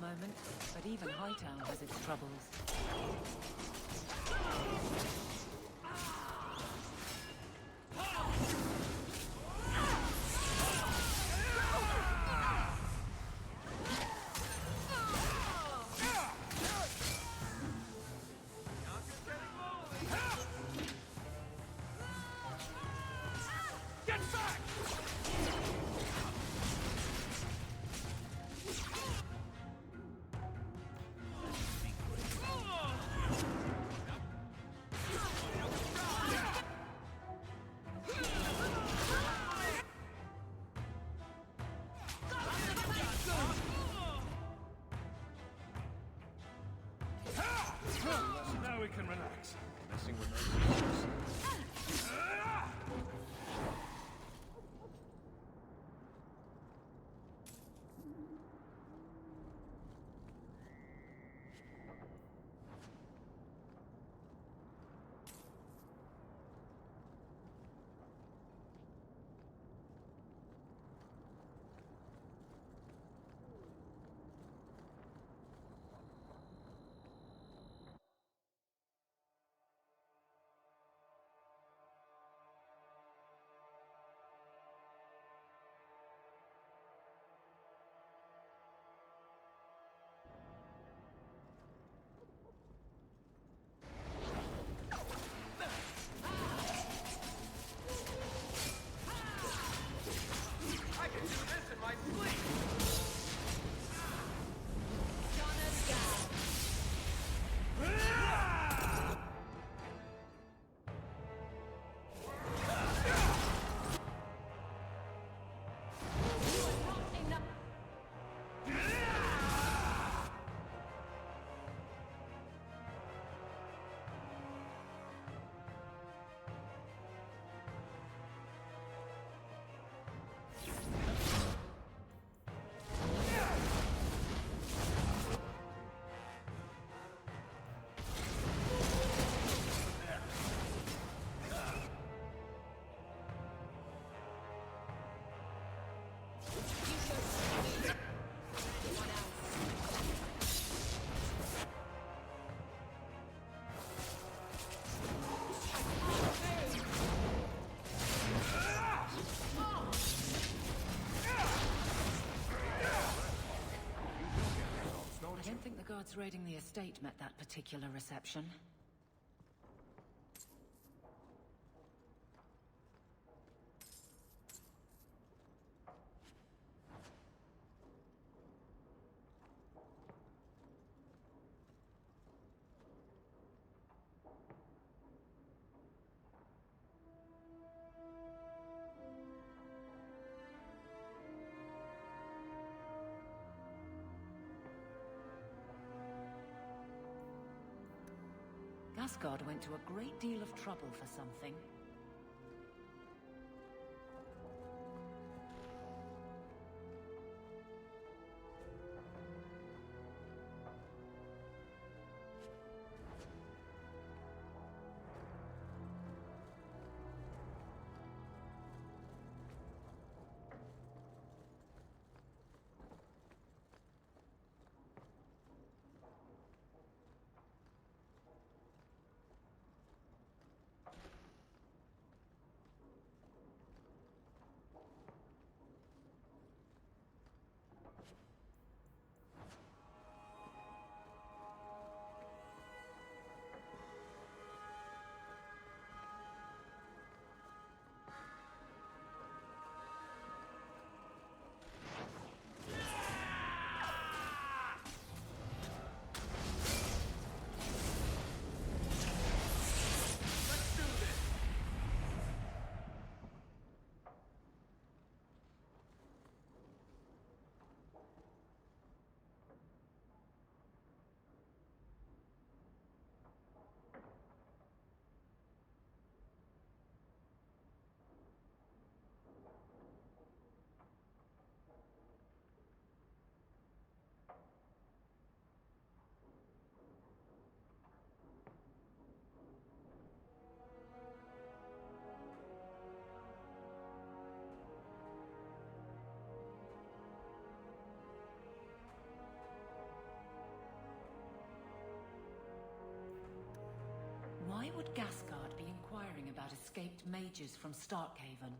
moment, but even Hightown has its troubles. Now we can relax. Messing with those. I can do this in my sleep! I don't think the guards raiding the estate met that particular reception. Asgard went to a great deal of trouble for something. gas guard be inquiring about escaped mages from Starkhaven?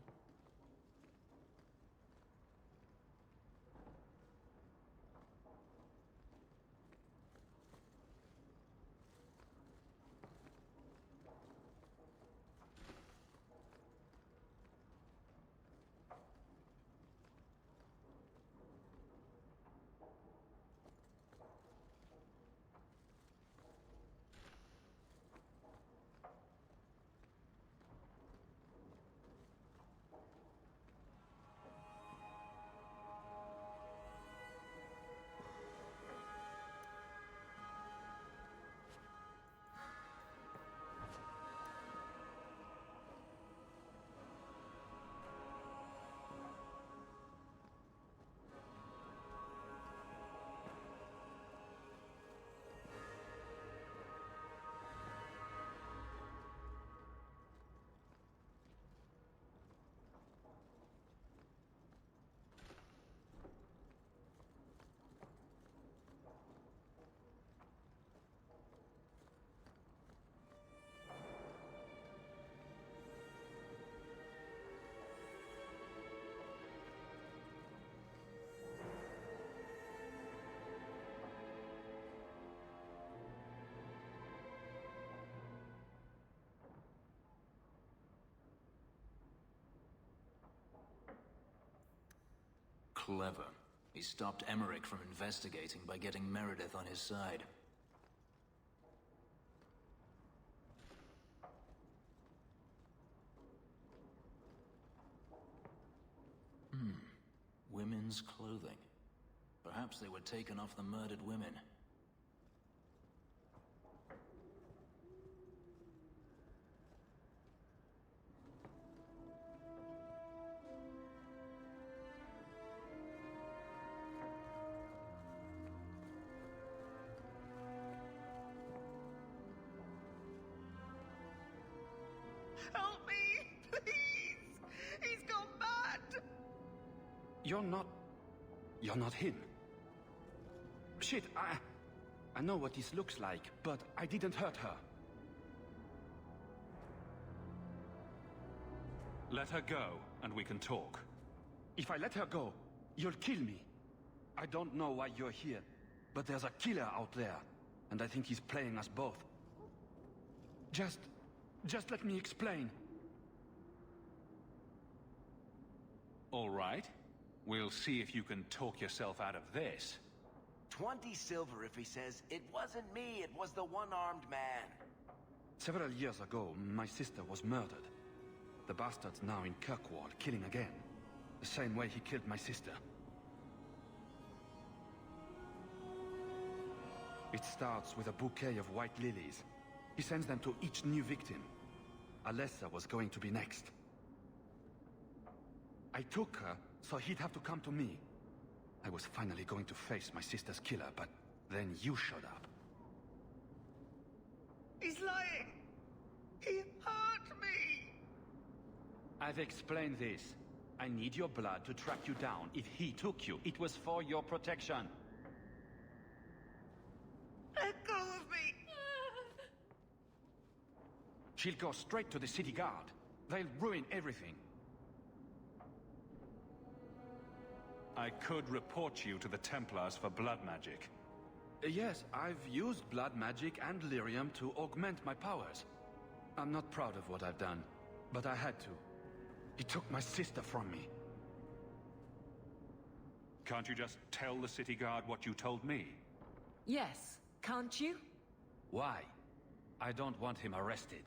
Clever. He stopped Emmerich from investigating by getting Meredith on his side. Women's clothing. Perhaps they were taken off the murdered women. Help me, please! He's gone mad! You're not him. Shit, I know what this looks like, but I didn't hurt her. Let her go, and we can talk. If I let her go, you'll kill me. I don't know why you're here, but there's a killer out there, and I think he's playing us both. Just let me explain. All right. We'll see if you can talk yourself out of this. 20 silver if he says, "It wasn't me, it was the one-armed man." Several years ago, my sister was murdered. The bastard's now in Kirkwall, killing again. The same way he killed my sister. It starts with a bouquet of white lilies. He sends them to each new victim. Alessa was going to be next. I took her, so he'd have to come to me. I was finally going to face my sister's killer, but then you showed up. He's lying! He hurt me! I've explained this. I need your blood to track you down. If he took you, it was for your protection. Let go of me! She'll go straight to the city guard. They'll ruin everything. I could report you to the Templars for blood magic. Yes, I've used blood magic and lyrium to augment my powers. I'm not proud of what I've done, but I had to. He took my sister from me. Can't you just tell the city guard what you told me? Yes, can't you? Why? I don't want him arrested.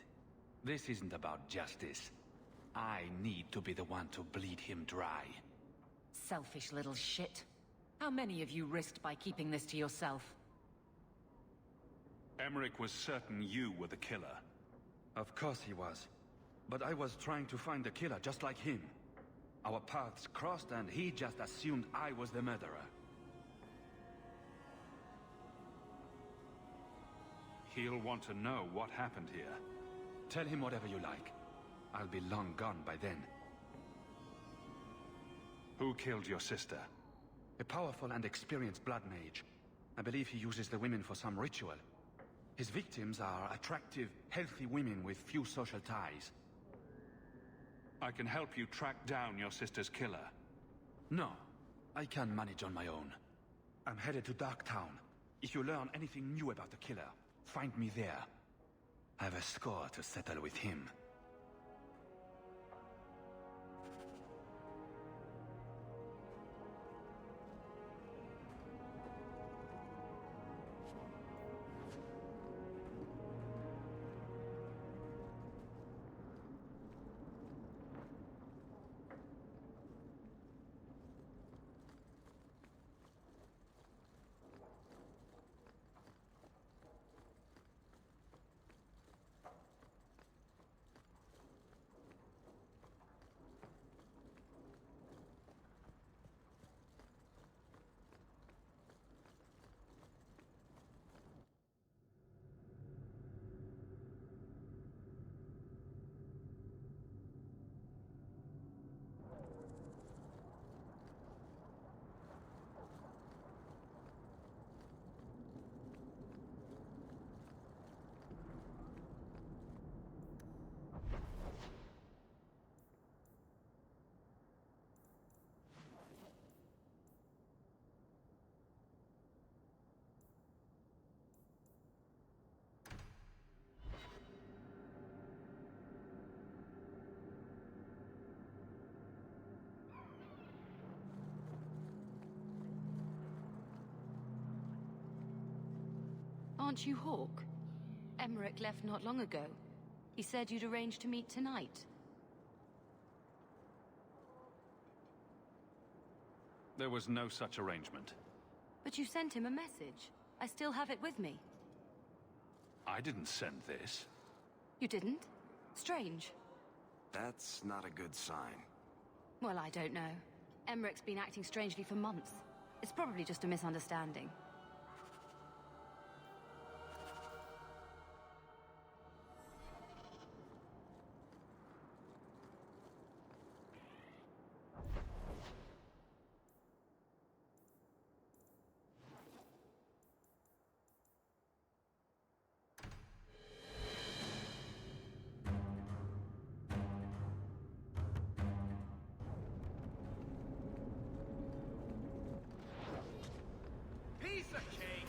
This isn't about justice. I need to be the one to bleed him dry. Selfish little shit. How many of you risked by keeping this to yourself? Emmerich was certain you were the killer. Of course he was. But I was trying to find the killer just like him. Our paths crossed and he just assumed I was the murderer. He'll want to know what happened here. Tell him whatever you like. I'll be long gone by then. Who killed your sister? A powerful and experienced blood mage. I believe he uses the women for some ritual. His victims are attractive, healthy women with few social ties. I can help you track down your sister's killer. No, I can manage on my own. I'm headed to Darktown. If you learn anything new about the killer, find me there. I have a score to settle with him. Aren't you Hawk? Emmerich left not long ago. He said you'd arranged to meet tonight. There was no such arrangement. But you sent him a message. I still have it with me. I didn't send this. You didn't? Strange. That's not a good sign. Well, I don't know. Emmerich's been acting strangely for months. It's probably just a misunderstanding. Piece of cake!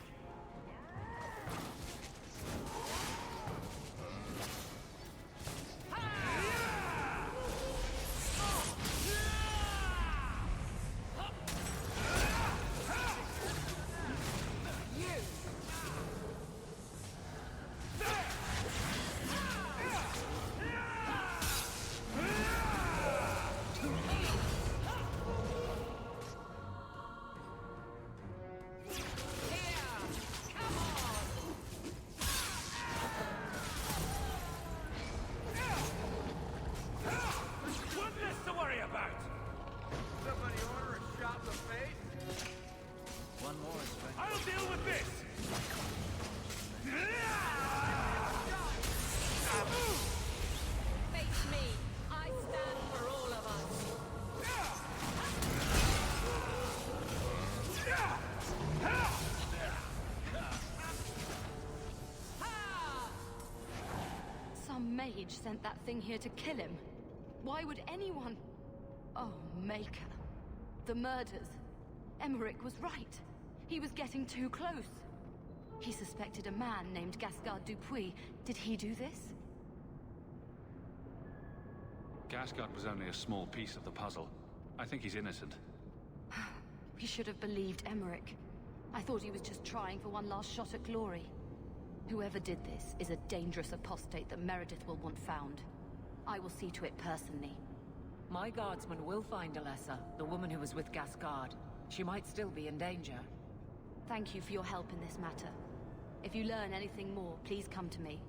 Mage sent that thing here to kill him. Why would anyone... Oh, Maker. The murders. Emmerich was right. He was getting too close. He suspected a man named Gascard Dupuis. Did he do this? Gascard was only a small piece of the puzzle. I think he's innocent. We should have believed Emmerich. I thought he was just trying for one last shot at glory. Whoever did this is a dangerous apostate that Meredith will want found. I will see to it personally. My guardsman will find Alessa, the woman who was with Gascard. She might still be in danger. Thank you for your help in this matter. If you learn anything more, please come to me.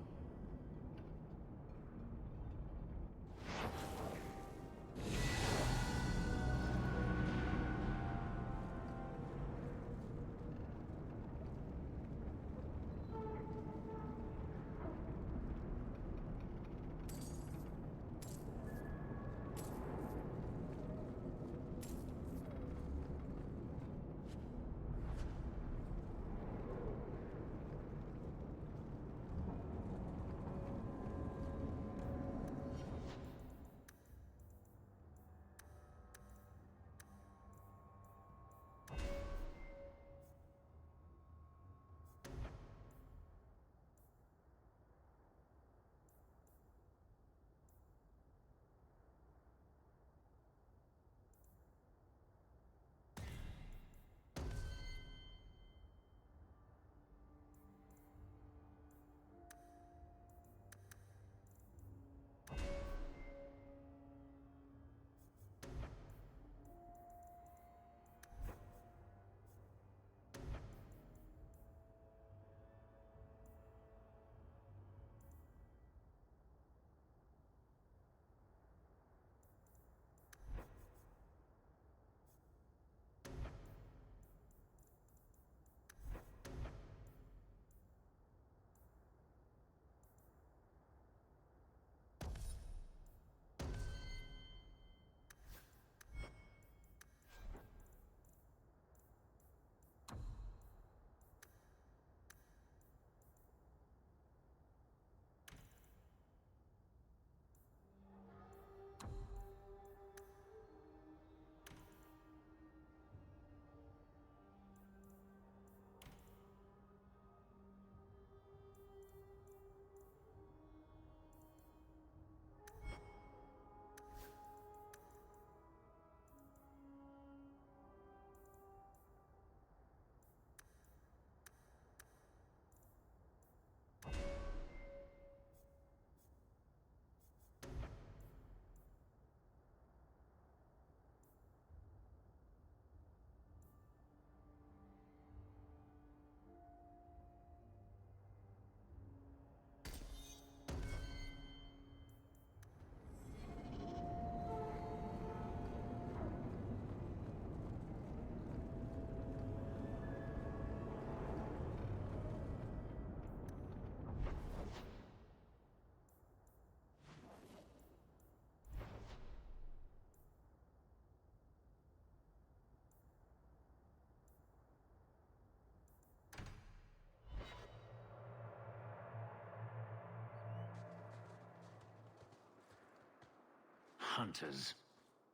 hunters.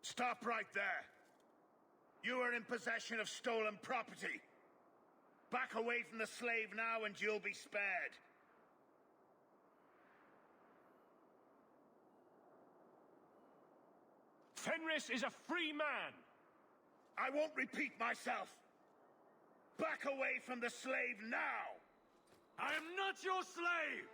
Stop right there. You are in possession of stolen property. Back away from the slave now and you'll be spared. Fenris is a free man! I won't repeat myself. Back away from the slave now! I am not your slave!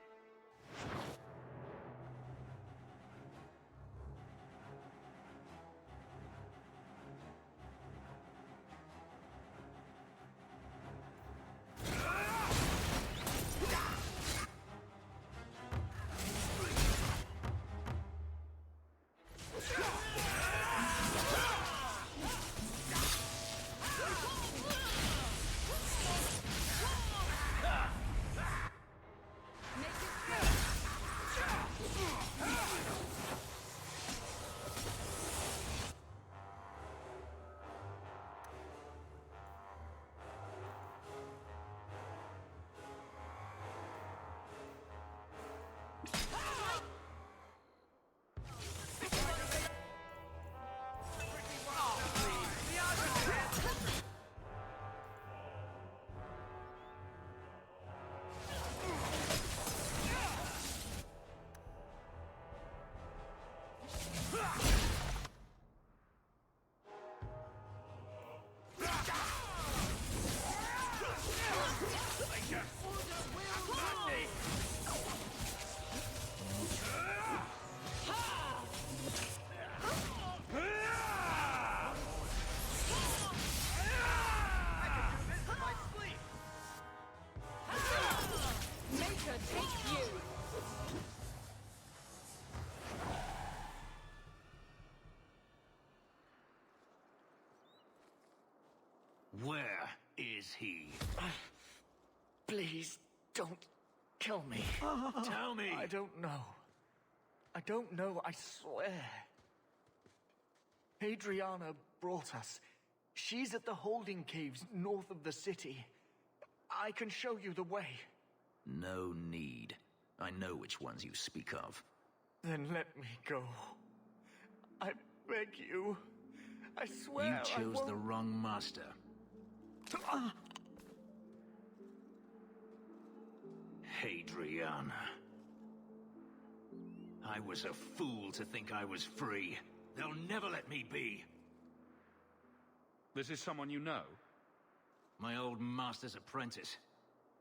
Where is he? Please, don't kill me. Tell me! I don't know. I don't know, I swear. Adriana brought us. She's at the holding caves north of the city. I can show you the way. No need. I know which ones you speak of. Then let me go. I beg you. I swear You chose the wrong master. Hadriana. I was a fool to think I was free. They'll never let me be. This is someone you know? My old master's apprentice.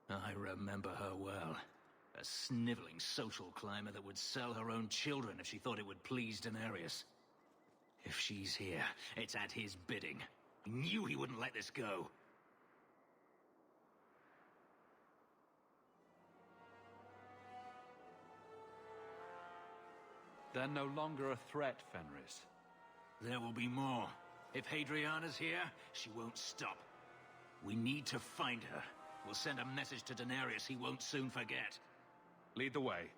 I remember her well. A sniveling social climber that would sell her own children if she thought it would please Daenerys. If she's here, it's at his bidding. He knew he wouldn't let this go. They're no longer a threat, Fenris. There will be more. If Hadriana's here, she won't stop. We need to find her. We'll send a message to Daenerys he won't soon forget. Lead the way.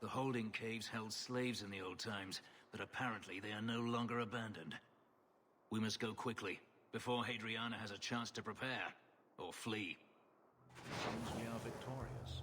The holding caves held slaves in the old times, but apparently they are no longer abandoned. We must go quickly, before Hadriana has a chance to prepare, or flee. Seems we are victorious.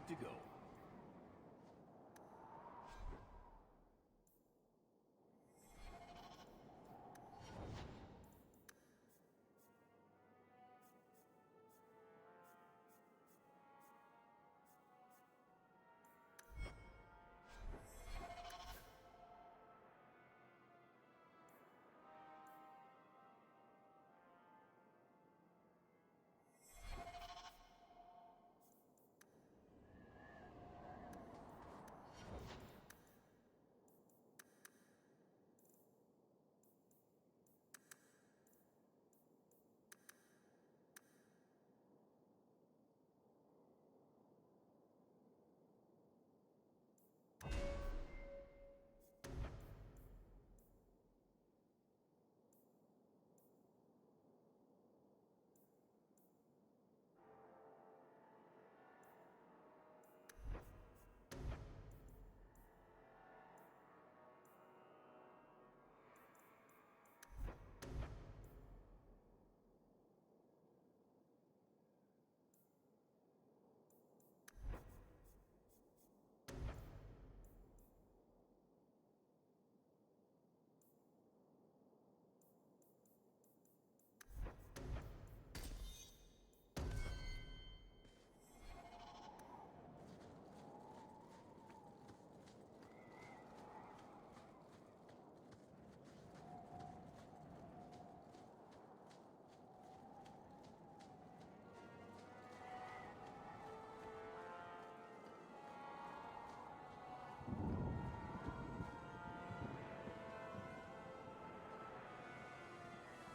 to go.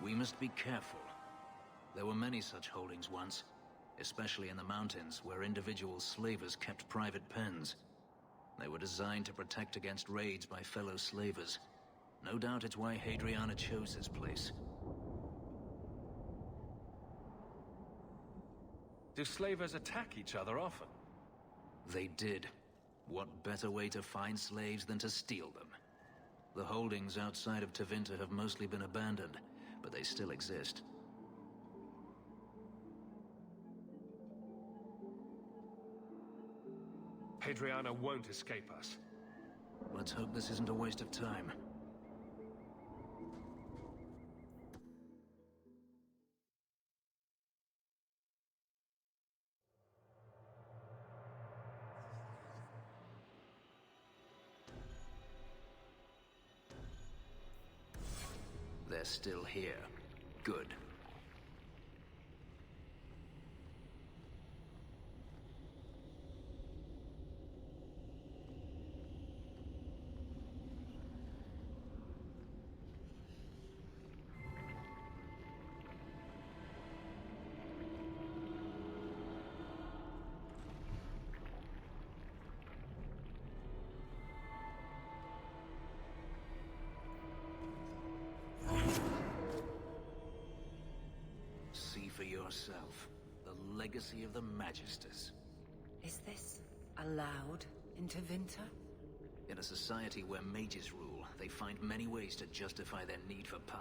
We must be careful. There were many such holdings once, especially in the mountains where individual slavers kept private pens. They were designed to protect against raids by fellow slavers. No doubt it's why Hadriana chose this place. Do slavers attack each other often? They did. What better way to find slaves than to steal them? The holdings outside of Tevinter have mostly been abandoned, but they still exist. Hadriana won't escape us. Let's hope this isn't a waste of time. They're still here. Good. See for yourself. The legacy of the Magisters. Is this allowed in Tevinter? In a society where mages rule, they find many ways to justify their need for power.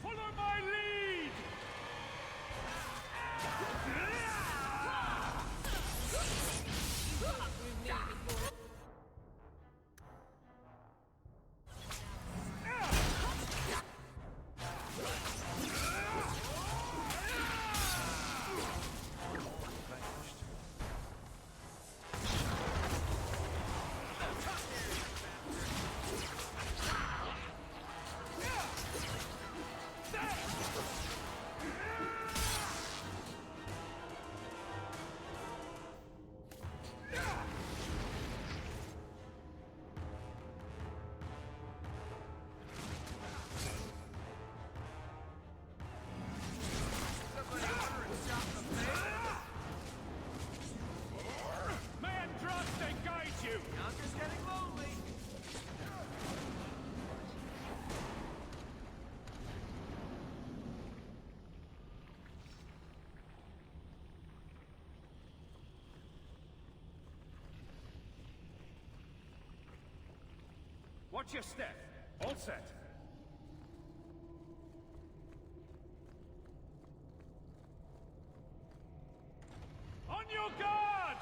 Follow my lead! Watch your step. All set. On your guard!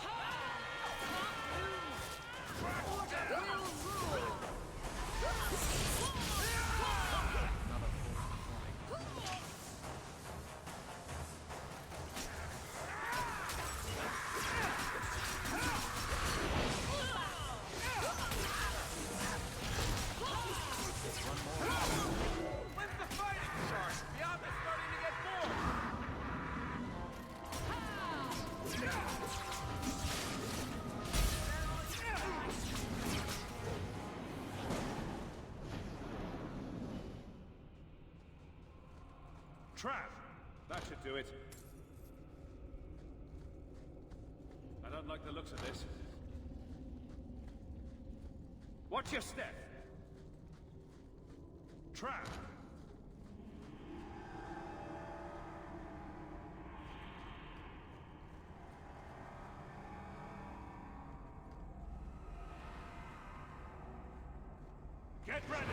When's the fighting start? Beyond is starting to get bored. Trap! That should do it. I don't like the looks of this. Watch your step! Trap! Get ready!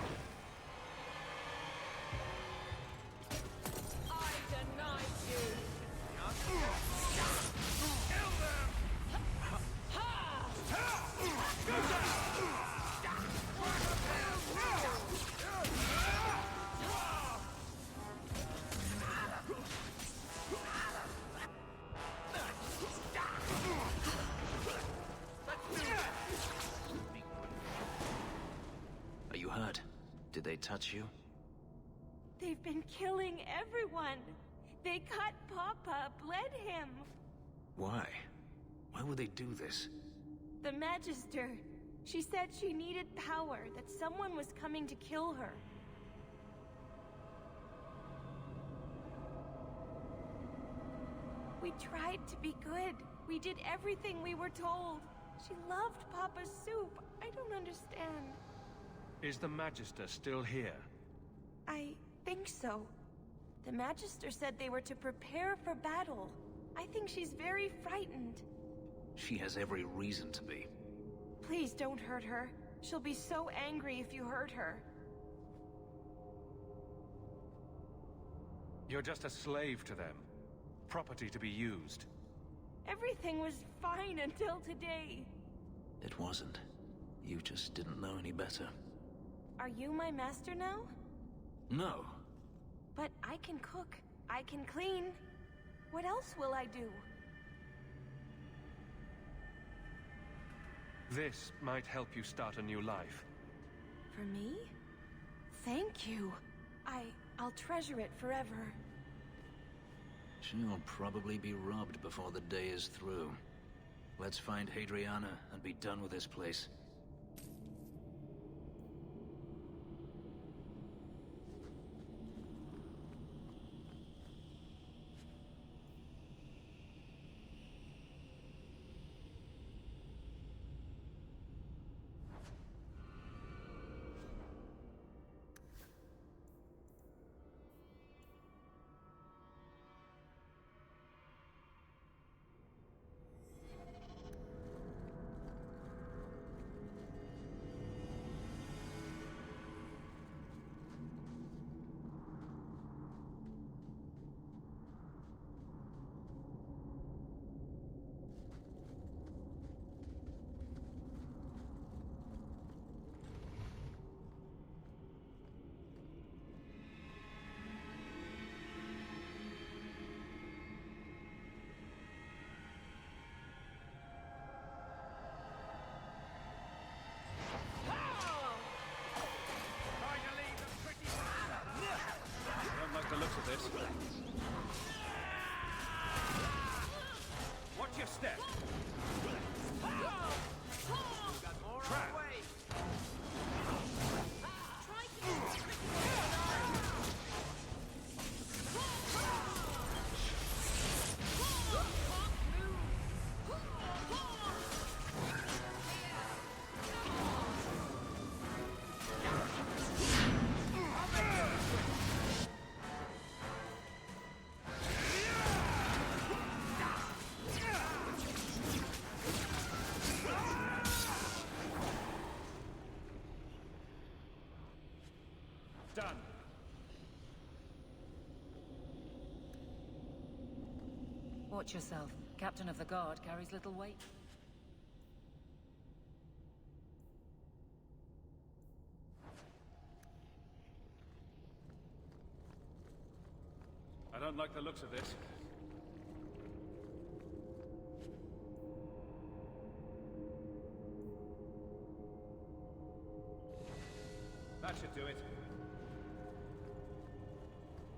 I deny you! Kill them! Go down! Are you hurt? Did they touch you? They've been killing everyone. They cut Papa, bled him. Why? Why would they do this? The Magister. She said she needed power, that someone was coming to kill her. We tried to be good. We did everything we were told. She loved Papa's soup. I don't understand. Is the Magister still here? I think so. The Magister said they were to prepare for battle. I think she's very frightened. She has every reason to be. Please don't hurt her. She'll be so angry if you hurt her. You're just a slave to them. Property to be used. Everything was fine until today. It wasn't. You just didn't know any better. Are you my master now? No. But I can cook. I can clean. What else will I do? This might help you start a new life. For me? Thank you. I'll treasure it forever. She'll probably be robbed before the day is through. Let's find Hadriana and be done with this place. The looks of this. Watch your step. Trap. Done. Watch yourself. Captain of the Guard carries little weight. I don't like the looks of this. That should do it.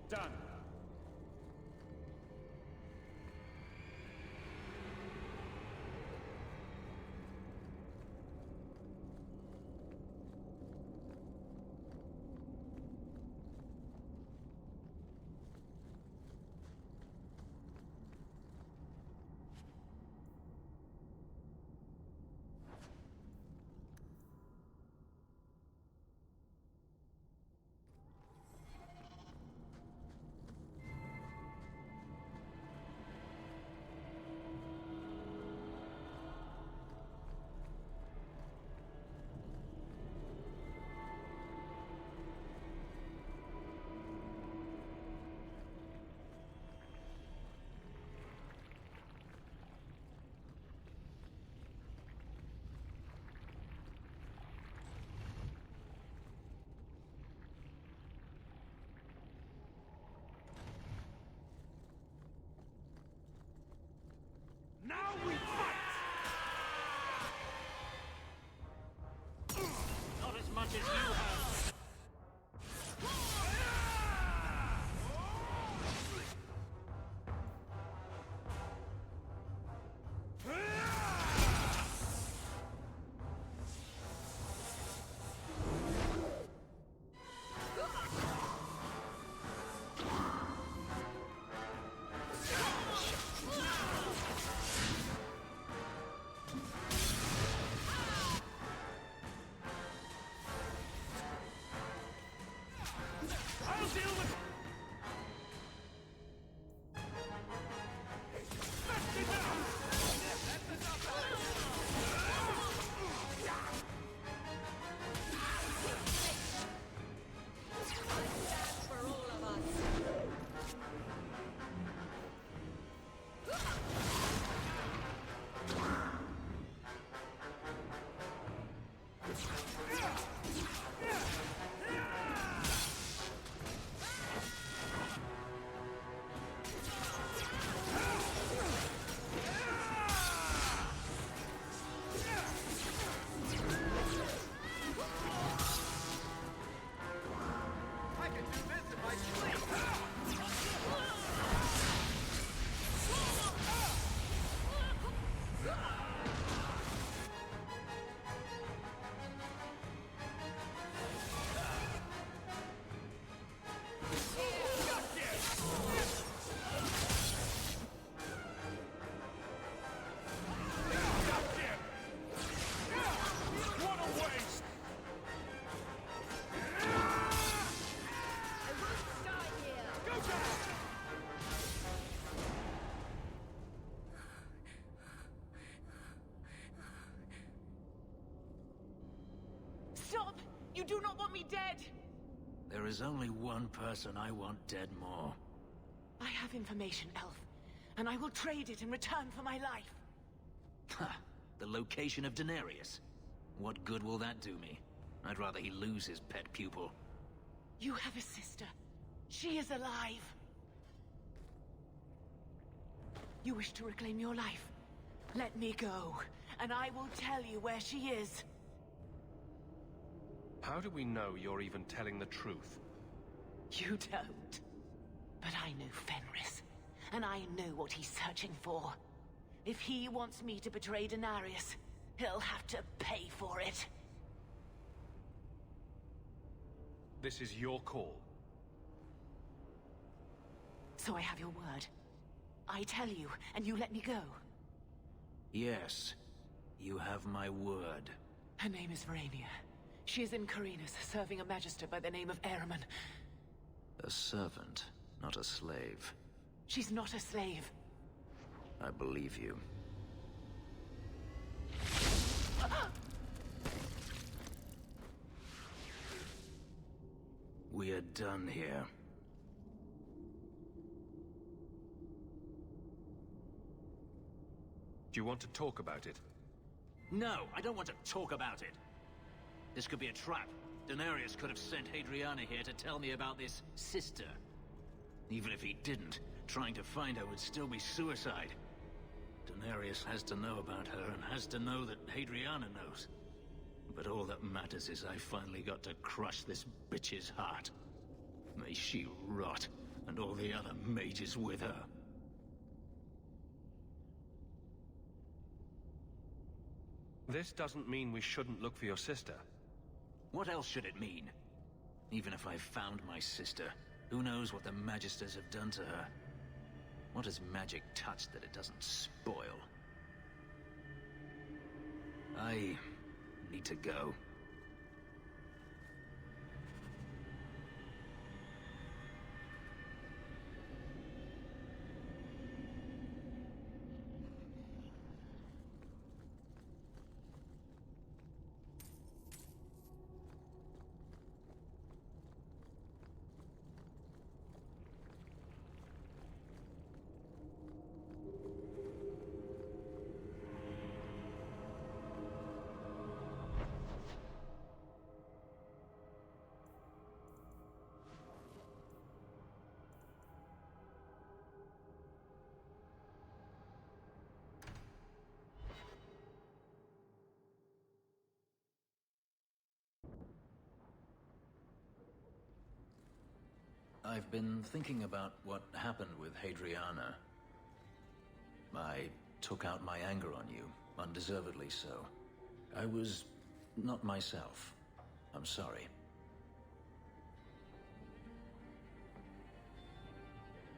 Done. Now we fight! Not as much as you have. I'll deal with... Stop! You do not want me dead! There is only one person I want dead more. I have information, Elf, and I will trade it in return for my life. Ha! The location of Denarius. What good will that do me? I'd rather he lose his pet pupil. You have a sister. She is alive. You wish to reclaim your life? Let me go, and I will tell you where she is. How do we know you're even telling the truth? You don't. But I know Fenris, and I know what he's searching for. If he wants me to betray Denarius, he'll have to pay for it. This is your call. So I have your word. I tell you, and you let me go. Yes, you have my word. Her name is Verania. She is in Carinus, serving a magister by the name of Ahriman. A servant, not a slave. She's not a slave. I believe you. we are done here. Do you want to talk about it? No, I don't want to talk about it. This could be a trap. Denarius could have sent Hadriana here to tell me about this sister. Even if he didn't, trying to find her would still be suicide. Denarius has to know about her and has to know that Hadriana knows. But all that matters is I finally got to crush this bitch's heart. May she rot, and all the other mages with her. This doesn't mean we shouldn't look for your sister. What else should it mean? Even if I found my sister, who knows what the Magisters have done to her? What has magic touched that it doesn't spoil? I need to go. I've been thinking about what happened with Hadriana. I took out my anger on you, undeservedly so. I was not myself. I'm sorry.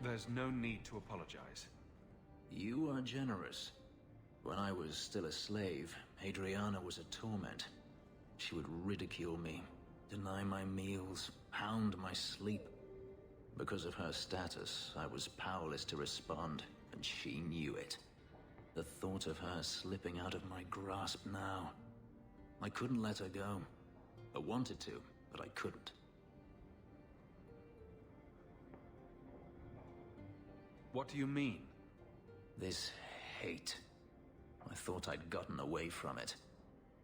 There's no need to apologize. You are generous. When I was still a slave, Hadriana was a torment. She would ridicule me, deny my meals, hound my sleep. Because of her status, I was powerless to respond, and she knew it. The thought of her slipping out of my grasp now. I couldn't let her go. I wanted to, but I couldn't. What do you mean? This hate. I thought I'd gotten away from it.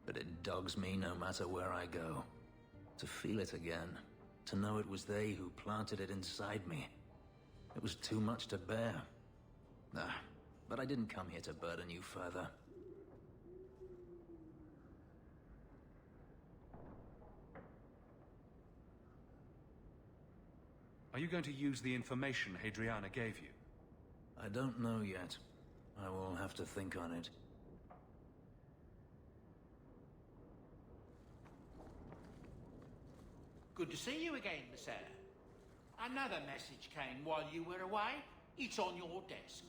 But it dogs me no matter where I go. To feel it again. To know it was they who planted it inside me. It was too much to bear. But I didn't come here to burden you further. Are you going to use the information Hadriana gave you? I don't know yet. I will have to think on it. Good to see you again, Miss Anna. Another message came while you were away. It's on your desk.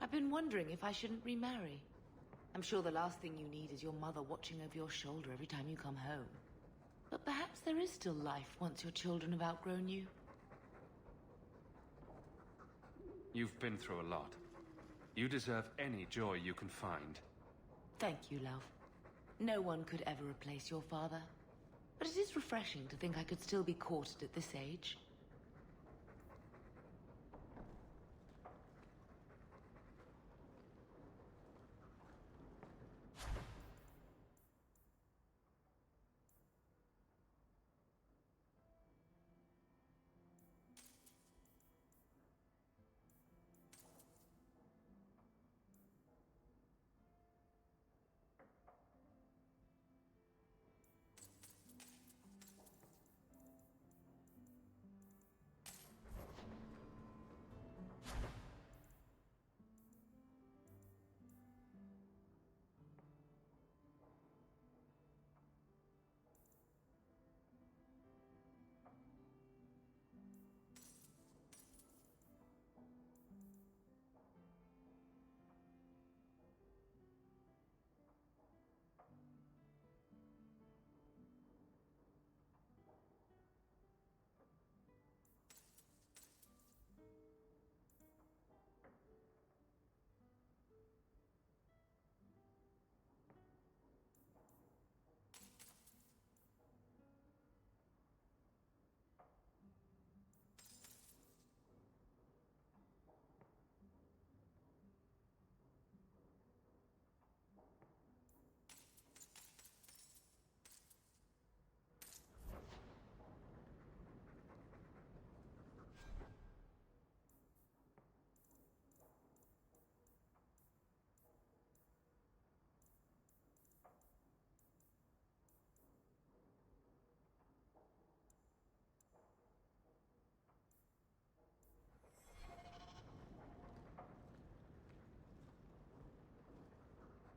I've been wondering if I shouldn't remarry. I'm sure the last thing you need is your mother watching over your shoulder every time you come home. But perhaps there is still life once your children have outgrown you. You've been through a lot. You deserve any joy you can find. Thank you, love. No one could ever replace your father. But it is refreshing to think I could still be courted at this age.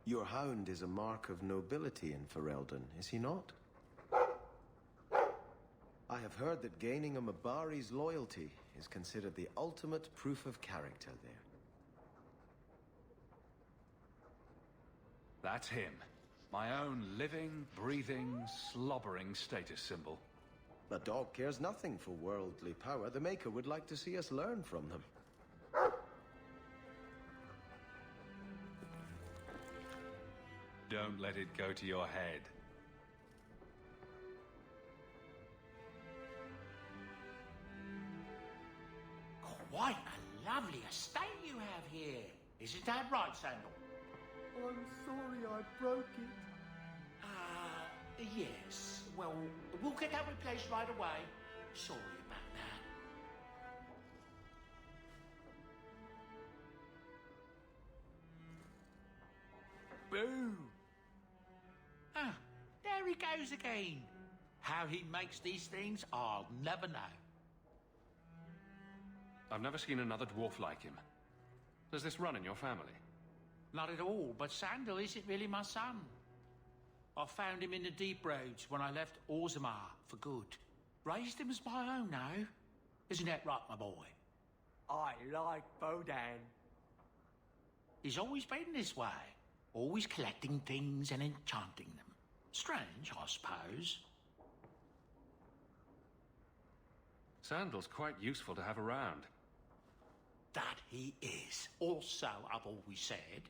Your hound is a mark of nobility in Ferelden, is he not? I have heard that gaining a Mabari's loyalty is considered the ultimate proof of character there. That's him. My own living, breathing, slobbering status symbol. A dog cares nothing for worldly power. The Maker would like to see us learn from them. Don't let it go to your head. Quite a lovely estate you have here. Isn't that right, Sandal? I'm sorry I broke it. Yes. Well, we'll get that replaced right away. Sorry about that. Boo! Ah, there he goes again. How he makes these things, I'll never know. I've never seen another dwarf like him. Does this run in your family? Not at all, but Sandal isn't really my son. I found him in the deep roads when I left Orzammar for good. Raised him as my own now. Isn't that right, my boy? I like Bodan. He's always been this way. Always collecting things and enchanting them. Strange, I suppose. Sandal's quite useful to have around. That he is. Also, I've always said.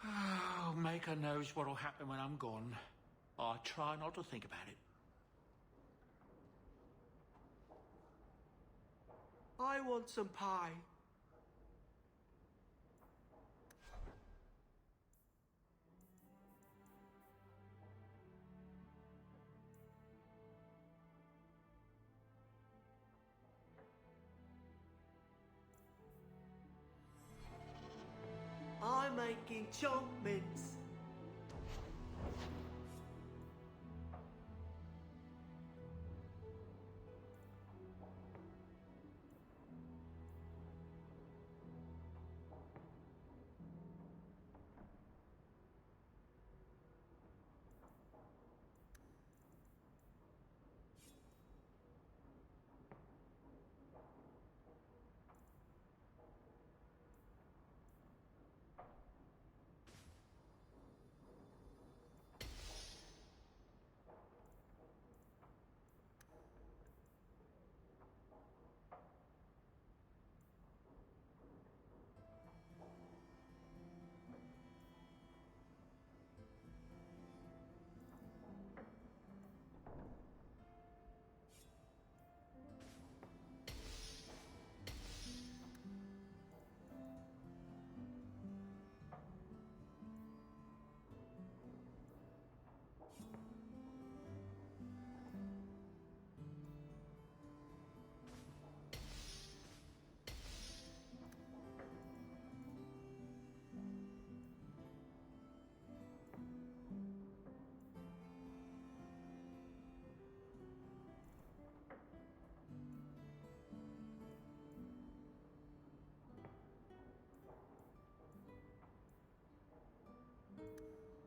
Oh, Maker knows what'll happen when I'm gone. I try not to think about it. I want some pie. I'm making chunk mince.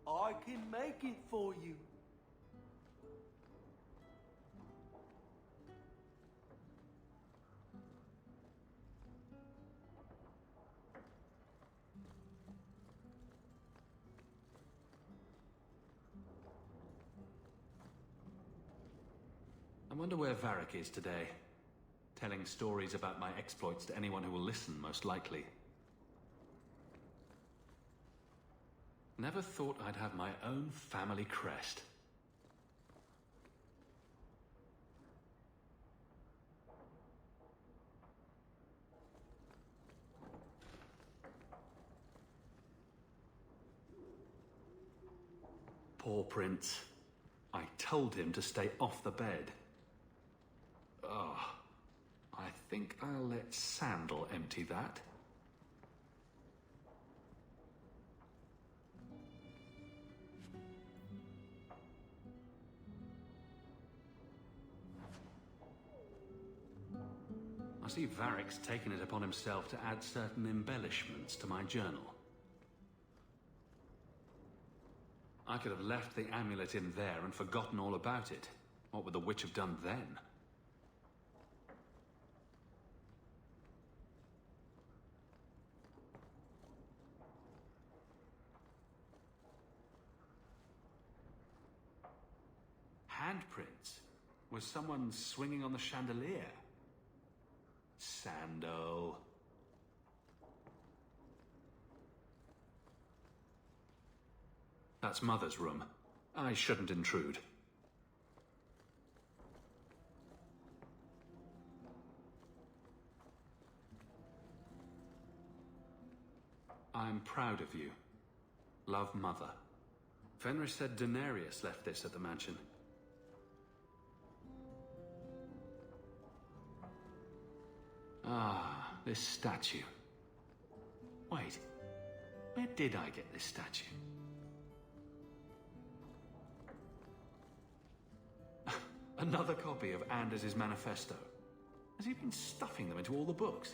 I can make it for you. I wonder where Varric is today. Telling stories about my exploits to anyone who will listen, most likely. Never thought I'd have my own family crest. Poor Prince. I told him to stay off the bed. Oh, I think I'll let Sandal empty that. I see Varric's taken it upon himself to add certain embellishments to my journal. I could have left the amulet in there and forgotten all about it. What would the witch have done then? Handprints? Was someone swinging on the chandelier? Sando. That's Mother's room. I shouldn't intrude. I'm proud of you. Love, Mother. Fenris said Daenerys left this at the mansion. Ah, this statue. Wait, where did I get this statue? Another copy of Anders' manifesto. Has he been stuffing them into all the books?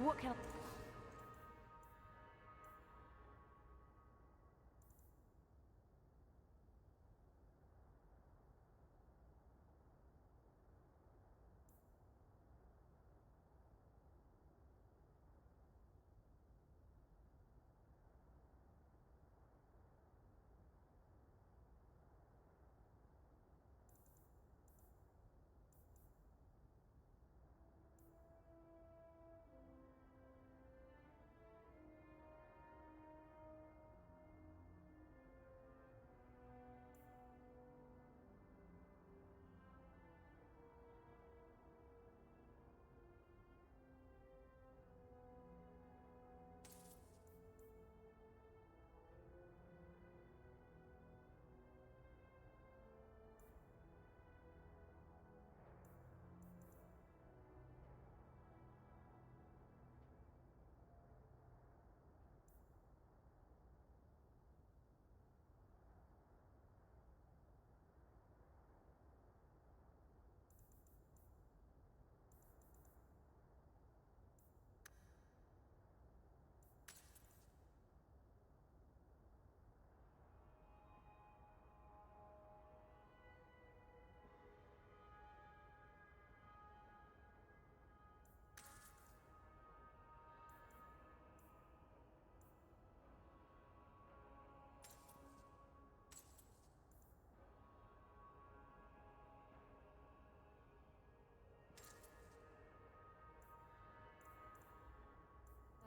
What can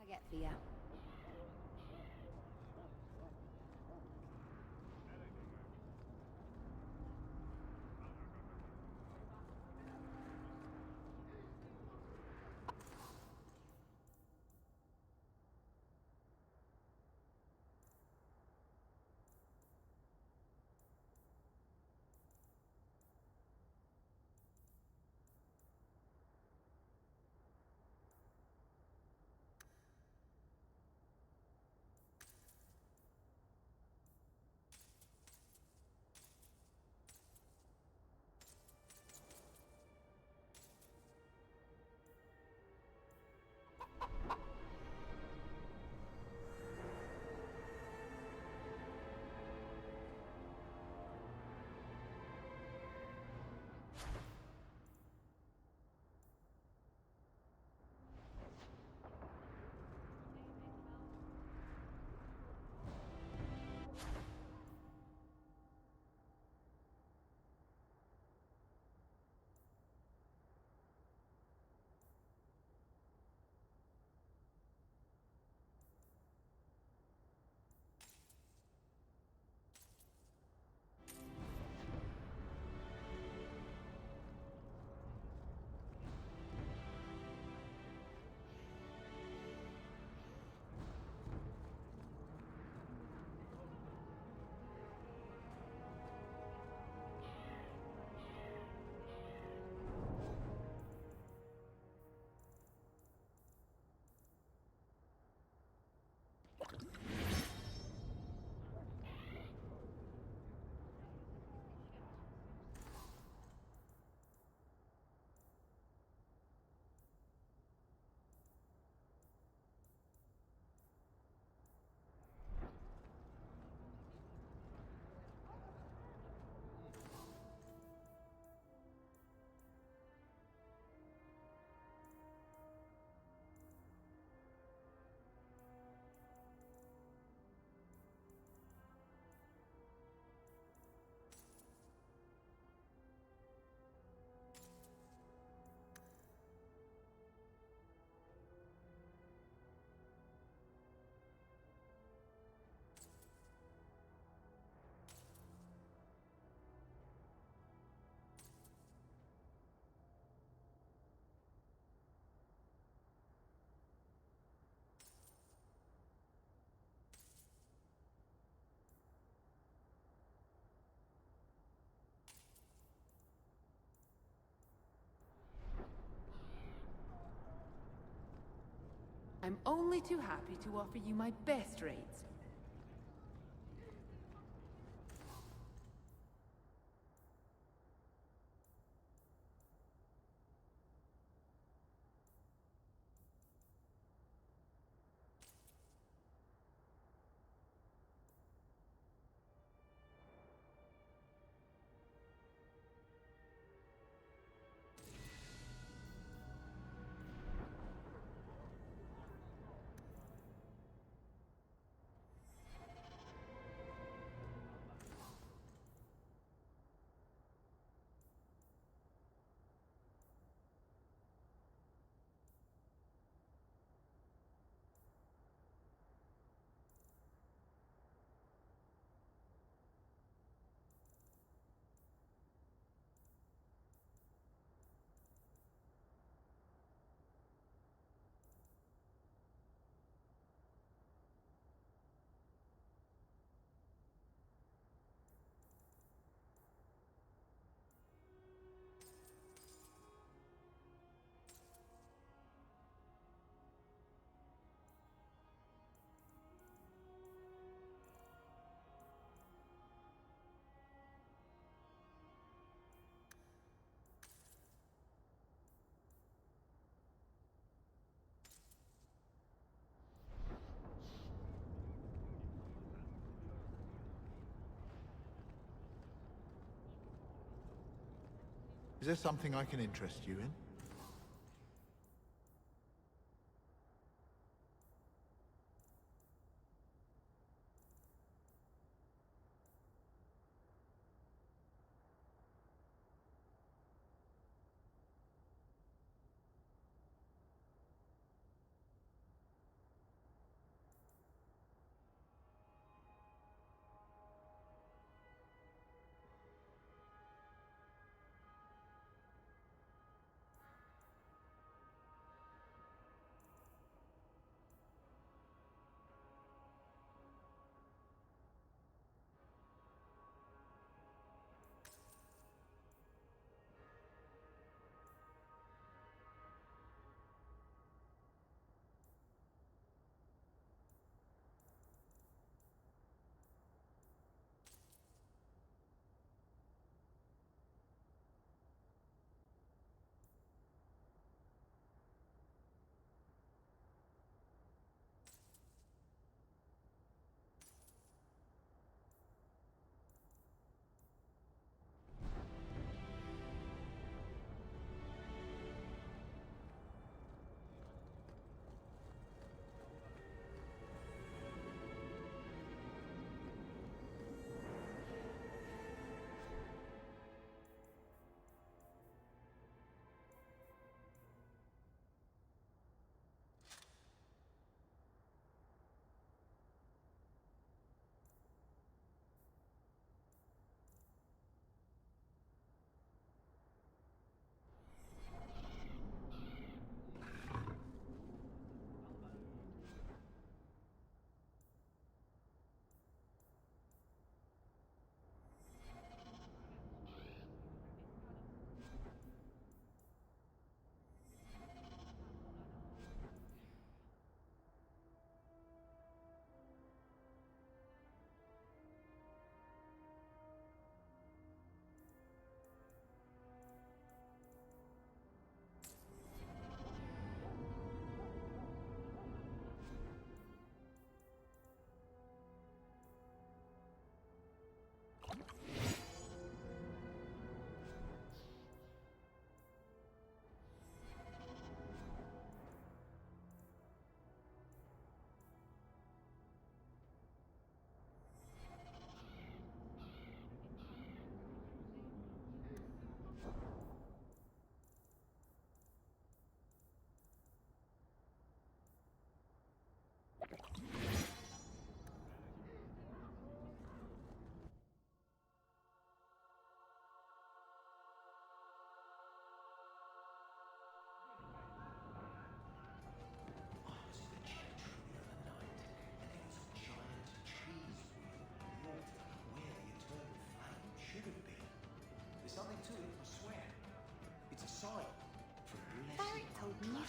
I get for ya? I'm only too happy to offer you my best rates. Is there something I can interest you in?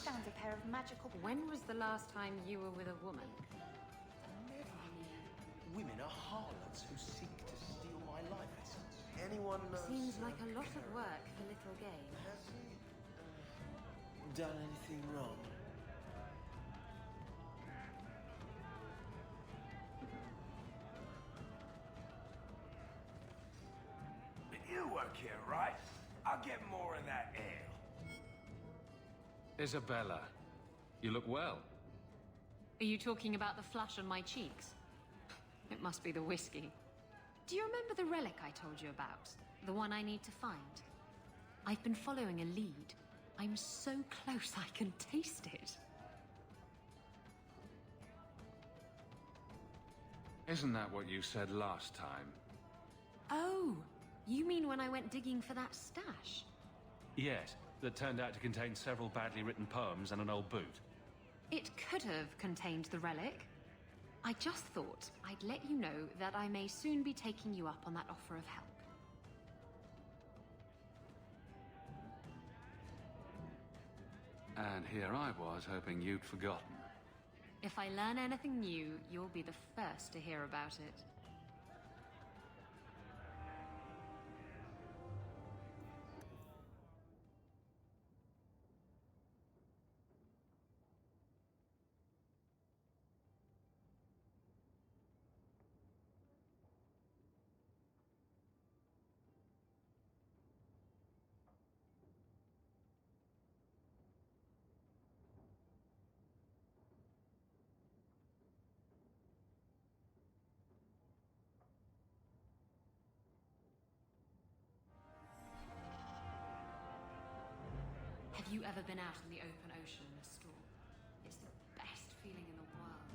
found a pair of magical... When was the last time you were with a woman? Never. Women are harlots who seek to steal my life essence. Anyone Seems like a lot of work for little gain. Has he done anything wrong? You work here, right? I'll get more of that ale. Isabella, you look well. Are you talking about the flush on my cheeks? It must be the whiskey. Do you remember the relic I told you about? The one I need to find? I've been following a lead. I'm so close I can taste it. Isn't that what you said last time? Oh, you mean when I went digging for that stash? Yes, that turned out to contain several badly written poems and an old boot. It could have contained the relic. I just thought I'd let you know that I may soon be taking you up on that offer of help. And here I was hoping you'd forgotten. If I learn anything new, you'll be the first to hear about it. Have you ever been out in the open ocean in a storm? It's the best feeling in the world.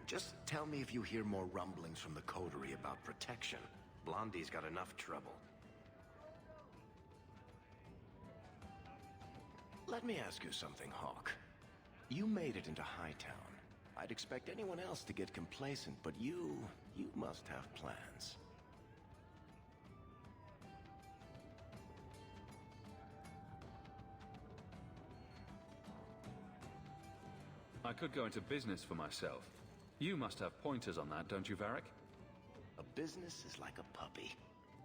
Just tell me if you hear more rumblings from the coterie about protection. Blondie's got enough trouble. Let me ask you something, Hawk. You made it into Hightown. I'd expect anyone else to get complacent, but you must have plans. I could go into business for myself. You must have pointers on that, don't you, Varric? A business is like a puppy.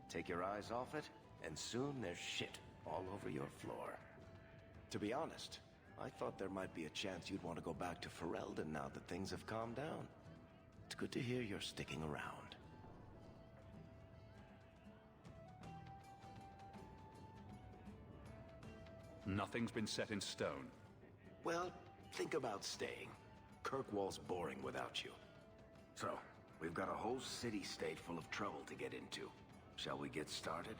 Take your eyes off it, and soon there's shit all over your floor. To be honest, I thought there might be a chance you'd want to go back to Ferelden now that things have calmed down. It's good to hear you're sticking around. Nothing's been set in stone. Well, think about staying. Kirkwall's boring without you. So, we've got a whole city-state full of trouble to get into. Shall we get started?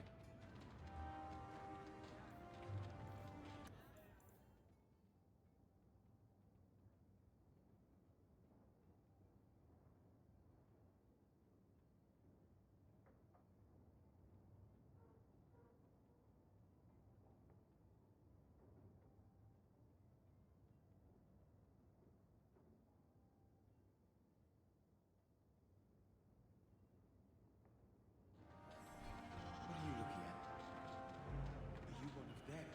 What are you looking at? Are you one of them?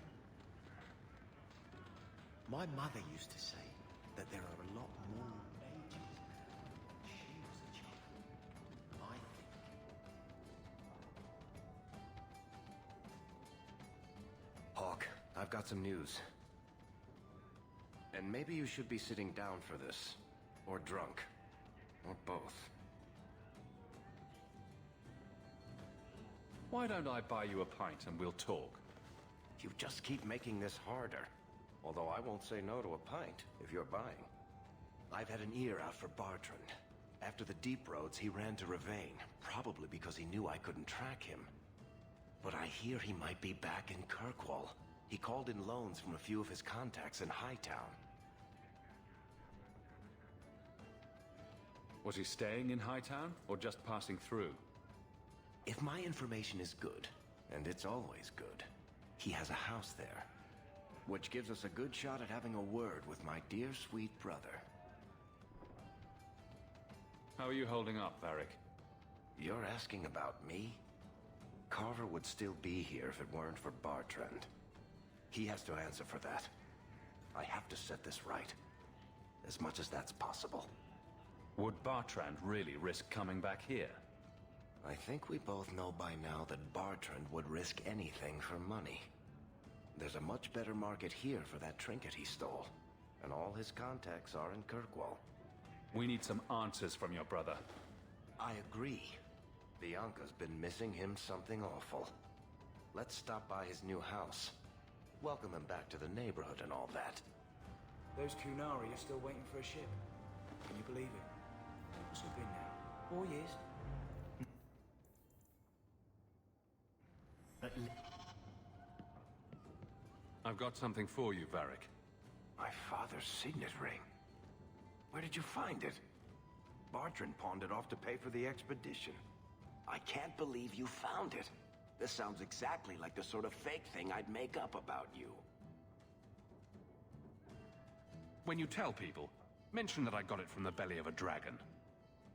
My mother used to say that there are a lot more mages when she was a child. I think. Hawk, I've got some news. And maybe you should be sitting down for this. Or drunk. Or both. Why don't I buy you a pint and we'll talk? You just keep making this harder. Although I won't say no to a pint, if you're buying. I've had an ear out for Bartrand. After the Deep Roads, he ran to Ravain, probably because he knew I couldn't track him. But I hear he might be back in Kirkwall. He called in loans from a few of his contacts in Hightown. Was he staying in Hightown, or just passing through? If my information is good, and it's always good, he has a house there. Which gives us a good shot at having a word with my dear sweet brother. How are you holding up, Varric? You're asking about me? Carver would still be here if it weren't for Bartrand. He has to answer for that. I have to set this right. As much as that's possible. Would Bartrand really risk coming back here? I think we both know by now that Bartrand would risk anything for money. There's a much better market here for that trinket he stole. And all his contacts are in Kirkwall. We need some answers from your brother. I agree. Bianca's been missing him something awful. Let's stop by his new house. Welcome him back to the neighborhood and all that. Those Kunari are still waiting for a ship. Can you believe it? What's it been now? 4 years? I've got something for you, Varric. My father's signet ring. Where did you find it? Bartrand pawned it off to pay for the expedition. I can't believe you found it. This sounds exactly like the sort of fake thing I'd make up about you. When you tell people, mention that I got it from the belly of a dragon.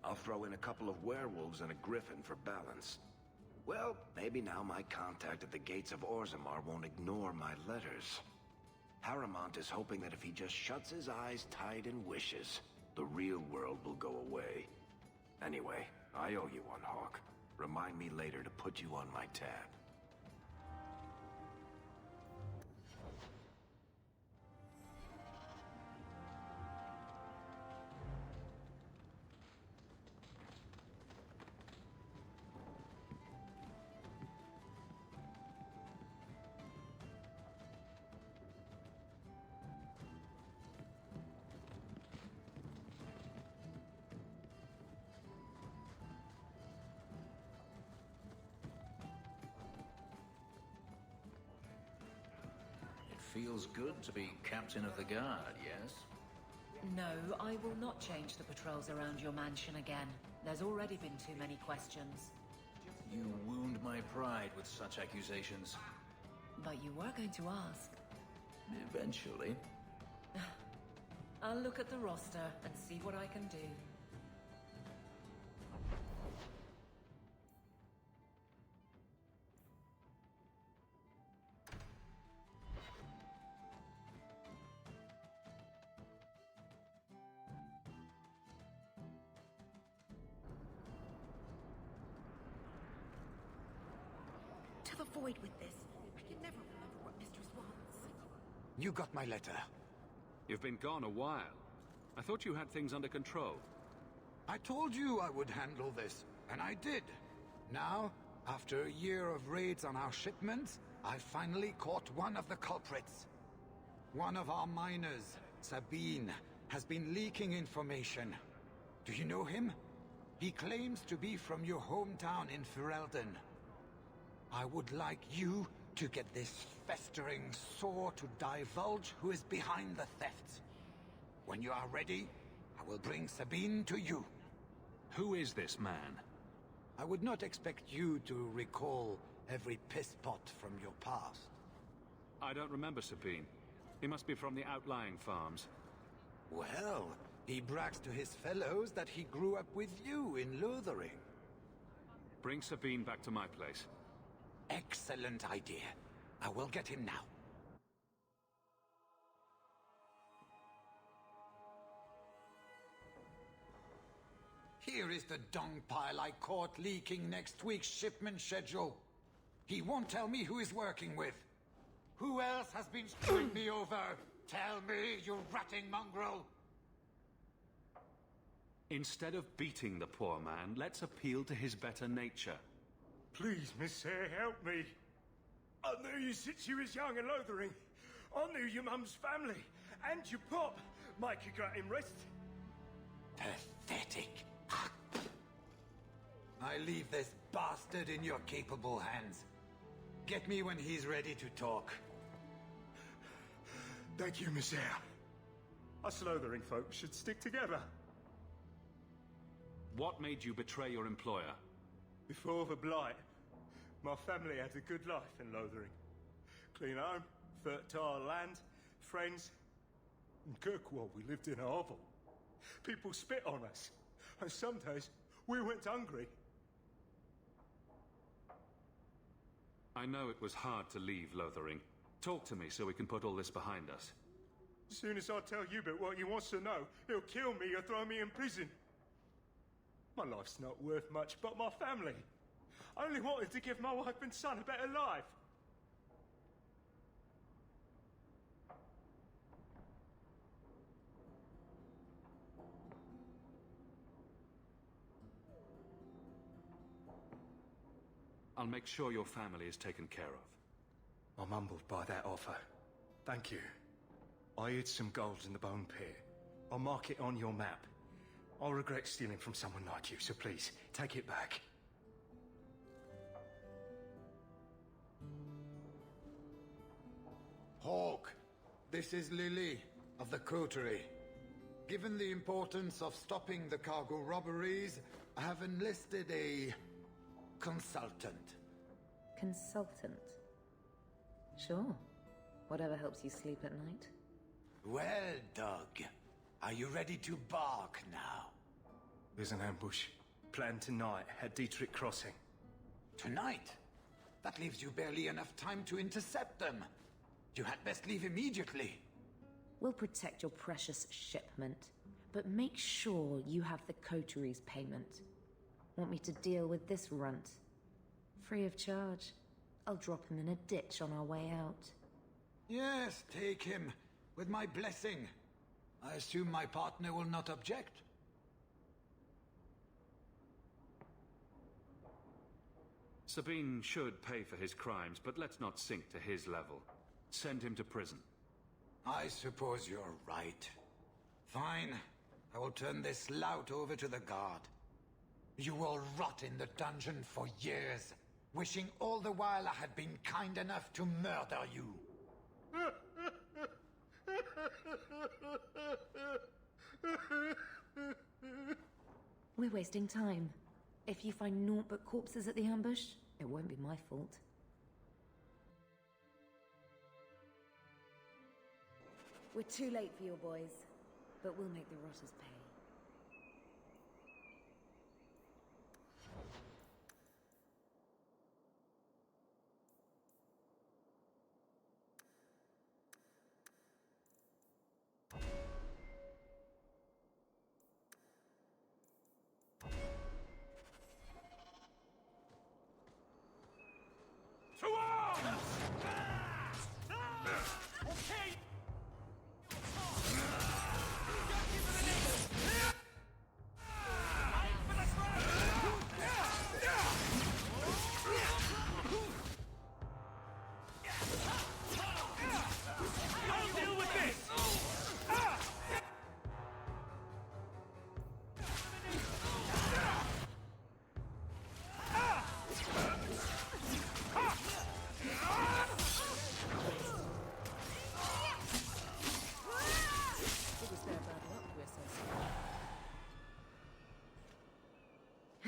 I'll throw in a couple of werewolves and a griffin for balance. Well, maybe now my contact at the gates of Orzammar won't ignore my letters. Harrimont is hoping that if he just shuts his eyes tight and wishes, the real world will go away. Anyway, I owe you one, Hawk. Remind me later to put you on my tab. Feels good to be captain of the guard, yes? No, I will not change the patrols around your mansion again. There's already been too many questions. You wound my pride with such accusations. But you were going to ask. Eventually. I'll look at the roster and see what I can do. To the void with this. I can never remember what Mistress wants. You got my letter. You've been gone a while. I thought you had things under control. I told you I would handle this, and I did. Now, after a year of raids on our shipments, I finally caught one of the culprits. One of our miners, Sabine, has been leaking information. Do you know him? He claims to be from your hometown in Ferelden. I would like you to get this festering sore to divulge who is behind the thefts. When you are ready, I will bring Sabine to you. Who is this man? I would not expect you to recall every piss pot from your past. I don't remember Sabine. He must be from the outlying farms. Well, he brags to his fellows that he grew up with you in Lothering. Bring Sabine back to my place. Excellent idea. I will get him now. Here is the dung pile I caught leaking next week's shipment schedule. He won't tell me who he's working with. Who else has been screwing me over? Tell me, you ratting mongrel! Instead of beating the poor man, let's appeal to his better nature. Please, Miss Hare, help me. I knew you since you was young and Lothering. I knew your mum's family and your pop. Mike got him rest. Pathetic. I leave this bastard in your capable hands. Get me when he's ready to talk. Thank you, Miss Hare. Us Lothering folks should stick together. What made you betray your employer? Before the Blight, my family had a good life in Lothering. Clean home, fertile land, friends. In Kirkwall, we lived in a hovel. People spit on us, and some days we went hungry. I know it was hard to leave Lothering. Talk to me so we can put all this behind us. As soon as I tell Hubert what he wants to know, he'll kill me or throw me in prison. My life's not worth much, but my family. I only wanted to give my wife and son a better life. I'll make sure your family is taken care of. I'm humbled by that offer. Thank you. I hid some gold in the bone pit. I'll mark it on your map. I'll regret stealing from someone like you, so please, take it back. Hawk, this is Lily of the Coterie. Given the importance of stopping the cargo robberies, I have enlisted a consultant. Consultant? Sure. Whatever helps you sleep at night. Well, Doug, are you ready to bark now? There's an ambush. Planned tonight at Dietrich Crossing. Tonight? That leaves you barely enough time to intercept them. You had best leave immediately. We'll protect your precious shipment, but make sure you have the coterie's payment. Want me to deal with this runt? Free of charge. I'll drop him in a ditch on our way out. Yes, take him, with my blessing. I assume my partner will not object? Sabine should pay for his crimes, but let's not sink to his level. Send him to prison. I suppose you're right. Fine. I will turn this lout over to the guard. You will rot in the dungeon for years, wishing all the while I had been kind enough to murder you. We're wasting time. If you find naught but corpses at the ambush, it won't be my fault. We're too late for your boys, but we'll make the rotters pay. To arms! Okay! I'll deal with this!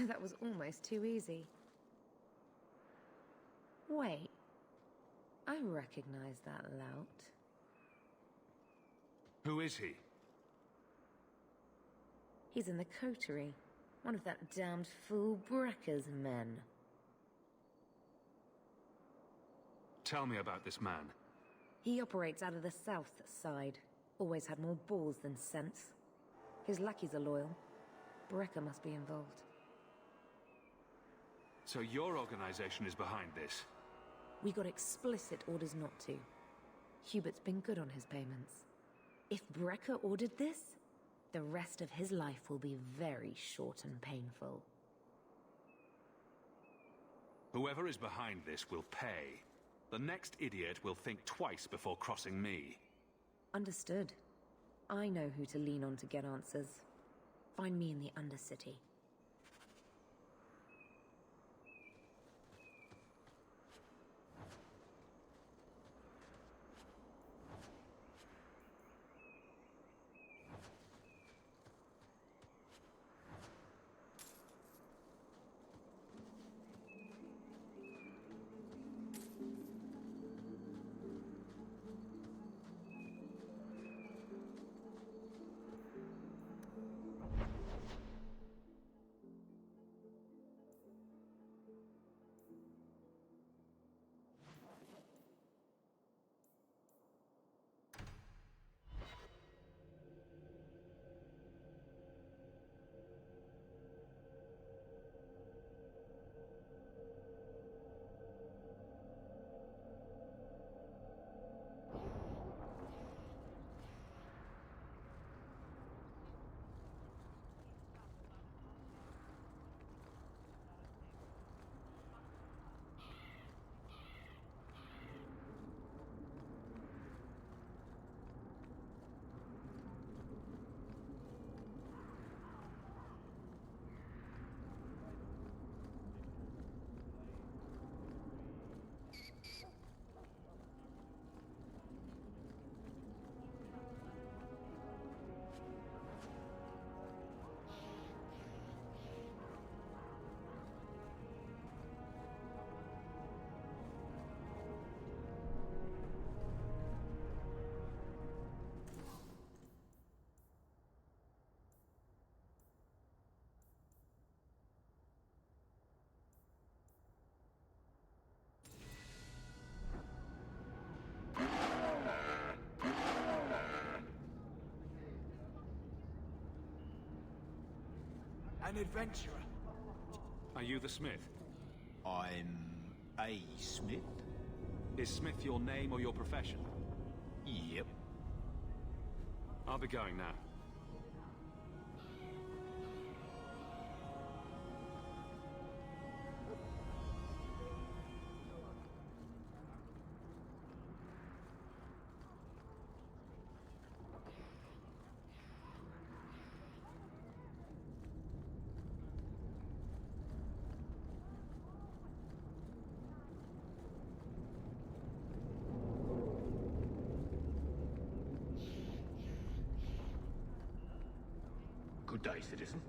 That was almost too easy. Wait. I recognize that lout. Who is he? He's in the coterie. One of that damned fool Brekker's men. Tell me about this man. He operates out of the south side. Always had more balls than sense. His lackeys are loyal. Brekker must be involved. So your organization is behind this? We got explicit orders not to. Hubert's been good on his payments. If Brekker ordered this, the rest of his life will be very short and painful. Whoever is behind this will pay. The next idiot will think twice before crossing me. Understood. I know who to lean on to get answers. Find me in the Undercity. an adventurer. Are you the Smith? I'm a Smith? Is Smith your name or your profession? Yep. I'll be going now. Good day, citizen.